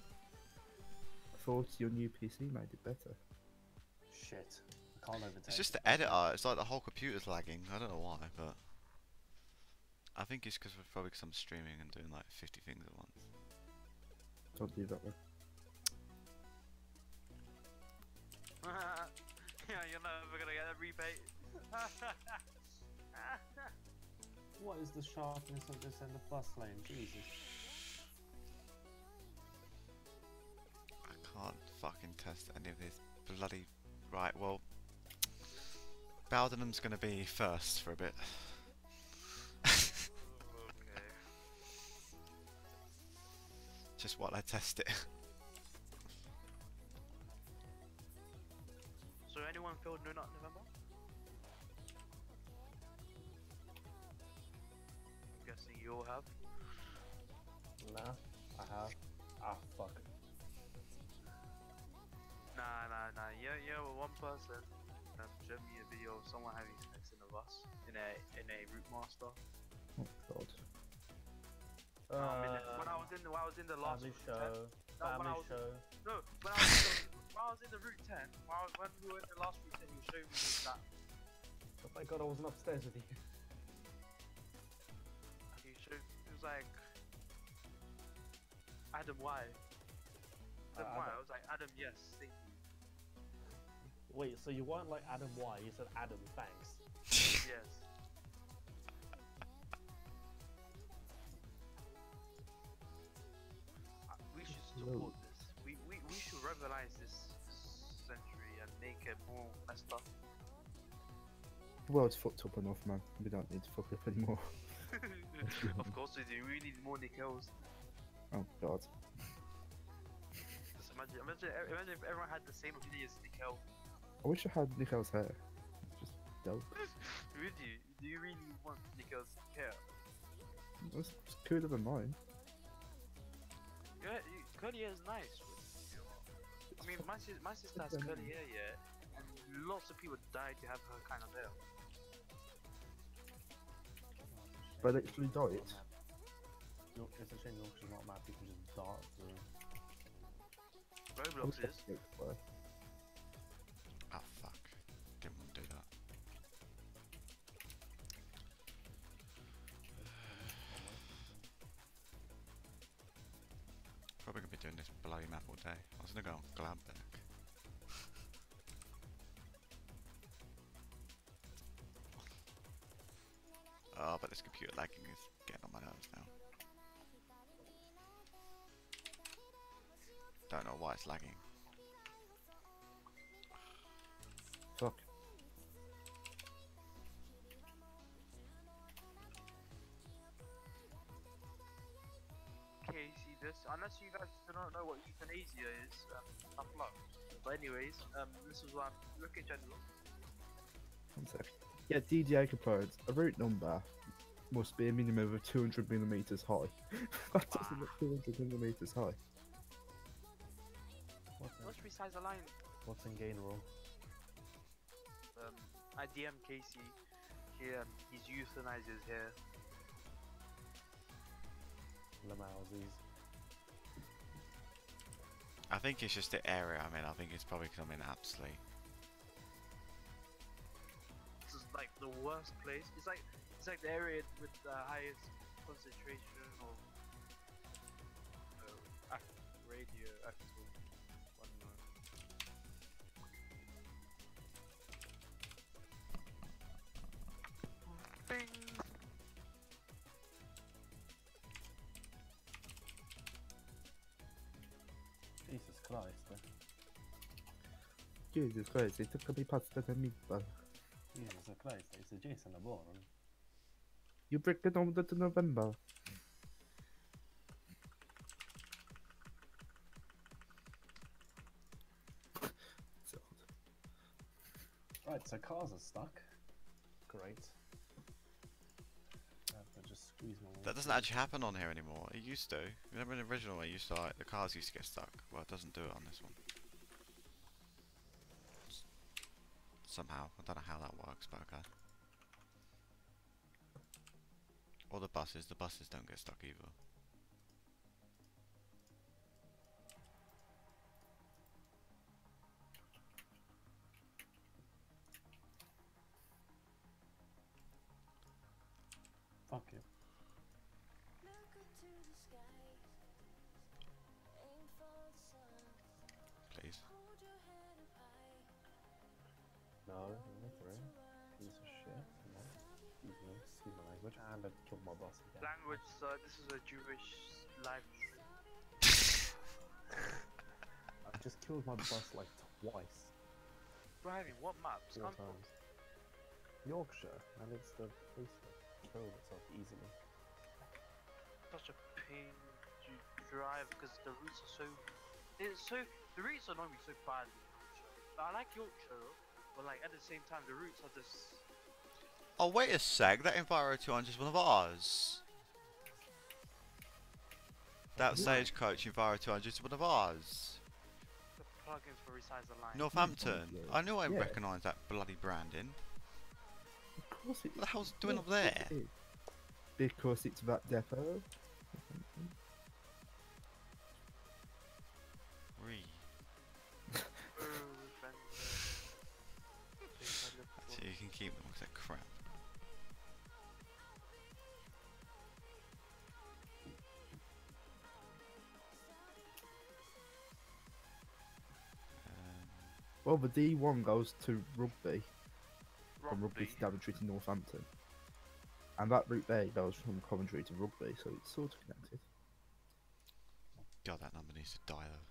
I thought your new PC made it better. Shit. I can't overtake. It's just the editor. It's like the whole computer's lagging. I don't know why, but I think it's because I'm streaming and doing like 50 things at once. Don't do that one. Yeah, you're never gonna get a rebate. What is the sharpness of this end of bus lane? Jesus. I can't fucking test any of this bloody... Right, well... Bowdenham's gonna be first for a bit. Okay. Just while I test it. So anyone filled No Nut November? I'm guessing you all have. Nah, I have. Ah, fuck. Nah. You're one person. Showed me a video of someone having sex in a bus in a Route Master. Oh god. When I was in the last Family show. No, when I Family was- show. No, when I was was in the route 10, when we were in the last route 10, you showed me that. Oh my god, I wasn't upstairs with you. You showed, it was like Adam Y. Adam Y. I was like Adam, yes, thank you. Wait, so you weren't like Adam Y, you said Adam, thanks. Yes. We should support this. We should revitalize this century and make it more messed up. The world's fucked up enough, man. We don't need to fuck up anymore. Of course we do. We need more Nickels. Oh god. Just imagine if everyone had the same opinion as Nickel. I wish I had Nickel's hair. Just dope. Would you? Do you really want Nickel's hair? It's cooler than mine. Yeah, curly hair is nice. I mean, my sister has curly hair, yeah, and lots of people die to have her kind of hair. But actually dye it. It's a shame Yorkshire's not mad people just dart through. Roblox is. Ah, fuck. Didn't want to do that. Probably gonna be doing this bloody map all day. I was gonna go on Gladbeck. Oh, but this computer lagging is getting on my nerves now. Don't know why it's lagging. Fuck. Okay, see this. Unless you guys don't know what euthanasia is, tough luck. But anyways, this is what I'm looking at. 1 sec. Yeah, DDA components. A route number must be a minimum of 200 millimeters high. That doesn't look 200 millimeters high. Let's resize the line. What's in gain rule? I DM Casey. He's euthanized his hair. Lamausies. I think it's just the area I'm in. I think it's probably because I'm in Apsley. This is like the worst place. It's like the area with the highest concentration of radioactive. Bing. Jesus Christ. Jesus Christ, it took me past the meatball. Jesus Christ, it's a Jason Bourne. You break it on to November. Right, so cars are stuck. Great. I have to just squeeze my way. That doesn't actually happen on here anymore. It used to. Remember in the original it used to, like, the cars used to get stuck. Well, it doesn't do it on this one. Somehow. I don't know how that works, but okay. Or the buses don't get stuck either. Fuck you. Please. No, not through. Piece of shit. No. Excuse my language. And I killed my boss again. Language, this is a Jewish live stream. I've just killed my boss like twice. Driving, what maps? 4 times. Yorkshire, and it's the place that killed itself easily. Such a pain to drive because the routes are so. The routes annoy me so badly. I like Yorkshire, but like at the same time, the routes are just. Oh, wait a sec. That Enviro 200 is one of ours. That Stagecoach Enviro 200 is one of ours. The plugins for resize the line. Northampton. I knew I Yeah. recognised that bloody branding. Of course it What the hell's it doing up of course there? it is. Because it's that depot. Re. Well, the D1 goes to Rugby, from Rugby Rugby. to Daventry to Northampton. And that route there goes from Coventry to Rugby, so it's sort of connected. God, that number needs to die though.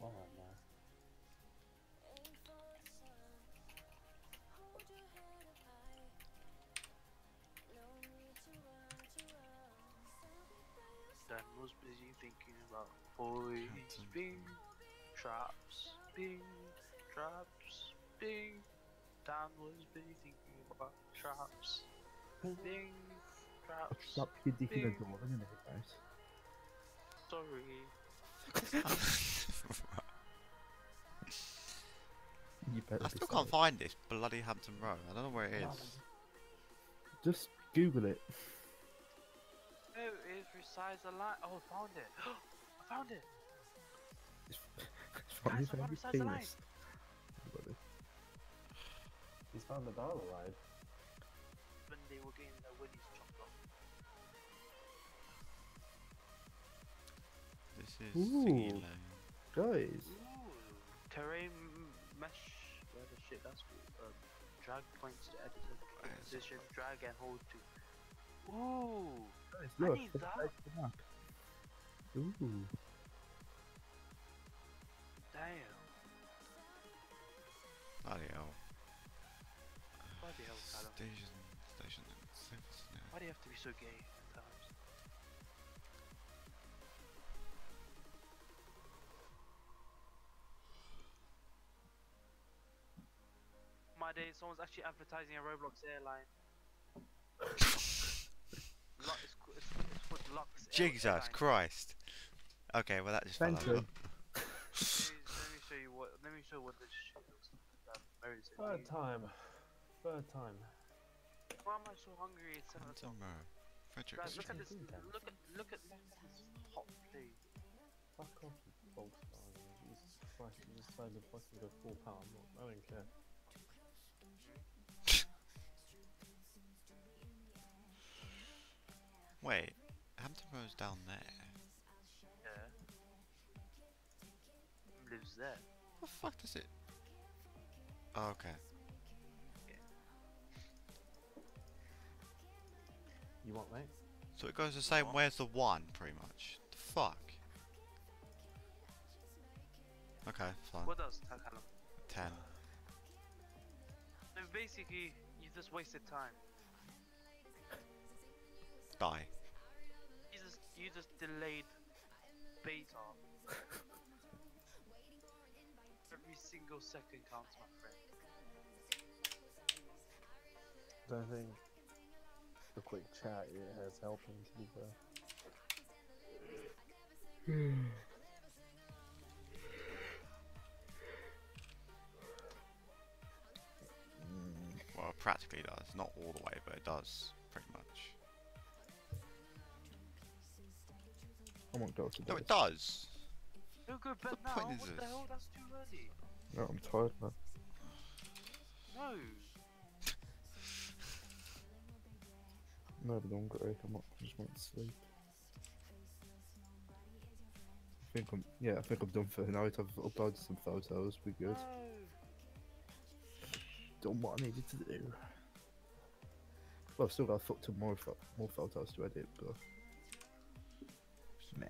Oh no. Dan was busy thinking about boys, Captain. bing, traps, bing, traps, bing. Dan was busy thinking about traps, bing, traps, Stop your dick in the bing. door in a minute, guys. Sorry. You better I be still sorry. can't find this bloody Hampton Road. I don't know where it is. Just Google it. Oh, it's resides a line. Oh, I found it. I found it. It's from Guys, your I found favourite besides the line. penis. Everybody. He's found the dial line. When they were getting their willies chopped off. This is Ooh. Thingy Lane. Guys, Ooh. Terrain mesh. Where the shit that's called. Drag points to edit the Where is it? position. Drag and hold to. Ooh. guys, I look. need look that. at the map. Ooh. Damn. Bloody hell. Bloody hell, Callum. Station. Why do you have to be so gay at times? My day, someone's actually advertising a Roblox airline. It's called Lux Jesus Airline. Christ. Okay, well that just fell Thank over. you. Let me show you what. Let me show what this shit looks like. Where is it? Third time. Third time. Why am I so hungry? It's 7 Hampton o'clock. Road. Frederick Guys, look at Street. this. Look at this hot plate. Fuck off, you Volkswagen. Jesus Christ, you decided to fucking go full power. I don't care. Wait, Hampton Road's down there. Yeah. Lives there. What the fuck does it? Oh, okay. You want, mate? So it goes the same way as the one, pretty much. The fuck? Okay, fine. What does Callum? 10. So basically, you just wasted time. Die. You just delayed beta. Every single second counts, my friend. Don't think the quick chat has helped him, to be fair. Well, it practically does. Not all the way, but it does, pretty much. I won't go to bed. No, it does! Don't go to bed What now. point is What the this? hell? That's too early. No, I'm tired, man. No. I'm not even hungry. I just want to sleep. I think I'm done for the night. I've uploaded some photos. We're good. No. Done what I needed to do. Well, I've still got to more photos to edit, but meh.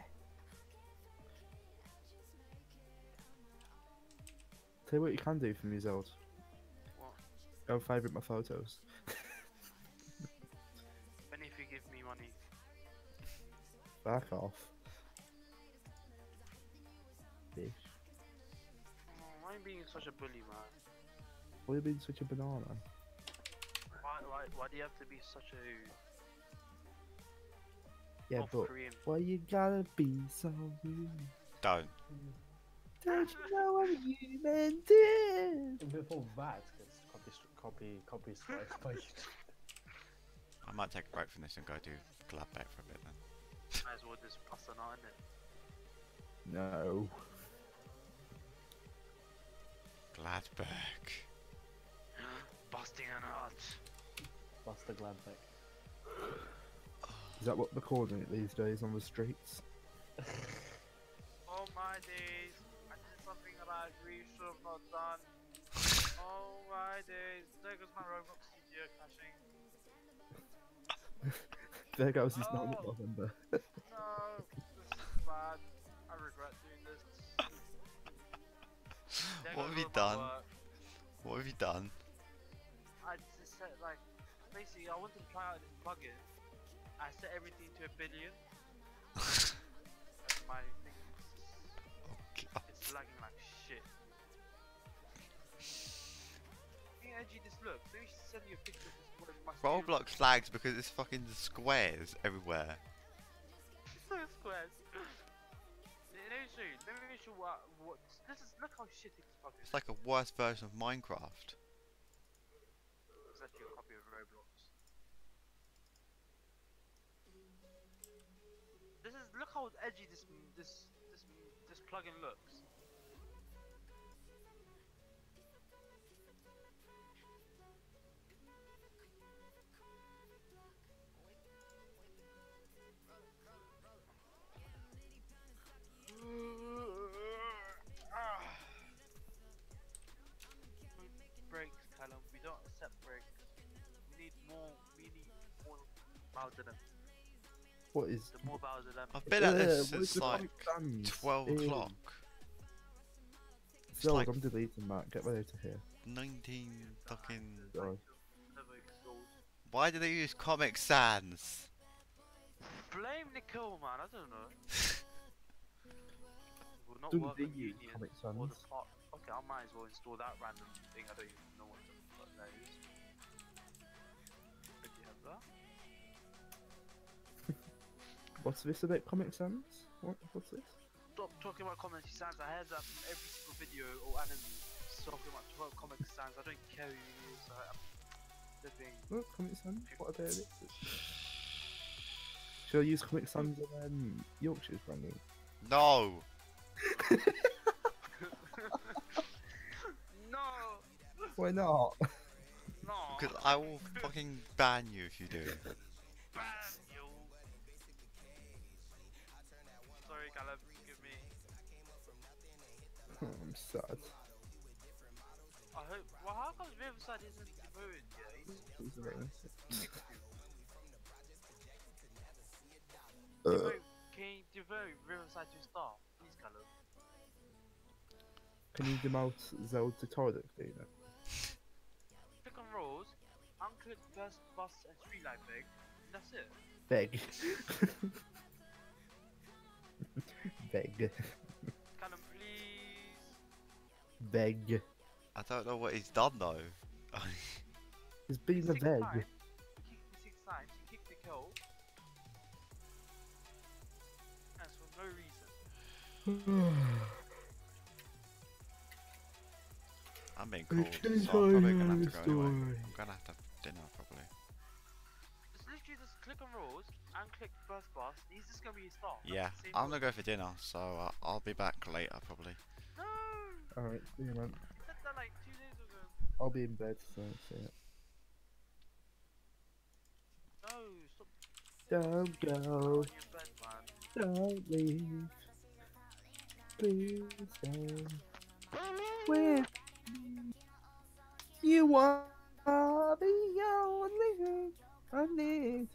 Tell you what you can do for me, Zeld. What? Go and favourite my photos. Only if you give me money. Back off. Bitch. Oh, why are you being such a bully, man? Why are you being such a banana? Why do you have to be such a Yeah, North but Korean? why you gotta be so rude? Don't. Don't you know I'm human, dude? Before that gets copy strikes by YouTube. I might take a break from this and go do Gladbeck for a bit then. Might as well just bust a nut in it. No. Gladbeck. Busting a nut. Buster Gladbeck. Is that what they're calling it these days on the streets? Oh my days, I did something that I really should have not done. Oh my days, there goes my Roblox studio crashing. There goes his Oh. November. No, this is bad. I regret doing this. There What goes have you all my done? work. What have you done? I just set like, basically I wanted to try out this plugin. I set everything to 1 billion. And my thing is God. it's lagging like shit. Hey Edgy, this look. Maybe you should send you a picture of this one of my studio. Roblox lags because it's fucking squares everywhere. So squares. Let me show you. Let me show you what this is. Look how shitty this plugin is. It's like a worse version of Minecraft. It's actually a copy of Roblox. Look how edgy this plugin looks. Breaks, Callum. We don't accept breaks. We need more Bowdenham. What is? The more Bowdenham. I've been at this what is since the like Comic Sans? 12 Ew. o'clock. So like- I'm deleting that. Get ready to hear. 19 fucking. Sorry. Never installed. Why do they use Comic Sans? Blame Nicole, man. I don't know. Will not Do work they on use Union Comic or the Sans? part. Okay, I might as well install that random thing. I don't even know what the fuck that is. But you have that. What's this about Comic Sans? What's this? Stop talking about Comic Sans. I heard that from every single video or anime talking about Comic Sans. I don't care who it is. I'm living. What Comic Sans? What about it? Should I use Comic Sans on Yorkshire's brand new? No! No, Why not? no. Because I will fucking ban you if you do. Ban you. Sorry, Caleb. Forgive me. I'm sad. I hope. Well, how come Riverside isn't devoted yet? Who's around? Can you devote Riverside to star? Please, Caleb. Can you demote Zelda toilet cleaner? Click on roles, unclick first bus and streetlight big, and that's it. Beg. Beg. Callum, please. Beg. I don't know what he's done though. He's being a Six beg. times, you kicked me 6 times, you kicked the kill. And it's for no reason. I'm being called, so I'm probably gonna have to go anyway. I'm gonna have to have dinner probably. Just literally just click on roles, unclick first bus, he's just gonna be a star. That's Yeah, the same I'm rule. gonna go for dinner, so I'll be back later probably. No! Alright, see you man. I said that like 2 days ago. I'll be in bed, so see ya. No, stop Don't go, on your bed, man. don't leave. Please don't. With me. You are the only thing I need.